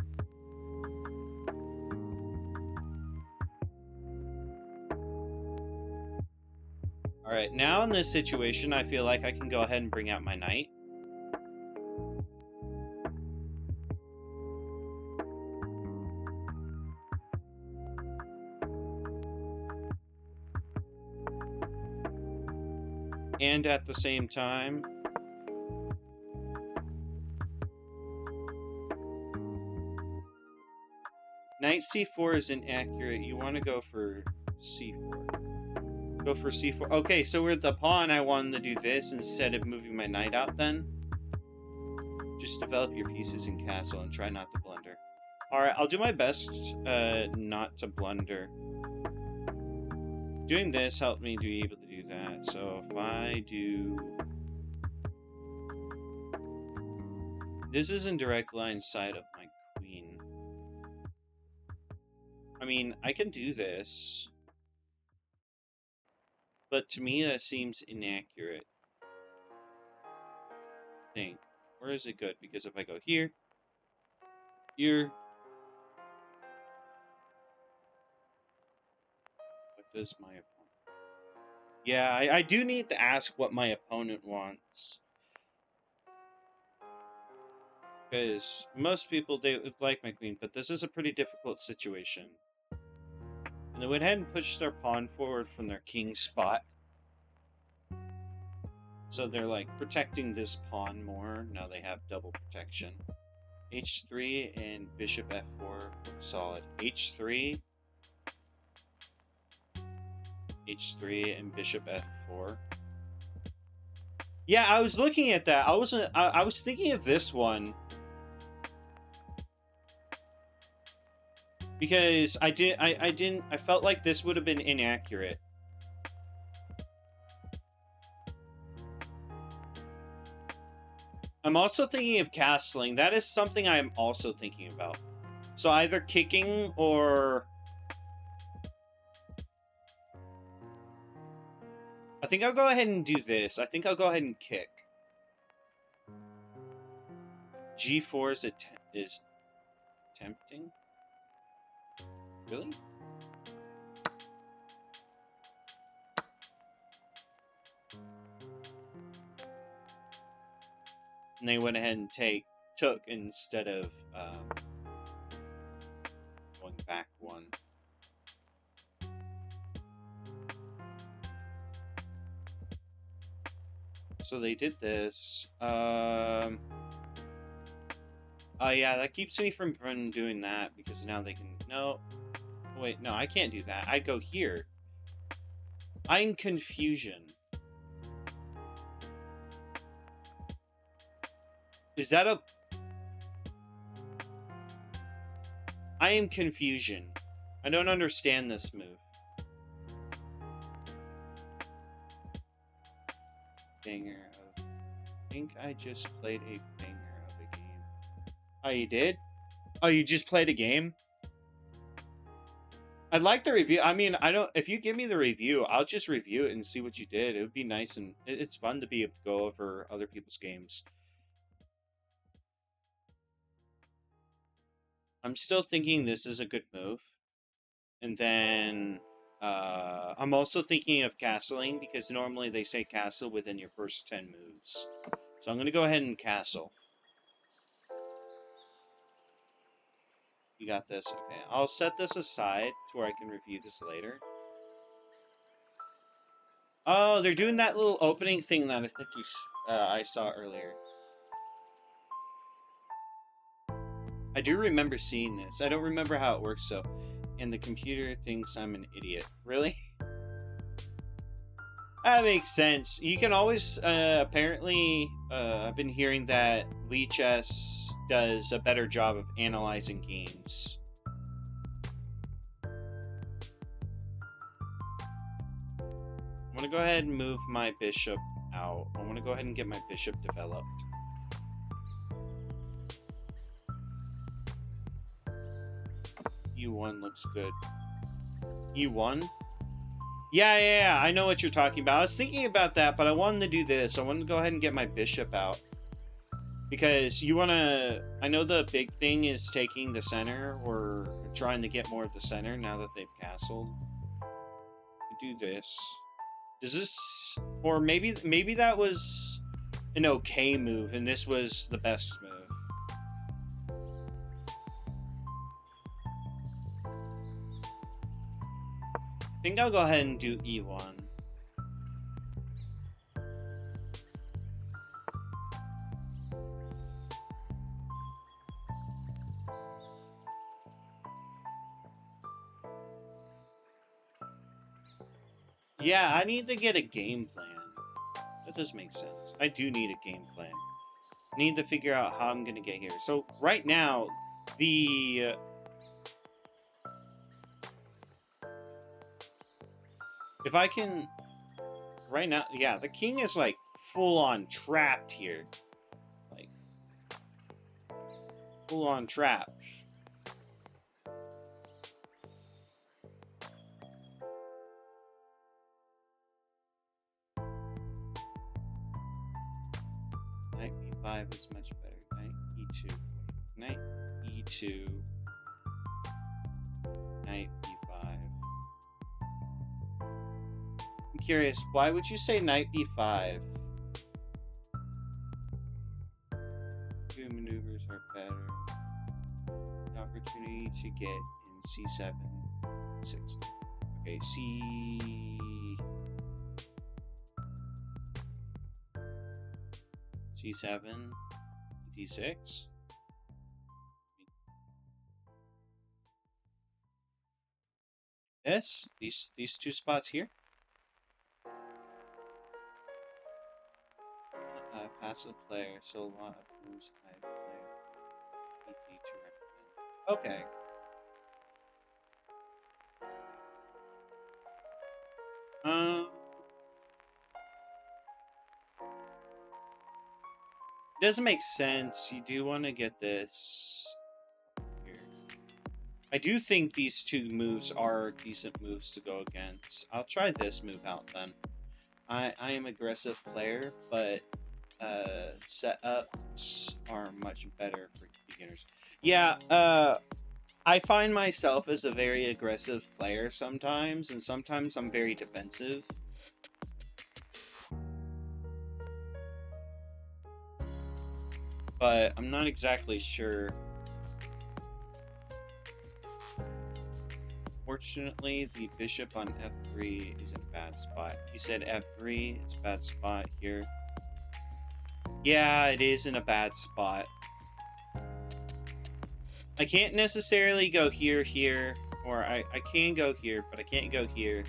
Alright, now in this situation, I feel like I can go ahead and bring out my knight. And at the same time, knight c4 is inaccurate. You want to go for c4. Go for c4. Okay, so with the pawn, I wanted to do this instead of moving my knight out then. Just develop your pieces in castle and try not to blunder. Alright, I'll do my best not to blunder. Doing this helped me to be able to do that. So if I do... This is in direct line sight of my queen. I mean, I can do this. But to me, that seems inaccurate. Thing. Or is it good? Because if I go here, here, what does my opponent? Yeah, I do need to ask what my opponent wants. Because most people, they like my queen, but this is a pretty difficult situation. And they went ahead and pushed their pawn forward from their king spot. So they're like protecting this pawn more. Now they have double protection. H3 and bishop F4 solid. H3. H3 and bishop F4. Yeah, I was looking at that. I was thinking of this one. Because I felt like this would have been inaccurate. I'm also thinking of castling. That is something I'm also thinking about. So either kicking or... I think I'll go ahead and do this. I think I'll go ahead and kick. G4 is tempting. Really? And they went ahead and took instead of going back one. So they did this. Oh yeah, that keeps me from doing that because now they can... No. Wait, no, I can't do that. I go here. I'm confusion. Is that a... I am confusion. I don't understand this move. Banger of... I think I just played a banger of a game. Oh, you did? Oh, you just played a game? I'd like the review. I mean, I don't... If you give me the review, I'll just review it and see what you did. It would be nice and... It's fun to be able to go over other people's games. I'm still thinking this is a good move. And then... I'm also thinking of castling, because normally they say castle within your first 10 moves. So I'm going to go ahead and castle. You got this? Okay. I'll set this aside to where I can review this later. Oh, they're doing that little opening thing that I think I saw earlier. I do remember seeing this. I don't remember how it works, though. And the computer thinks I'm an idiot. Really? That makes sense. You can always, apparently, I've been hearing that TrueJesse does a better job of analyzing games. I'm going to go ahead and move my bishop out. I want to go ahead and get my bishop developed. E1 looks good. E1? Yeah, I know what you're talking about. I was thinking about that, but I wanted to do this. I wanted to go ahead and get my bishop out. Because you want to... I know the big thing is taking the center, or trying to get more of the center now that they've castled. Do this. Does this... Or maybe that was an okay move, and this was the best move. I think I'll go ahead and do E1. Yeah, I need to get a game plan. That does make sense. I do need a game plan. I need to figure out how I'm going to get here. So, right now, the... If I can... Right now, yeah, the king is, like, full-on trapped here. Like, full-on trapped. Knight E5 is much better. Knight E2. Knight E2. Knight E5. curious, why would you say knight b5? Two maneuvers are better. The opportunity to get in c7, 6. Okay, c7, d6. This, these two spots here. Passive player, so a lot of moves I play easy to recommend. Okay. It doesn't make sense. You do want to get this here. I do think these two moves are decent moves to go against. I'll try this move out then. I am aggressive player, but setups are much better for beginners. Yeah, I find myself as a very aggressive player sometimes, and sometimes I'm very defensive. But I'm not exactly sure. Fortunately, the bishop on f3 is in a bad spot. You said f3 is a bad spot here. Yeah, it is in a bad spot. I can't necessarily go here, or I can go here, but I can't go here.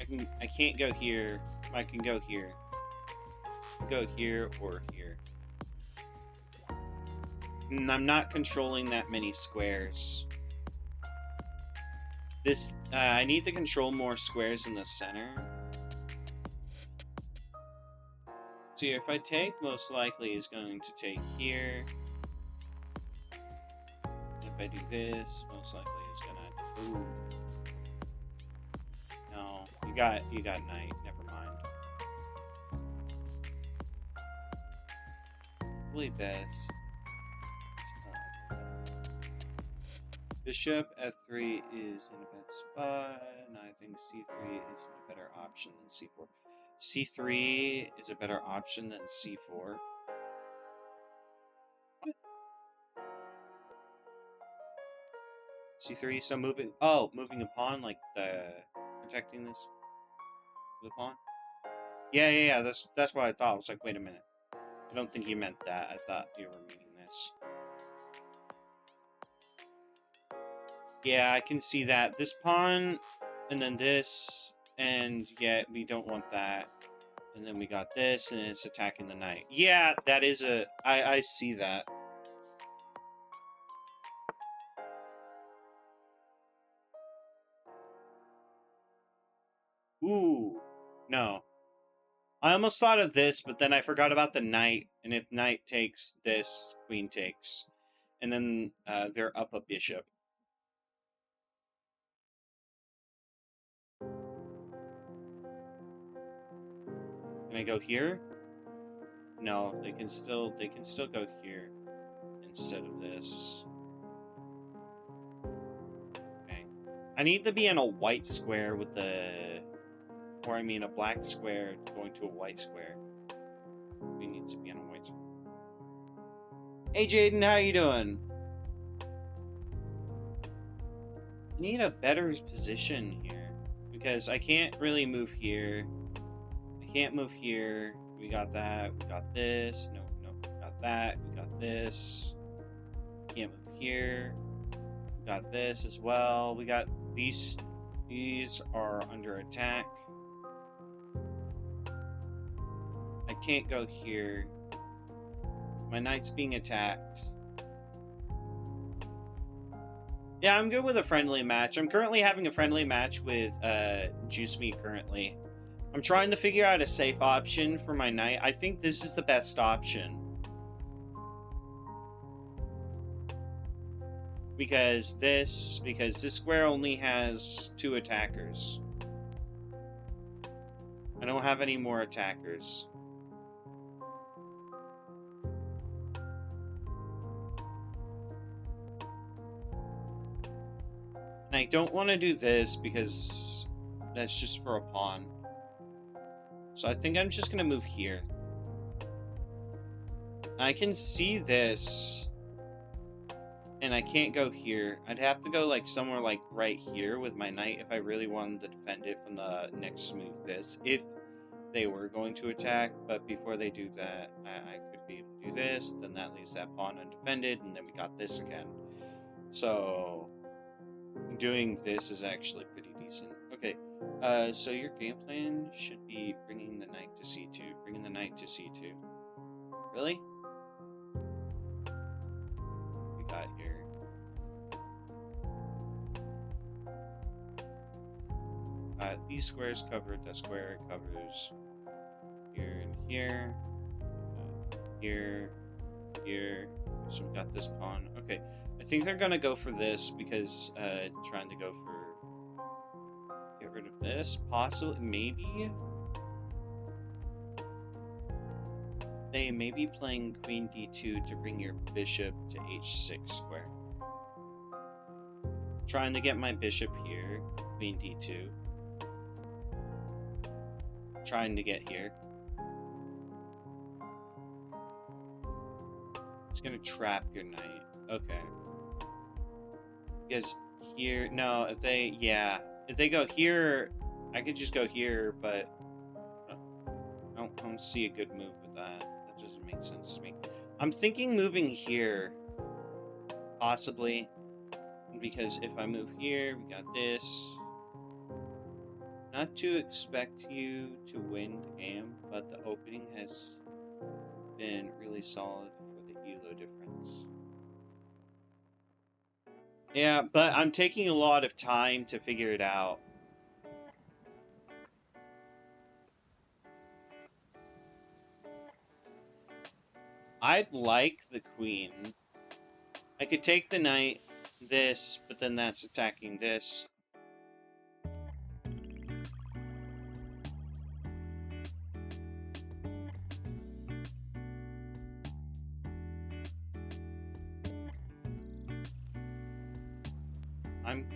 I can't go here. I can go here. Go here or here. And I'm not controlling that many squares. This, I need to control more squares in the center. So if I take, most likely is going to take here. If I do this, most likely is gonna. Ooh. No, you got knight. Never mind. Really best. Bishop f3 is in a bad spot, and I think c3 is a better option than c4. c3 is a better option than c4. What? c3, so moving. Oh, moving a pawn, like protecting this. The pawn. Yeah. That's what I thought. I was like, wait a minute. I don't think you meant that. I thought you were meaning this. Yeah, I can see that. This pawn, and then this, and yeah, we don't want that. And then we got this, and it's attacking the knight. Yeah, that is a... I see that. Ooh, no. I almost thought of this, but then I forgot about the knight. And if knight takes this, queen takes. And then they're up a bishop. Can I go here? No, they can still go here instead of this. Okay. I need to be in a white square with the, or I mean a black square going to a white square. We need to be in a white square. Hey Jaden, how you doing? I need a better position here because I can't really move here. Can't move here. We got that. We got this. No, we got that. We got this. Can't move here. We got this as well. We got these. These are under attack. I can't go here. My knight's being attacked. Yeah, I'm good with a friendly match. I'm currently having a friendly match with Juice Me currently. I'm trying to figure out a safe option for my knight. I think this is the best option. Because this square only has 2 attackers. I don't have any more attackers. And I don't want to do this because that's just for a pawn. So I think I'm just gonna move here. I can see this, and I can't go here. I'd have to go like somewhere like right here with my knight if I really wanted to defend it from the next move this, if they were going to attack. But before they do that, I could be able to do this, then that leaves that pawn undefended, and then we got this again. So doing this is actually pretty decent. Okay, so your game plan should be bringing the knight to c2, bringing the knight to c2. Really? We got here. These squares covered, that square covers here and here, here, here. So we got this pawn. Okay, I think they're gonna go for this because trying to go for get rid of this, possibly, maybe. They may be playing queen d2 to bring your bishop to h6 square. Trying to get my bishop here, queen d2. Trying to get here. It's gonna trap your knight. Okay. Because here, no, if they, yeah. If they go here, I could just go here, but I don't see a good move with that. That doesn't make sense to me. I'm thinking moving here, possibly, because if I move here, we got this. Not to expect you to win the game, but the opening has been really solid for the elo difference. Yeah, but I'm taking a lot of time to figure it out. I'd like the queen. I could take the knight, this, but then that's attacking this. I'm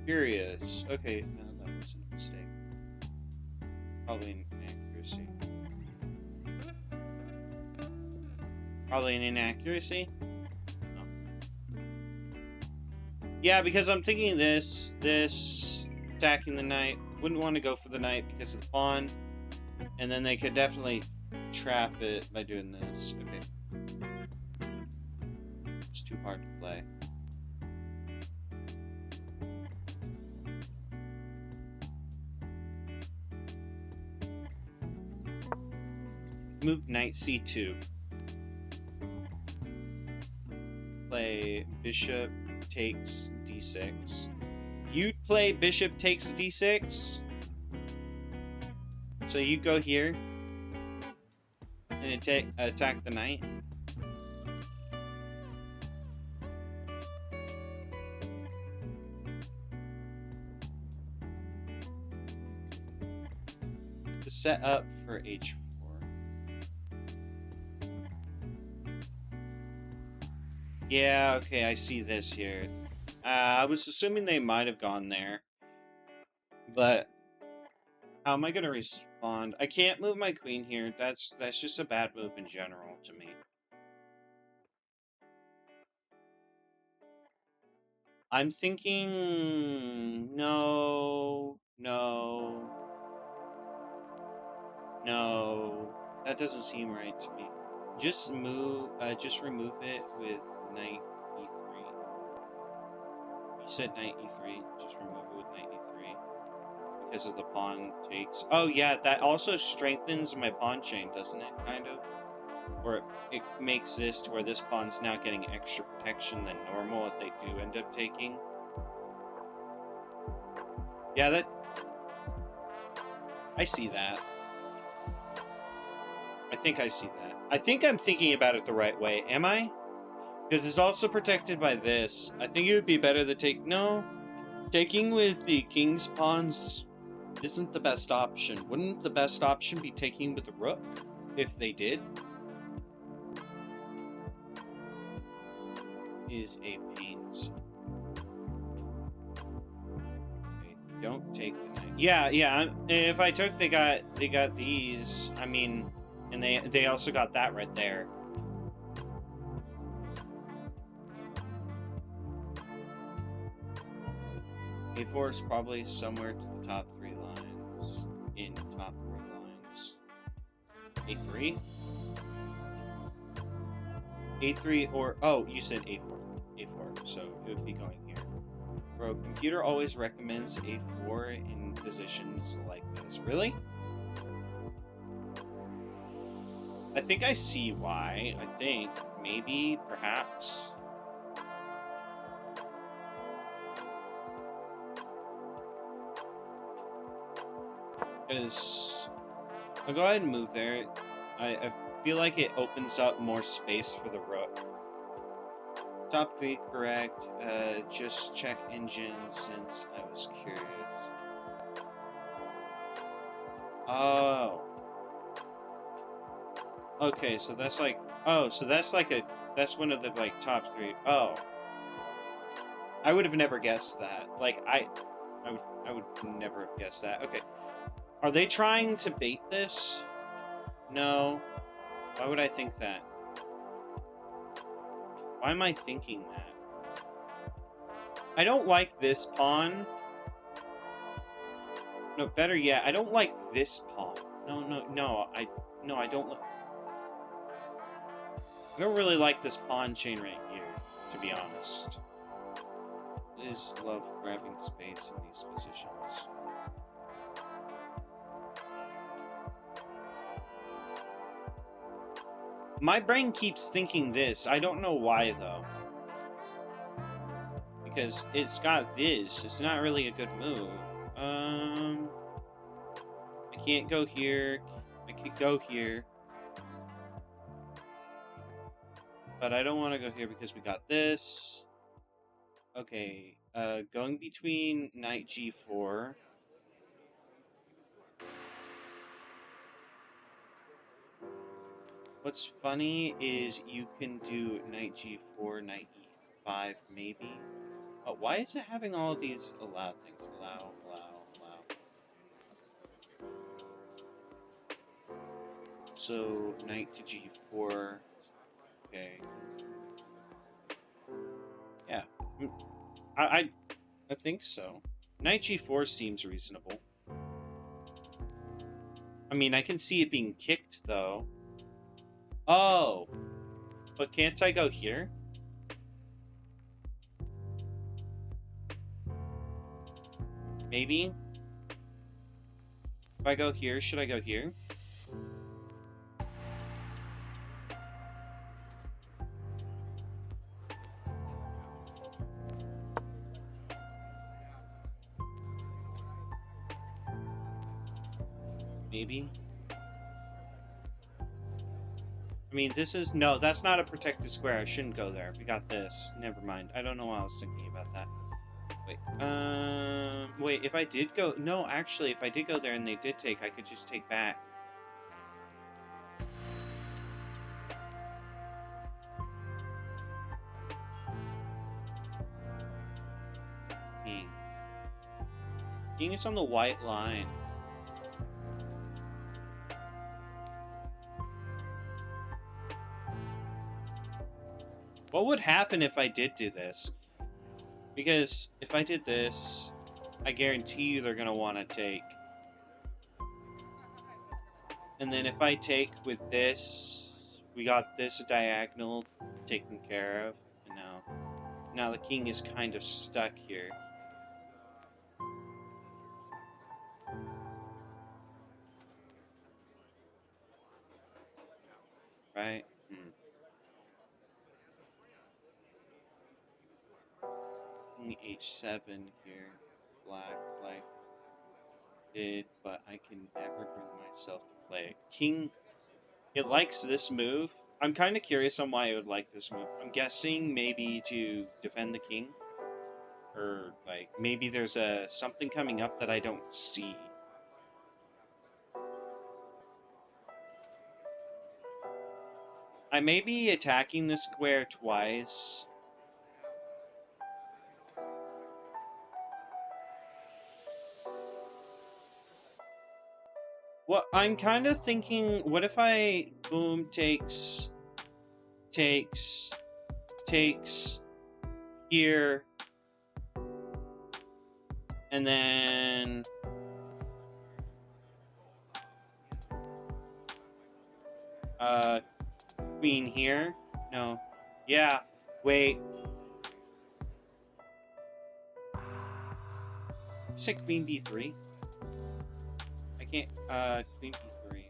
curious. Okay, no, that was a mistake. Probably an inaccuracy. Probably an inaccuracy? No. Yeah, because I'm thinking this, attacking the knight. Wouldn't want to go for the knight because of the pawn. And then they could definitely trap it by doing this. Okay. It's too hard to play. Move knight c2. Play bishop takes d6. You'd play bishop takes d6. So you go here and attack the knight. To set up for h4. Yeah, okay, I see this here. I was assuming they might have gone there. But how am I going to respond? I can't move my queen here. That's just a bad move in general to me. I'm thinking no. That doesn't seem right to me. Just remove it with knight e3. You said knight e3. Just remove it with knight e3 because of the pawn takes. Oh yeah, that also strengthens my pawn chain, doesn't it? Kind of, or it makes this to where this pawn's now getting extra protection than normal if they do end up taking. Yeah, that. I see that. I think I see that. I think I'm thinking about it the right way. Am I? Because it's also protected by this. I think it would be better to take... No. Taking with the king's pawns isn't the best option. Wouldn't the best option be taking with the rook? If they did? Is a pains. don't take the knight. Yeah. If I took, they got these. I mean, and they also got that right there. A4 is probably somewhere to the top 3 lines. In top 3 lines. A3? A3 or... Oh, you said A4. A4, so it would be going here. Bro, computer always recommends A4 in positions like this. Really? I think I see why. I think. Maybe. Perhaps. Because I'll go ahead and move there. I feel like it opens up more space for the rook. Top 3 correct. Just check engine since I was curious. Oh. Okay, so that's like... Oh, so that's like a... That's one of the, like, top 3. Oh. I would have never guessed that. Like, I would never have guessed that. Okay. Are they trying to bait this? No. Why would I think that? Why am I thinking that? I don't like this pawn. No, better yet, I don't like this pawn. No, I don't like... I don't really like this pawn chain right here, to be honest. I just love grabbing space in these positions. My brain keeps thinking this. I don't know why, though. Because it's got this. It's not really a good move. I can't go here. I could go here. But I don't want to go here because we got this. Okay. Going between knight g4. What's funny is you can do knight g4, knight e5, maybe. Oh, why is it having all of these allow things? Allow. So, knight to g4. Okay. Yeah. I think so. Knight g4 seems reasonable. I mean, I can see it being kicked, though. Oh! But can't I go here? Maybe? If I go here, should I go here? Maybe? I mean, this is... No, that's not a protected square. I shouldn't go there. We got this. Never mind. I don't know why I was thinking about that. Wait. Wait, if I did go... No, actually, if I did go there and they did take, I could just take back. King. King is on the white line. What would happen if I did do this? Because if I did this, I guarantee you they're going to want to take. And then if I take with this, we got this diagonal taken care of. And now the king is kind of stuck here. Right? King h7 here. Black did, but I can never bring myself to play it. King, it likes this move. I'm kind of curious on why it would like this move. I'm guessing maybe to defend the king. Or, like, maybe there's something coming up that I don't see. I may be attacking the square twice. Well, I'm kind of thinking, what if I boom takes here, and then queen here? No. Yeah. Wait. Say queen b3. I can't. Queen b3.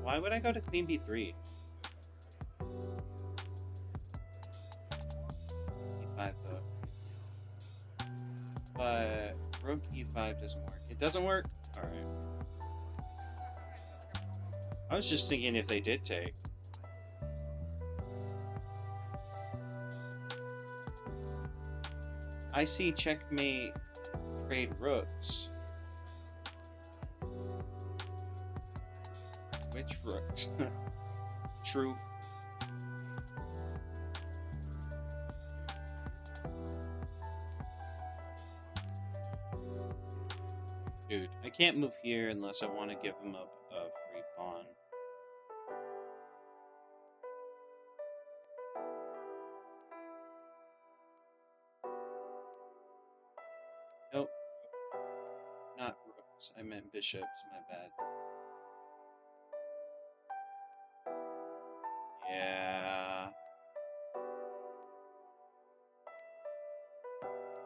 Why would I go to queen b3? e5 though. But rook e5 doesn't work. It doesn't work. All right. I was just thinking if they did take. I see checkmate trade rooks. Which rooks? True. Dude, I can't move here unless I want to give him a free pawn. Nope. Not rooks. I meant bishops. My bad. Yeah.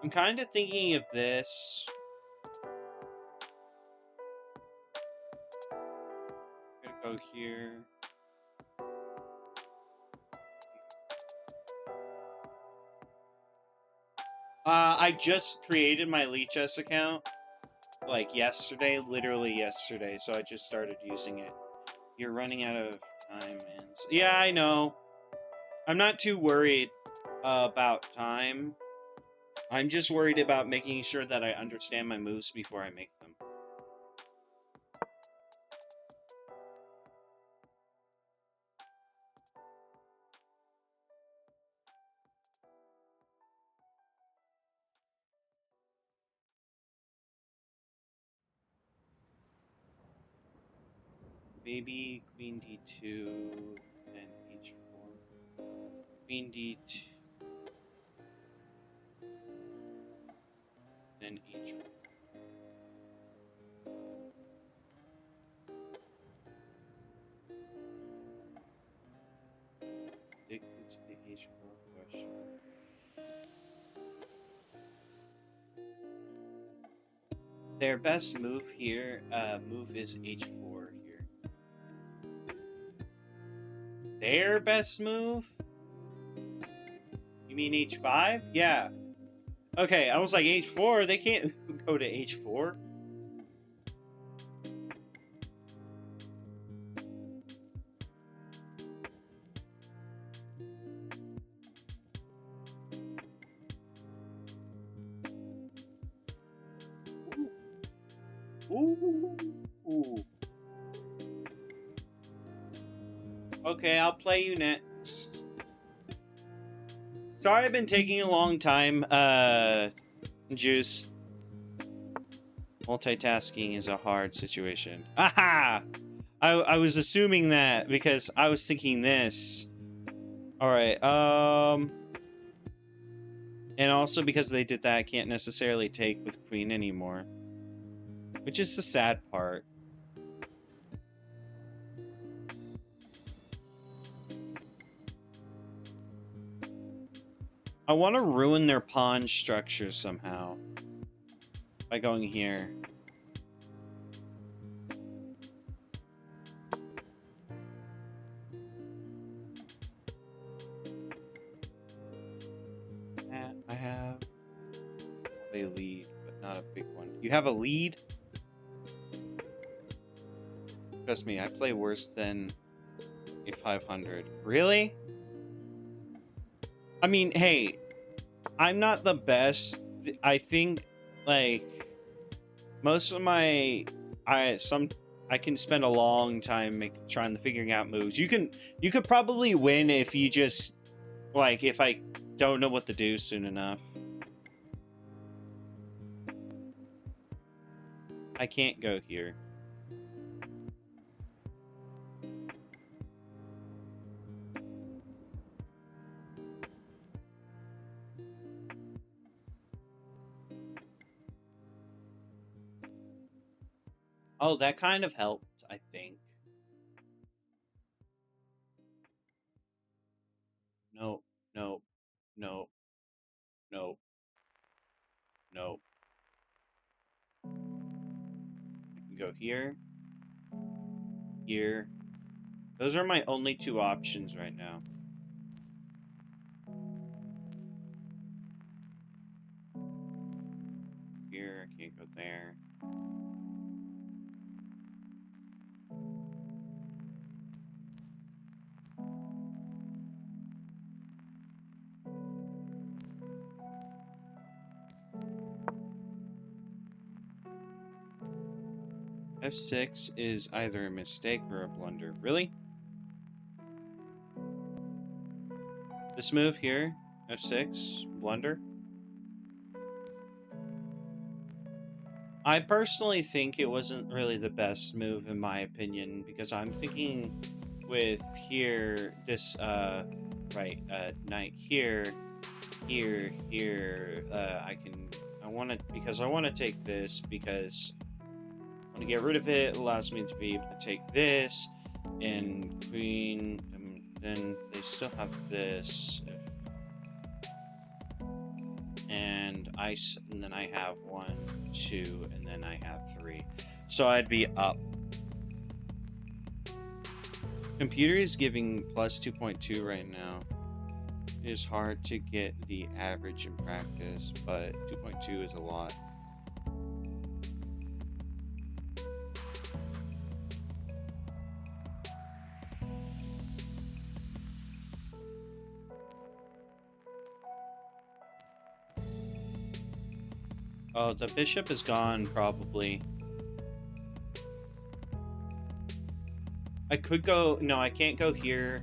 I'm kind of thinking of this. I'm gonna go here. I just created my TrueJesse account like yesterday, literally yesterday, so I just started using it. You're running out of time, man. So, yeah, I know. I'm not too worried about time. I'm just worried about making sure that I understand my moves before I make them. Maybe queen d2, then h4. Queen d2, then h4. Addicted to the h4 question. Their best move here, is h4 here. Their best move? You mean h5? Yeah. Okay, I was like h4, they can't go to h4. Ooh. Okay, I'll play you next. Sorry I've been taking a long time, Juice. Multitasking is a hard situation. Aha! I was assuming that because I was thinking this. Alright, and also because they did that, I can't necessarily take with queen anymore. Which is the sad part. I want to ruin their pawn structure somehow. By going here. I have a lead, but not a big one. You have a lead? Trust me, I play worse than a 500. Really? I mean, hey, I'm not the best. I think, like, most of my, I can spend a long time trying to figuring out moves. You could probably win if you just, like, if I don't know what to do soon enough. I can't go here. Oh, that kind of helped, I think. No, no, no, no, no. I can go here, here. Those are my only two options right now. Here, I can't go there. F6 is either a mistake or a blunder. Really? This move here, F6, blunder? I personally think it wasn't really the best move in my opinion, because I'm thinking with here, this, knight here, I want to take this, because I want to get rid of it. It allows me to be able to take this, and queen, and then they still have this, and then I have 1, 2, and then I have 3. So I'd be up. Computer is giving plus 2.2 right now. It is hard to get the average in practice, but 2.2 is a lot. Oh, the bishop is gone, probably. I could go... No, I can't go here.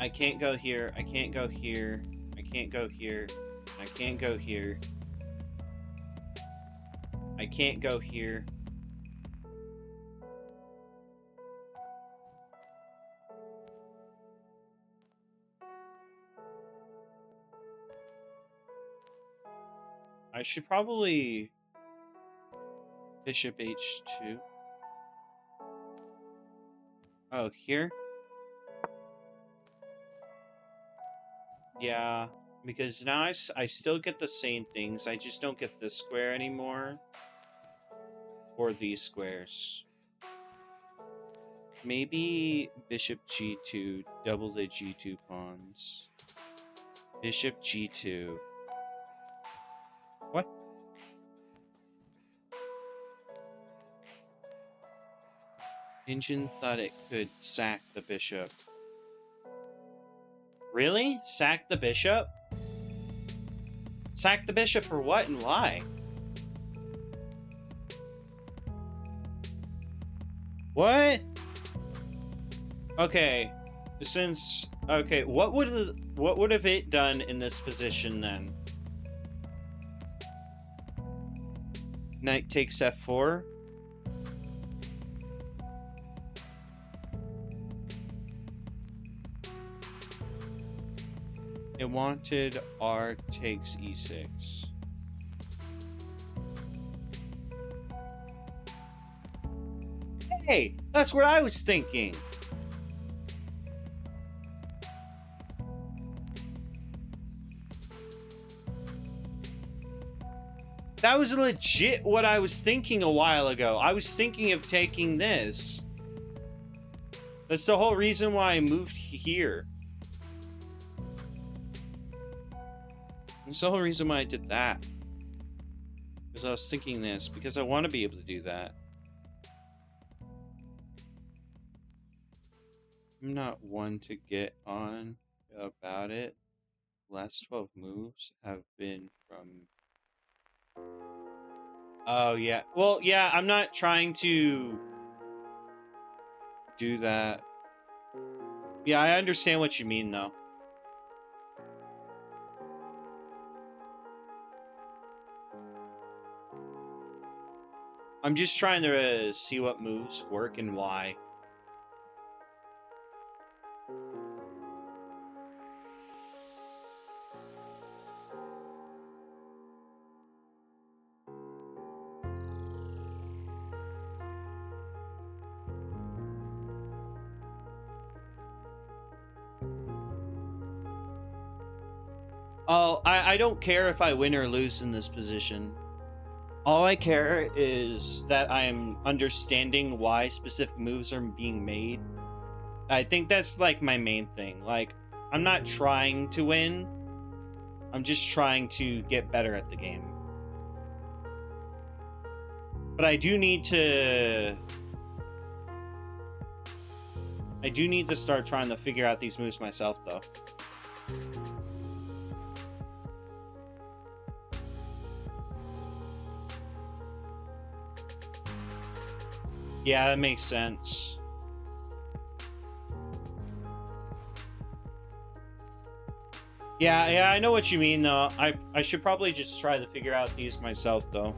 I can't go here. I can't go here. I can't go here. I can't go here. I can't go here. I should probably... Bishop h2. Oh, here? Yeah, because now I still get the same things. I just don't get this square anymore. Or these squares. Maybe bishop g2, double the g2 pawns. Bishop g2. What? Engine thought it could sack the bishop. Really? Sack the bishop? Sack the bishop for what and why? What? Okay, since... Okay, what would have it done in this position then? Knight takes f4. It wanted r takes e6. Hey, that's what I was thinking. That was legit what I was thinking a while ago. I was thinking of taking this. That's the whole reason why I moved here. That's the whole reason why I did that. Because I was thinking this, because I want to be able to do that. I'm not one to get on about it. Last 12 moves have been from... Oh, yeah. Well, yeah, I'm not trying to do that. Yeah, I understand what you mean, though. I'm just trying to see what moves work and why. Oh, I don't care if I win or lose in this position. All I care is that I am understanding why specific moves are being made. I think that's like my main thing. Like, I'm not trying to win. I'm just trying to get better at the game. But I do need to start trying to figure out these moves myself, though. Yeah, that makes sense. Yeah, I know what you mean, though. I should probably just try to figure out these myself, though.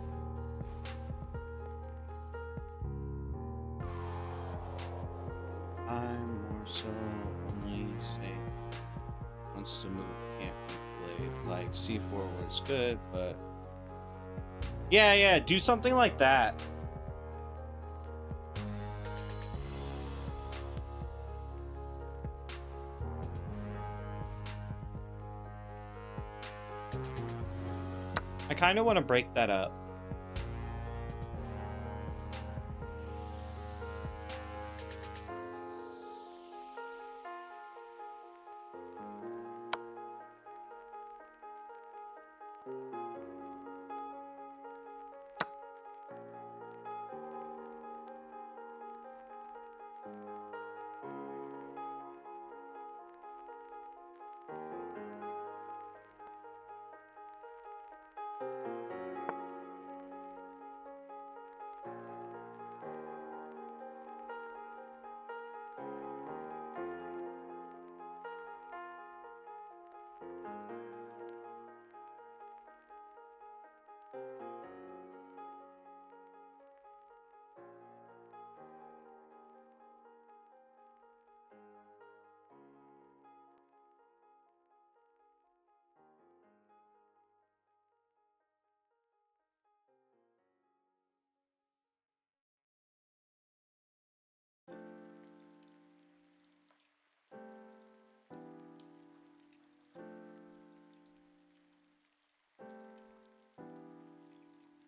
I'm more so only say once the move can't be played. Like C4 was good, but yeah, do something like that. I kind of want to break that up.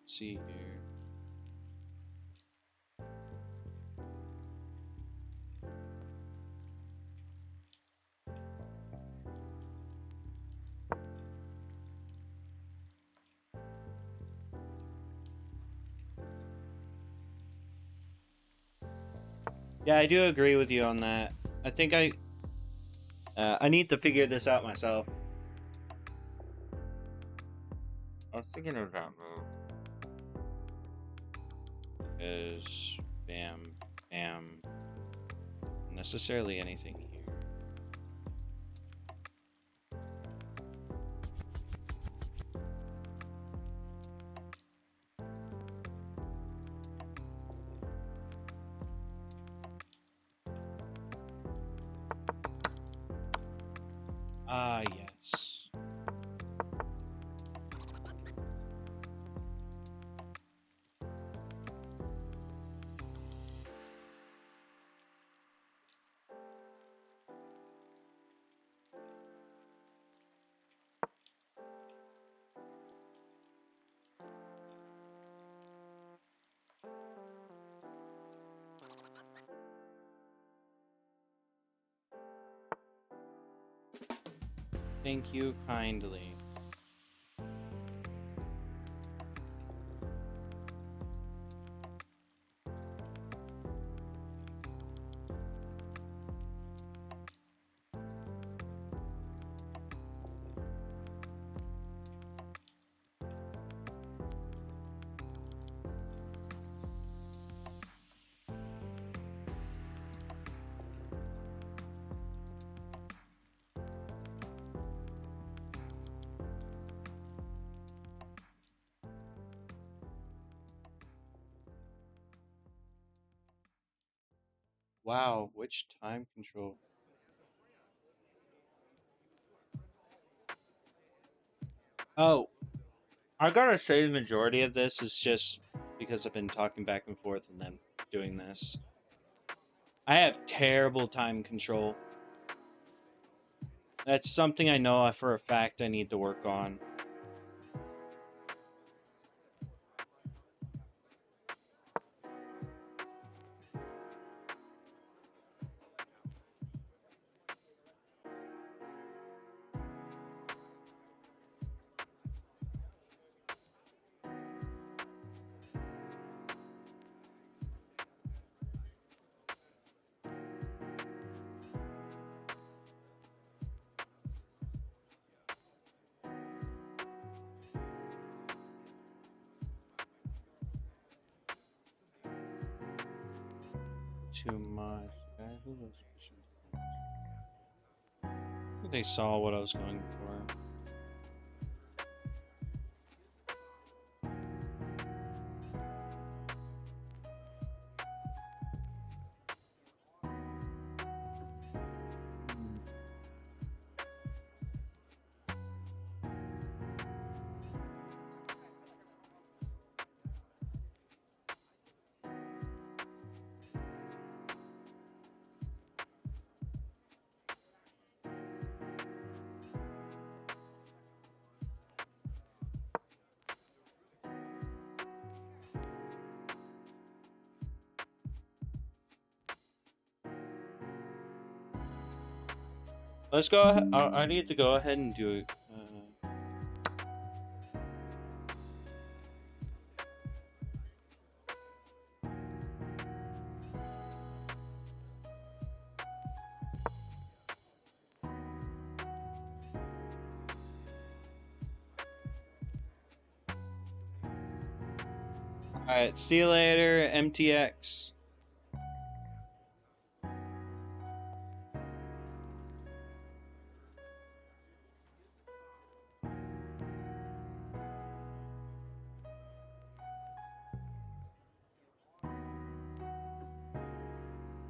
Let's see here. Yeah, I do agree with you on that. I think I need to figure this out myself. I was thinking of that move. Is bam, bam. Not necessarily anything here. Ah, yes. Thank you kindly. Wow, which time control? Oh, I gotta say the majority of this is just because I've been talking back and forth and then doing this. I have terrible time control. That's something I know for a fact I need to work on. Too much. Okay, who was pushing? They saw what I was going for. Let's go ahead. I need to go ahead and do it. Alright, see you later, MTX.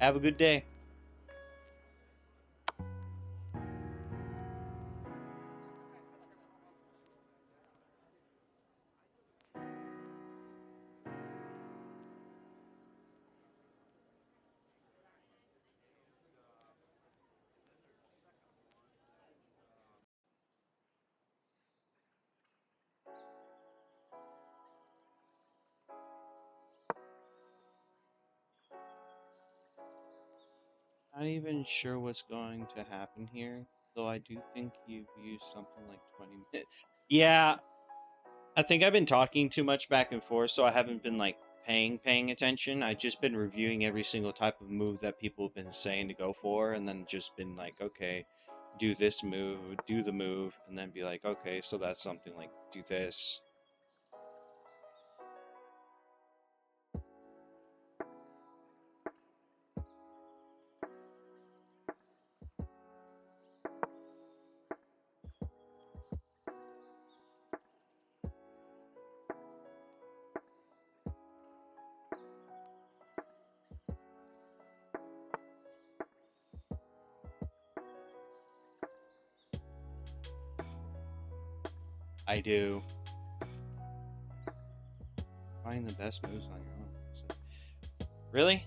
Have a good day. Not even sure what's going to happen here, though I do think you've used something like 20 minutes. Yeah, I think I've been talking too much back and forth, so I haven't been like paying attention. I've just been reviewing every single type of move that people have been saying to go for, and then just been like, okay, do this move, do the move, and then be like, okay, so that's something like do this. I do. Find the best moves on your own. Really?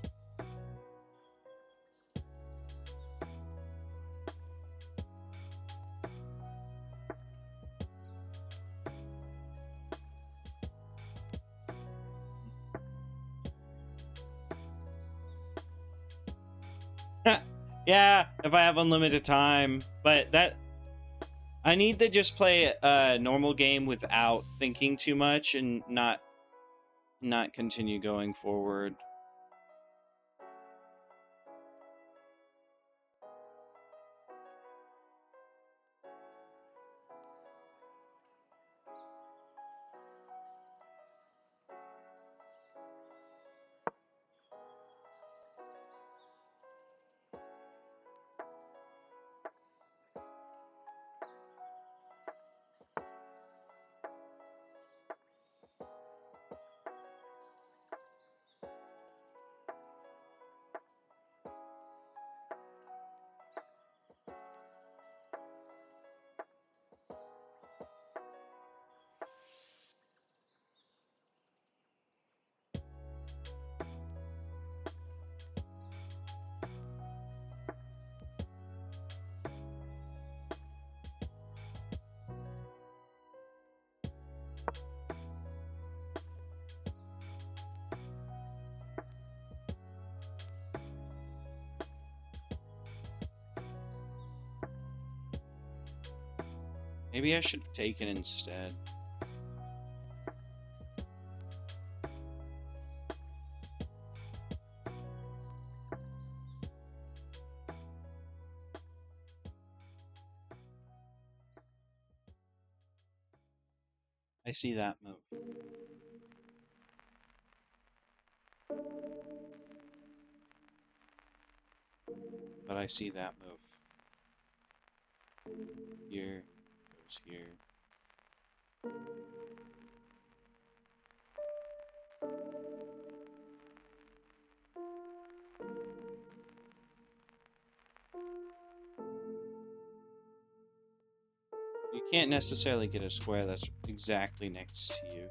Yeah, if I have unlimited time, but that I need to just play a normal game without thinking too much and not continue going forward. Maybe I should have taken instead. I see that move. But I see that move. Here, goes here. You can't necessarily get a square that's exactly next to you.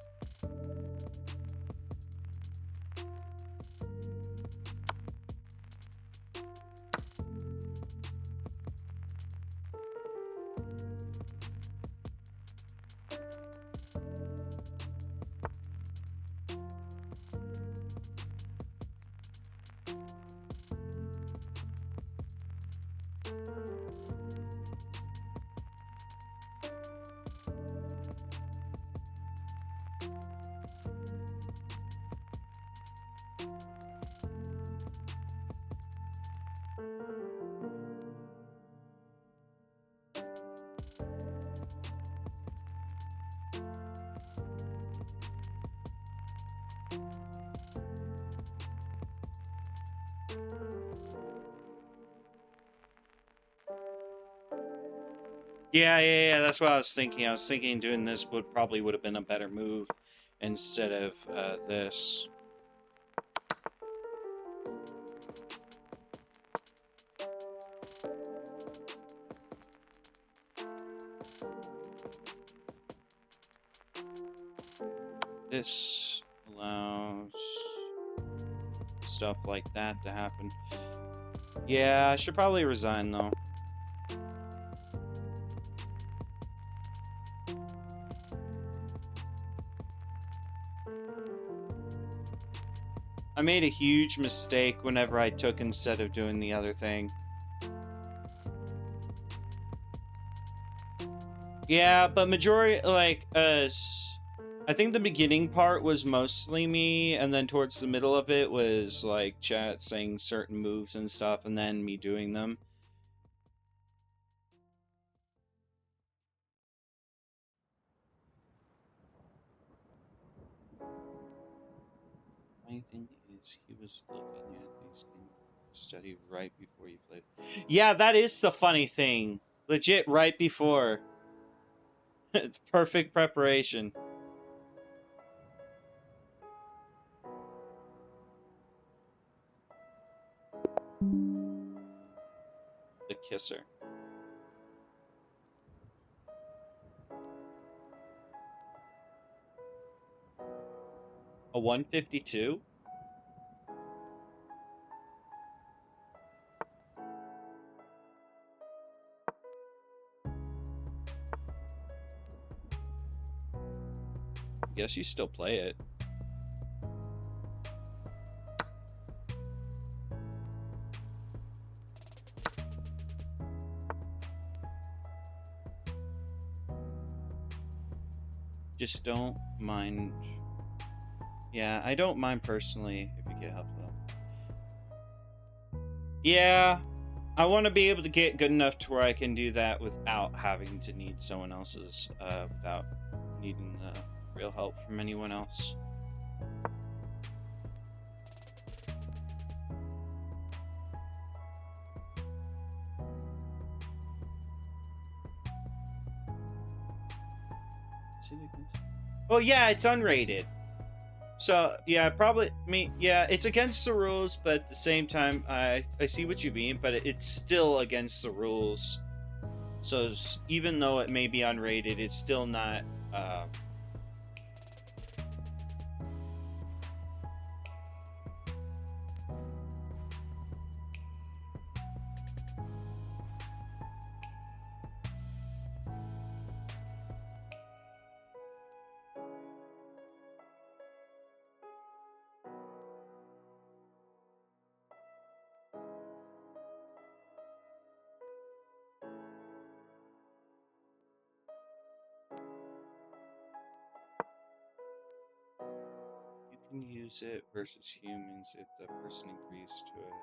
Yeah, that's what I was thinking. I was thinking doing this would have been a better move instead of this. This allows stuff like that to happen. Yeah, I should probably resign though. I made a huge mistake whenever I took instead of doing the other thing. Yeah, but majority, like, I think the beginning part was mostly me, and then towards the middle of it was, like, chat saying certain moves and stuff, and then me doing them. My thing is, he was looking at these games study right before you played. Yeah, that is the funny thing. Legit right before. Perfect preparation. The kisser. A 152? I guess you still play it. Just don't mind. Yeah, I don't mind personally if you get help though. Yeah, I want to be able to get good enough to where I can do that without having to need someone else's, without needing real help from anyone else. Oh yeah, it's unrated. So yeah, probably yeah, it's against the rules, but at the same time, I see what you mean, but it's still against the rules. So even though it may be unrated, it's still not. can use it versus humans if the person agrees to it.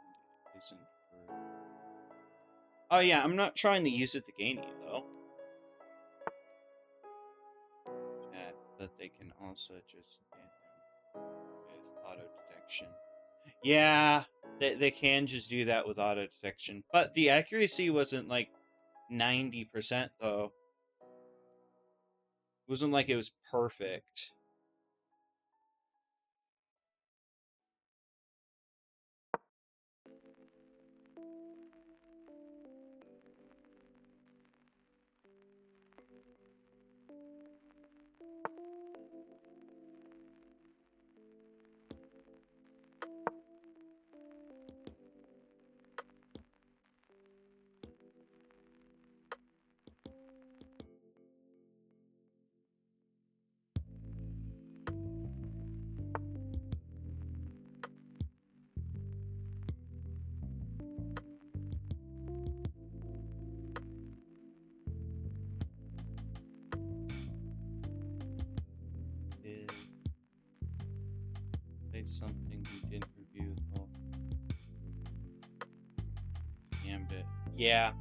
And it isn't for... Oh yeah, I'm not trying to use it to gain you though. Chat, but they can also just get them with auto detection. Yeah, they can just do that with auto detection, but the accuracy wasn't like 90% though. It wasn't like it was perfect. Something we didn't review. Oh. Gambit. Yeah.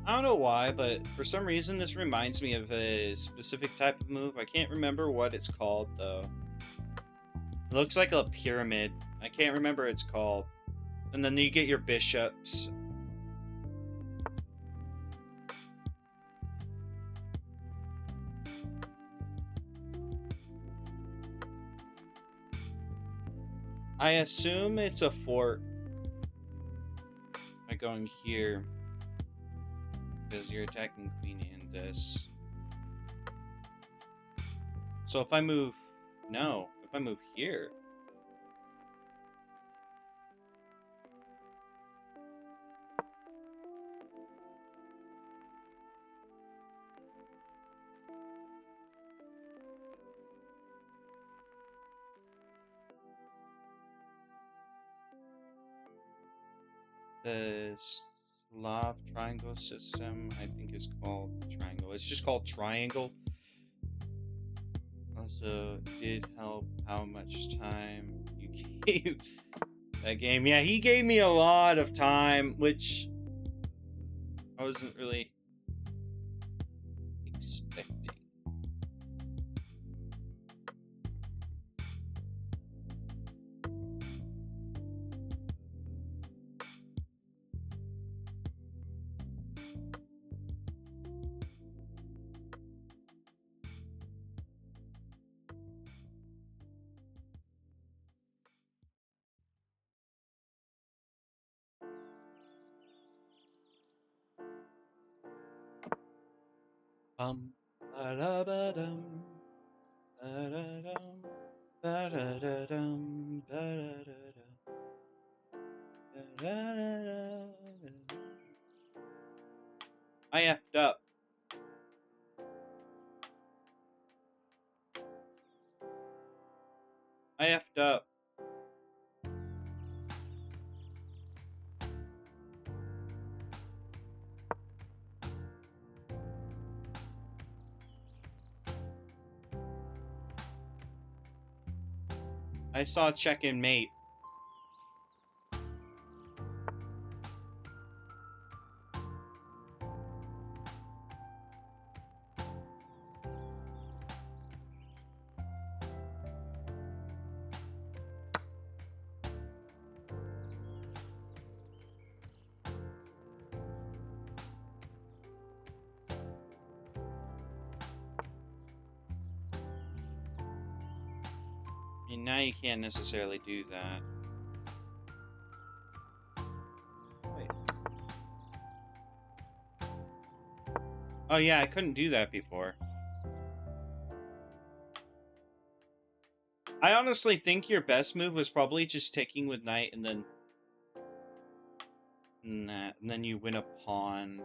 I don't know why, but for some reason this reminds me of a specific type of move. I can't remember what it's called though. It looks like a pyramid. I can't remember what it's called. And then you get your bishops. I assume it's a fort. By going here. Because you're attacking queen and this. So if I move... No. If I move here... The Slav triangle system, I think, is called triangle. It's just called triangle. Also, did help how much time you gave that game. Yeah, he gave me a lot of time, which I wasn't really expecting. Ba-da-ba-dum, ba-da-dum, ba-da-da-dum, ba-da-da-dum, ba-da-da-da-dum. I effed up. I effed up. I saw check in mate. I mean, now you can't necessarily do that. Wait. Oh yeah, I couldn't do that before. I honestly think your best move was probably just taking with knight and then... and then you win a pawn.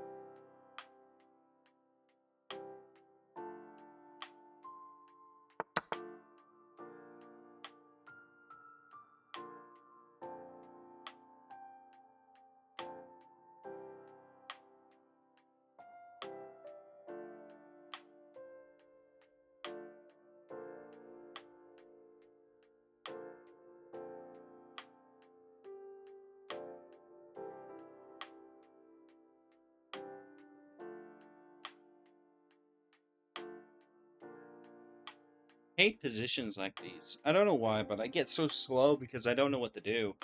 Hate positions like these. I don't know why, but I get so slow because I don't know what to do.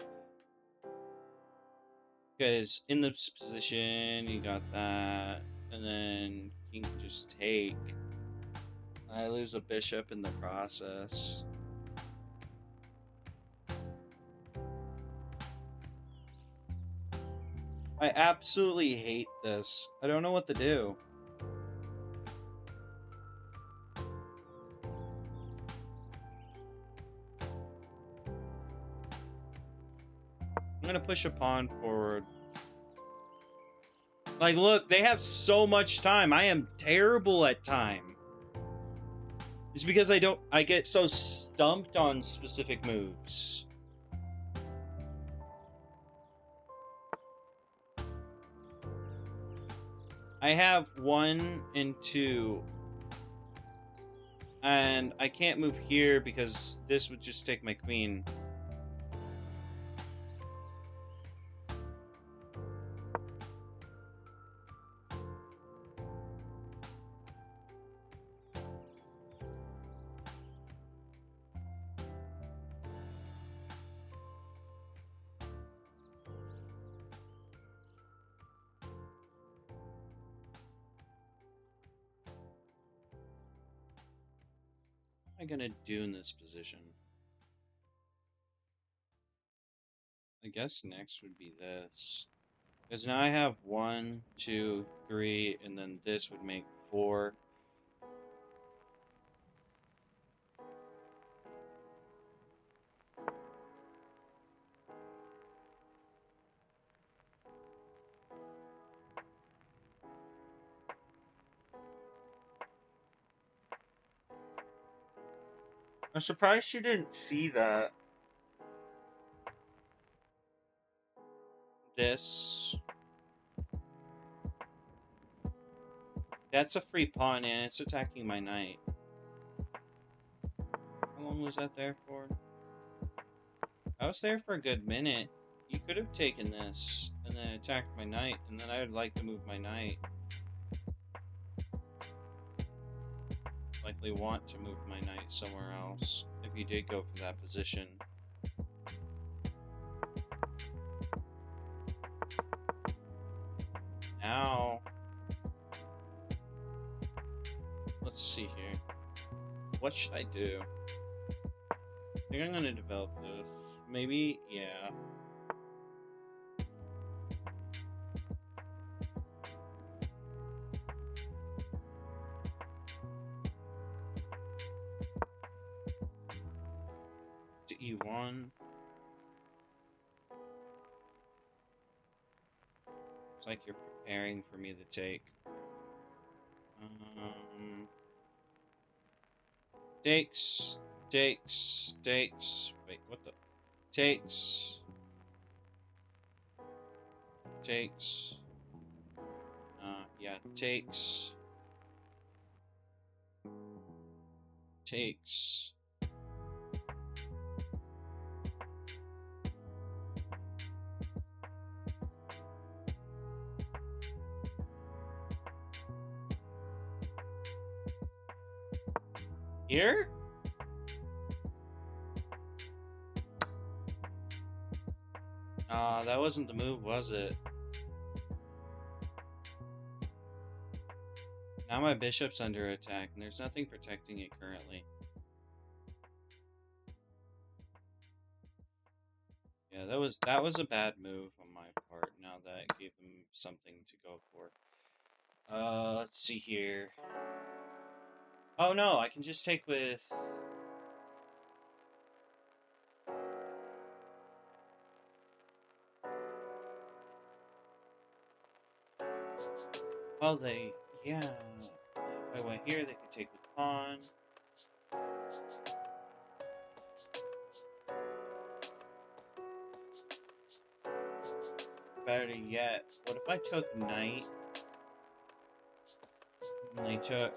Because in this position, you got that, and then king can just take. I lose a bishop in the process. I absolutely hate this. I don't know what to do. I'm gonna push a pawn forward. Like, look, they have so much time. I am terrible at time. It's because I get so stumped on specific moves. I have 1 and 2. And I can't move here because this would just take my queen. What am I gonna do in this position? I guess next would be this. Because now I have 1, 2, 3, and then this would make 4. I'm surprised you didn't see that. This. That's a free pawn, and it's attacking my knight. How long was that there for? I was there for a good minute. You could have taken this, and then attacked my knight, and then I would like to move my knight. Likely want to move my knight somewhere else, if you did go for that position. Now, let's see here. What should I do? I think I'm gonna develop this. Maybe, yeah. To E1. It's like you're preparing for me to take. Takes. Wait, what the? Takes. Yeah, takes. Here? That wasn't the move, was it? Now my bishop's under attack, and there's nothing protecting it currently. Yeah, that was a bad move on my part, now that I gave him something to go for. Let's see here. Oh no, I can just take with... Well, yeah. If I went here, they could take with pawn. Better yet, what if I took knight? And they took...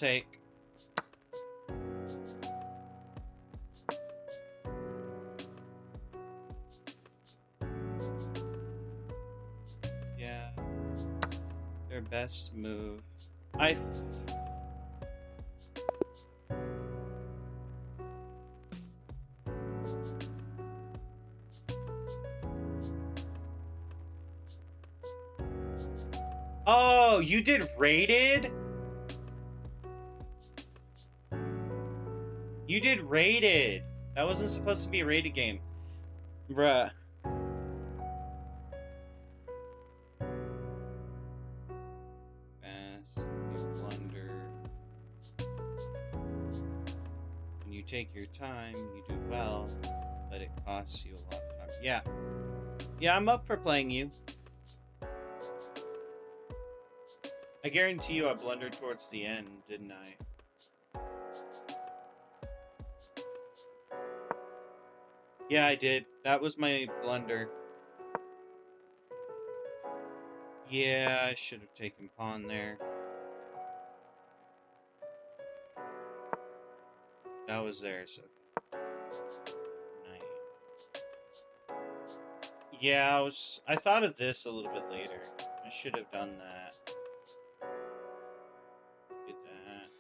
take. Yeah. Their best move. Oh, you did rated? You did rated. That wasn't supposed to be a rated game. Bruh. Fast, you blunder. When you take your time, you do well, but it costs you a lot of time. Yeah. Yeah, I'm up for playing you. I guarantee you I blundered towards the end, didn't I? Yeah, I did. That was my blunder. Yeah, I should have taken pawn there. That was there, so... Yeah, I thought of this a little bit later. I should have done that. Get that.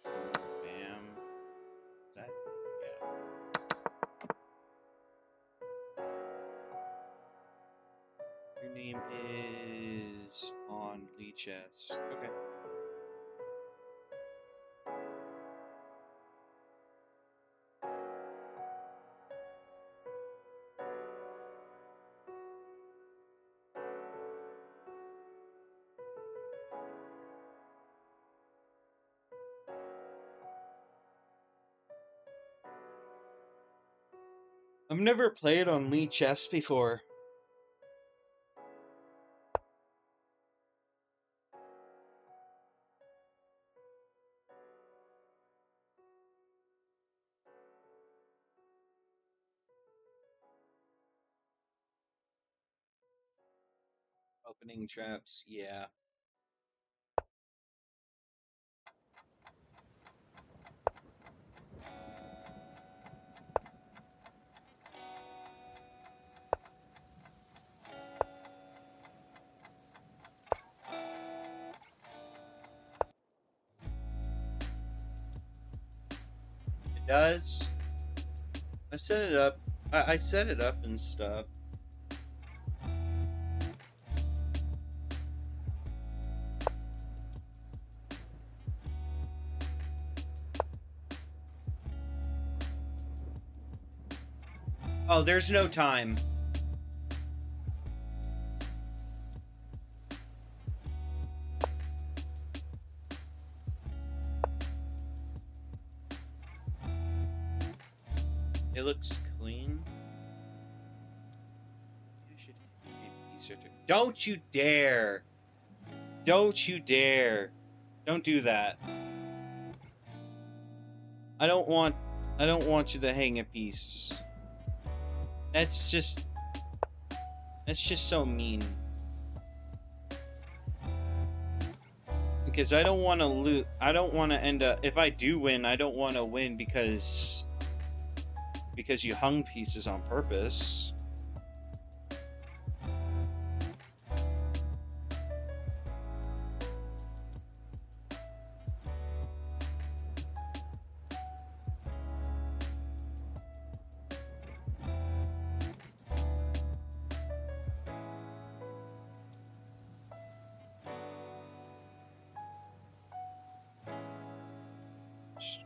Bam. Is that? Yeah. Your name is on TrueJesse. Okay. I've never played on TrueJesse before. Opening traps, yeah. It does. I set it up. I set it up and stuff. Oh, there's no time. It looks clean. Don't you dare! Don't you dare! Don't do that. I don't want you to hang a piece. That's just so mean. Because I don't want to lose. I don't want to end up. If I do win, I don't want to win because you hung pieces on purpose.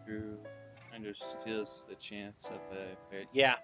True. Kind of steals the chance of a fair. Yeah.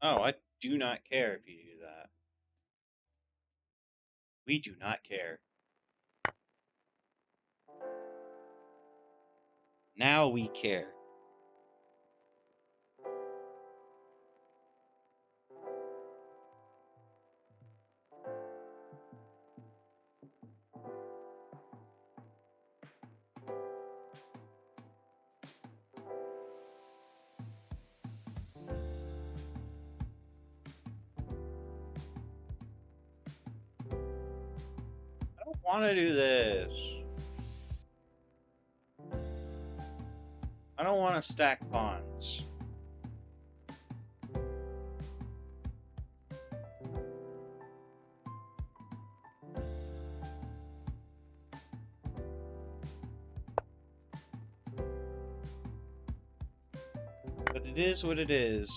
Oh, I do not care if you do that. We do not care. Now we care. I don't want to do this. I don't want to stack pawns. But it is what it is.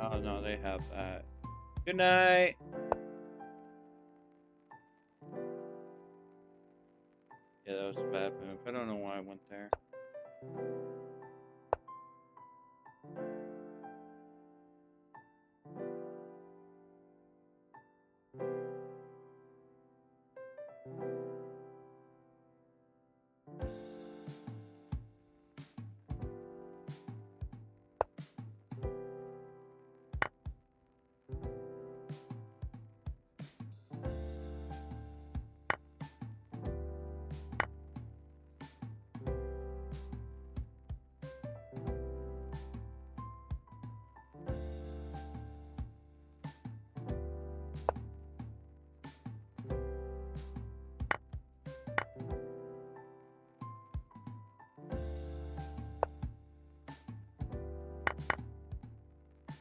Oh no, they have that. Good night. Yeah, that was a bad move. I don't know why I went there.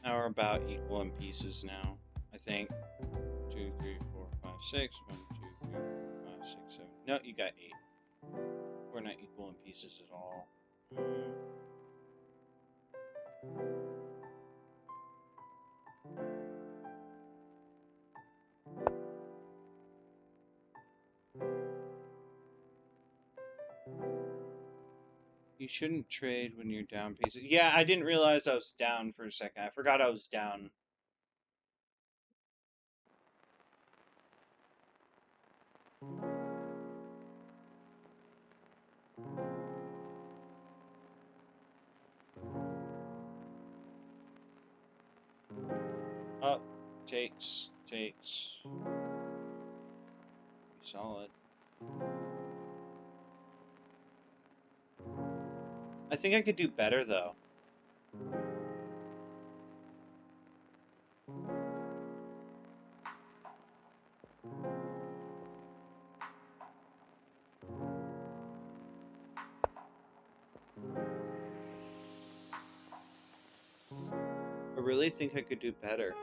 Now we're about equal in pieces now, I think. 2, 3, 4, 5, 6. 1, 2, 3, 4, 5, 6, 7. No, you got 8. We're not equal in pieces at all. You shouldn't trade when you're down pieces. Yeah, I didn't realize I was down for a second. I forgot I was down. Up, takes. Be solid. I think I could do better, though. I really think I could do better.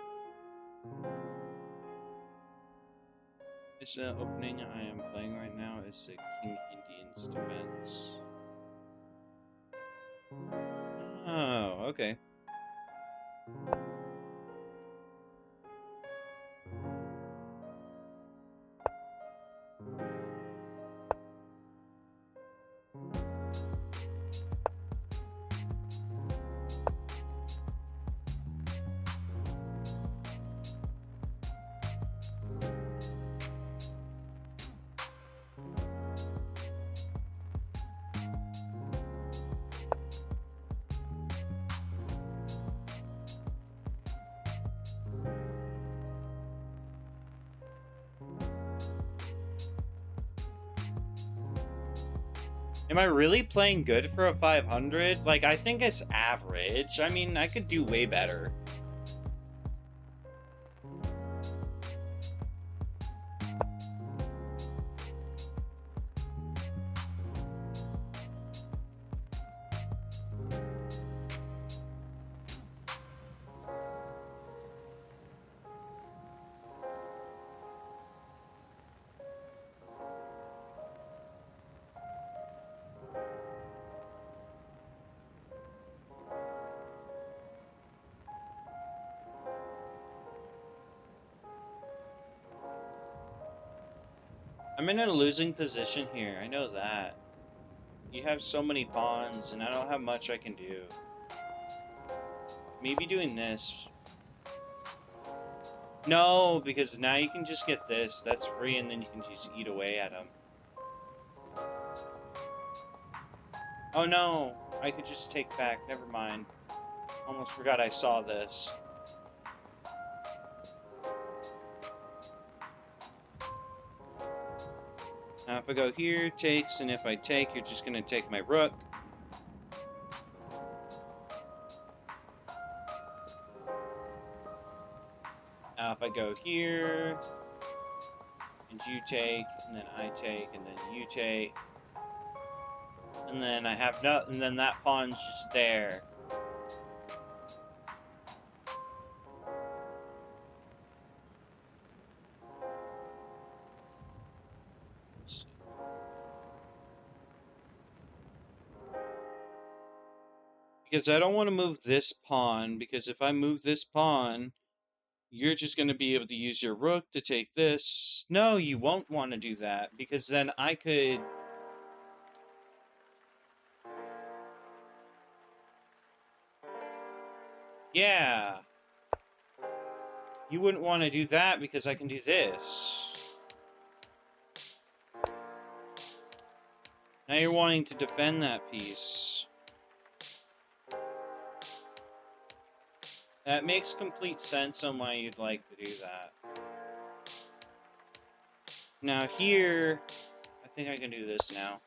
This opening I am playing right now is the King Indian's Defense. Oh, okay. Am I really playing good for a 500? Like, I think it's average. I mean, I could do way better. I'm in a losing position here. I know that. You have so many pawns, and I don't have much I can do. Maybe doing this. No, because now you can just get this. That's free, and then you can just eat away at them. Oh no, I could just take back. Never mind. Almost forgot I saw this. Now if I go here, takes, and if I take, you're just gonna take my rook. Now if I go here, and you take, and then I take, and then you take, and then I have nothing, and then that pawn's just there. Because I don't want to move this pawn, because if I move this pawn, you're just going to be able to use your rook to take this. No, you won't want to do that, because then I could... Yeah. You wouldn't want to do that, because I can do this. Now you're wanting to defend that piece. That makes complete sense on why you'd like to do that. Now here, I think I can do this now.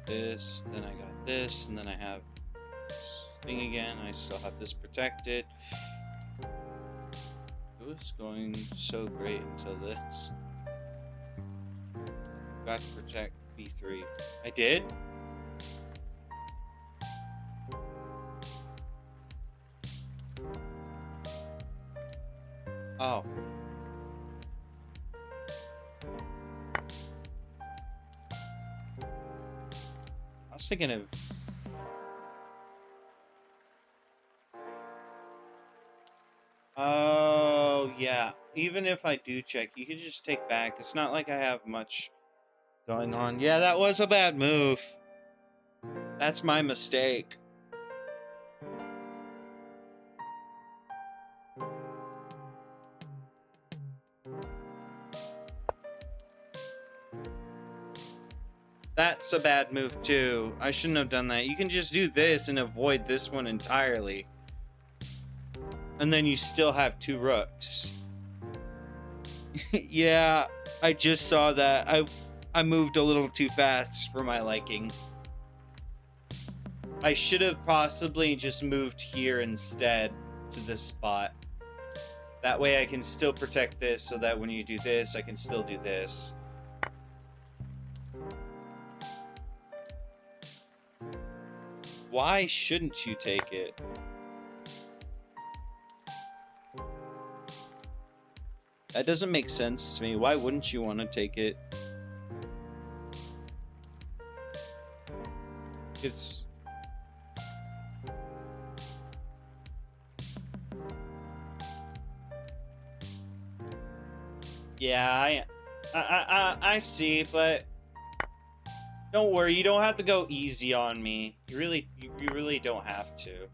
This, then I got this, and then I have this thing again. I still have this protected. It was going so great until this. Got to protect B3. I did? Oh. I was thinking of... Oh, yeah. Even if I do check, you can just take back. It's not like I have much going on. Yeah, that was a bad move. That's my mistake. That's a bad move too. I shouldn't have done that. You can just do this and avoid this one entirely. And then you still have two rooks. Yeah, I just saw that. I moved a little too fast for my liking. I should have possibly just moved here instead to this spot. That way I can still protect this so that when you do this, I can still do this. Why shouldn't you take it? That doesn't make sense to me. Why wouldn't you want to take it? It's... Yeah, I see, but don't worry, you don't have to go easy on me. You really don't have to.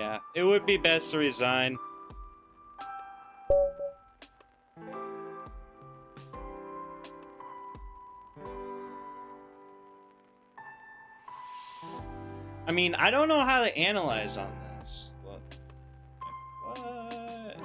Yeah, it would be best to resign. I mean, I don't know how to analyze on this. Look. What?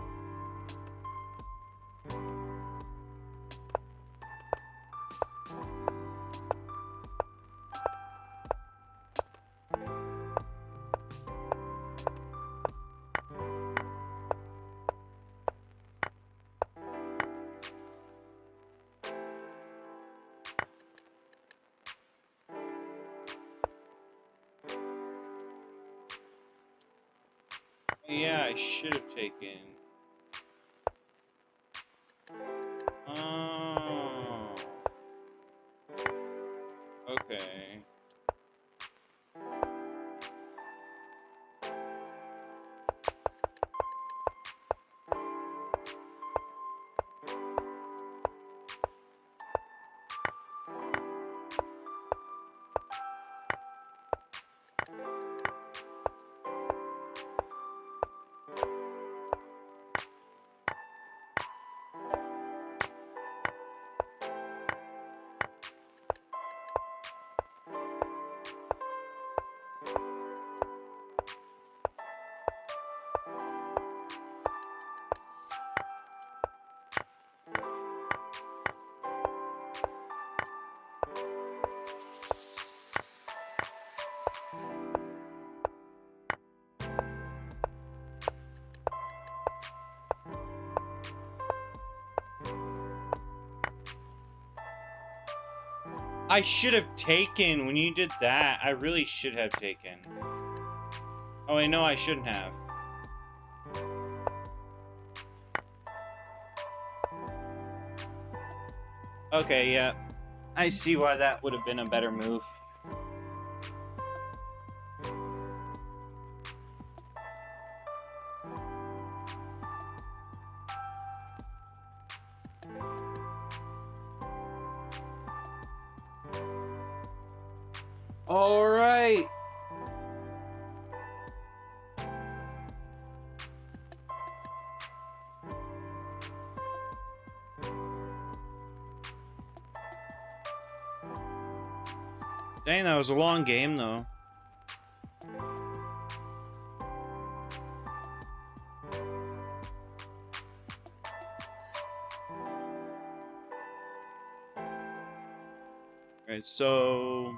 Yeah, I should have taken. Oh. Okay. I should have taken when you did that. I really should have taken. Oh, I know I shouldn't have. Okay, yeah. I see why that would have been a better move. All right. Dang, that was a long game, though. Alright, so...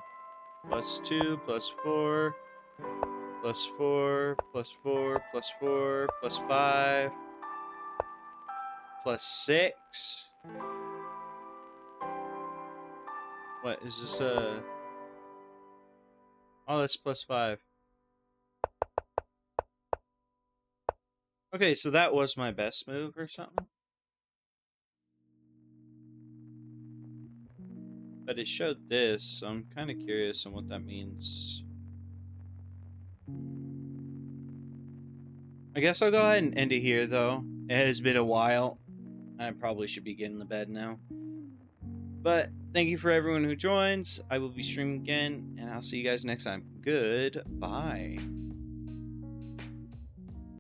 +2, +4, +4, +4, +4, +5, +6. What, is this a... Oh, that's +5. Okay, so that was my best move or something? But it showed this, so I'm kind of curious on what that means. I guess I'll go ahead and end it here, though. It has been a while. I probably should be getting to bed now. But thank you for everyone who joins. I will be streaming again, and I'll see you guys next time. Goodbye.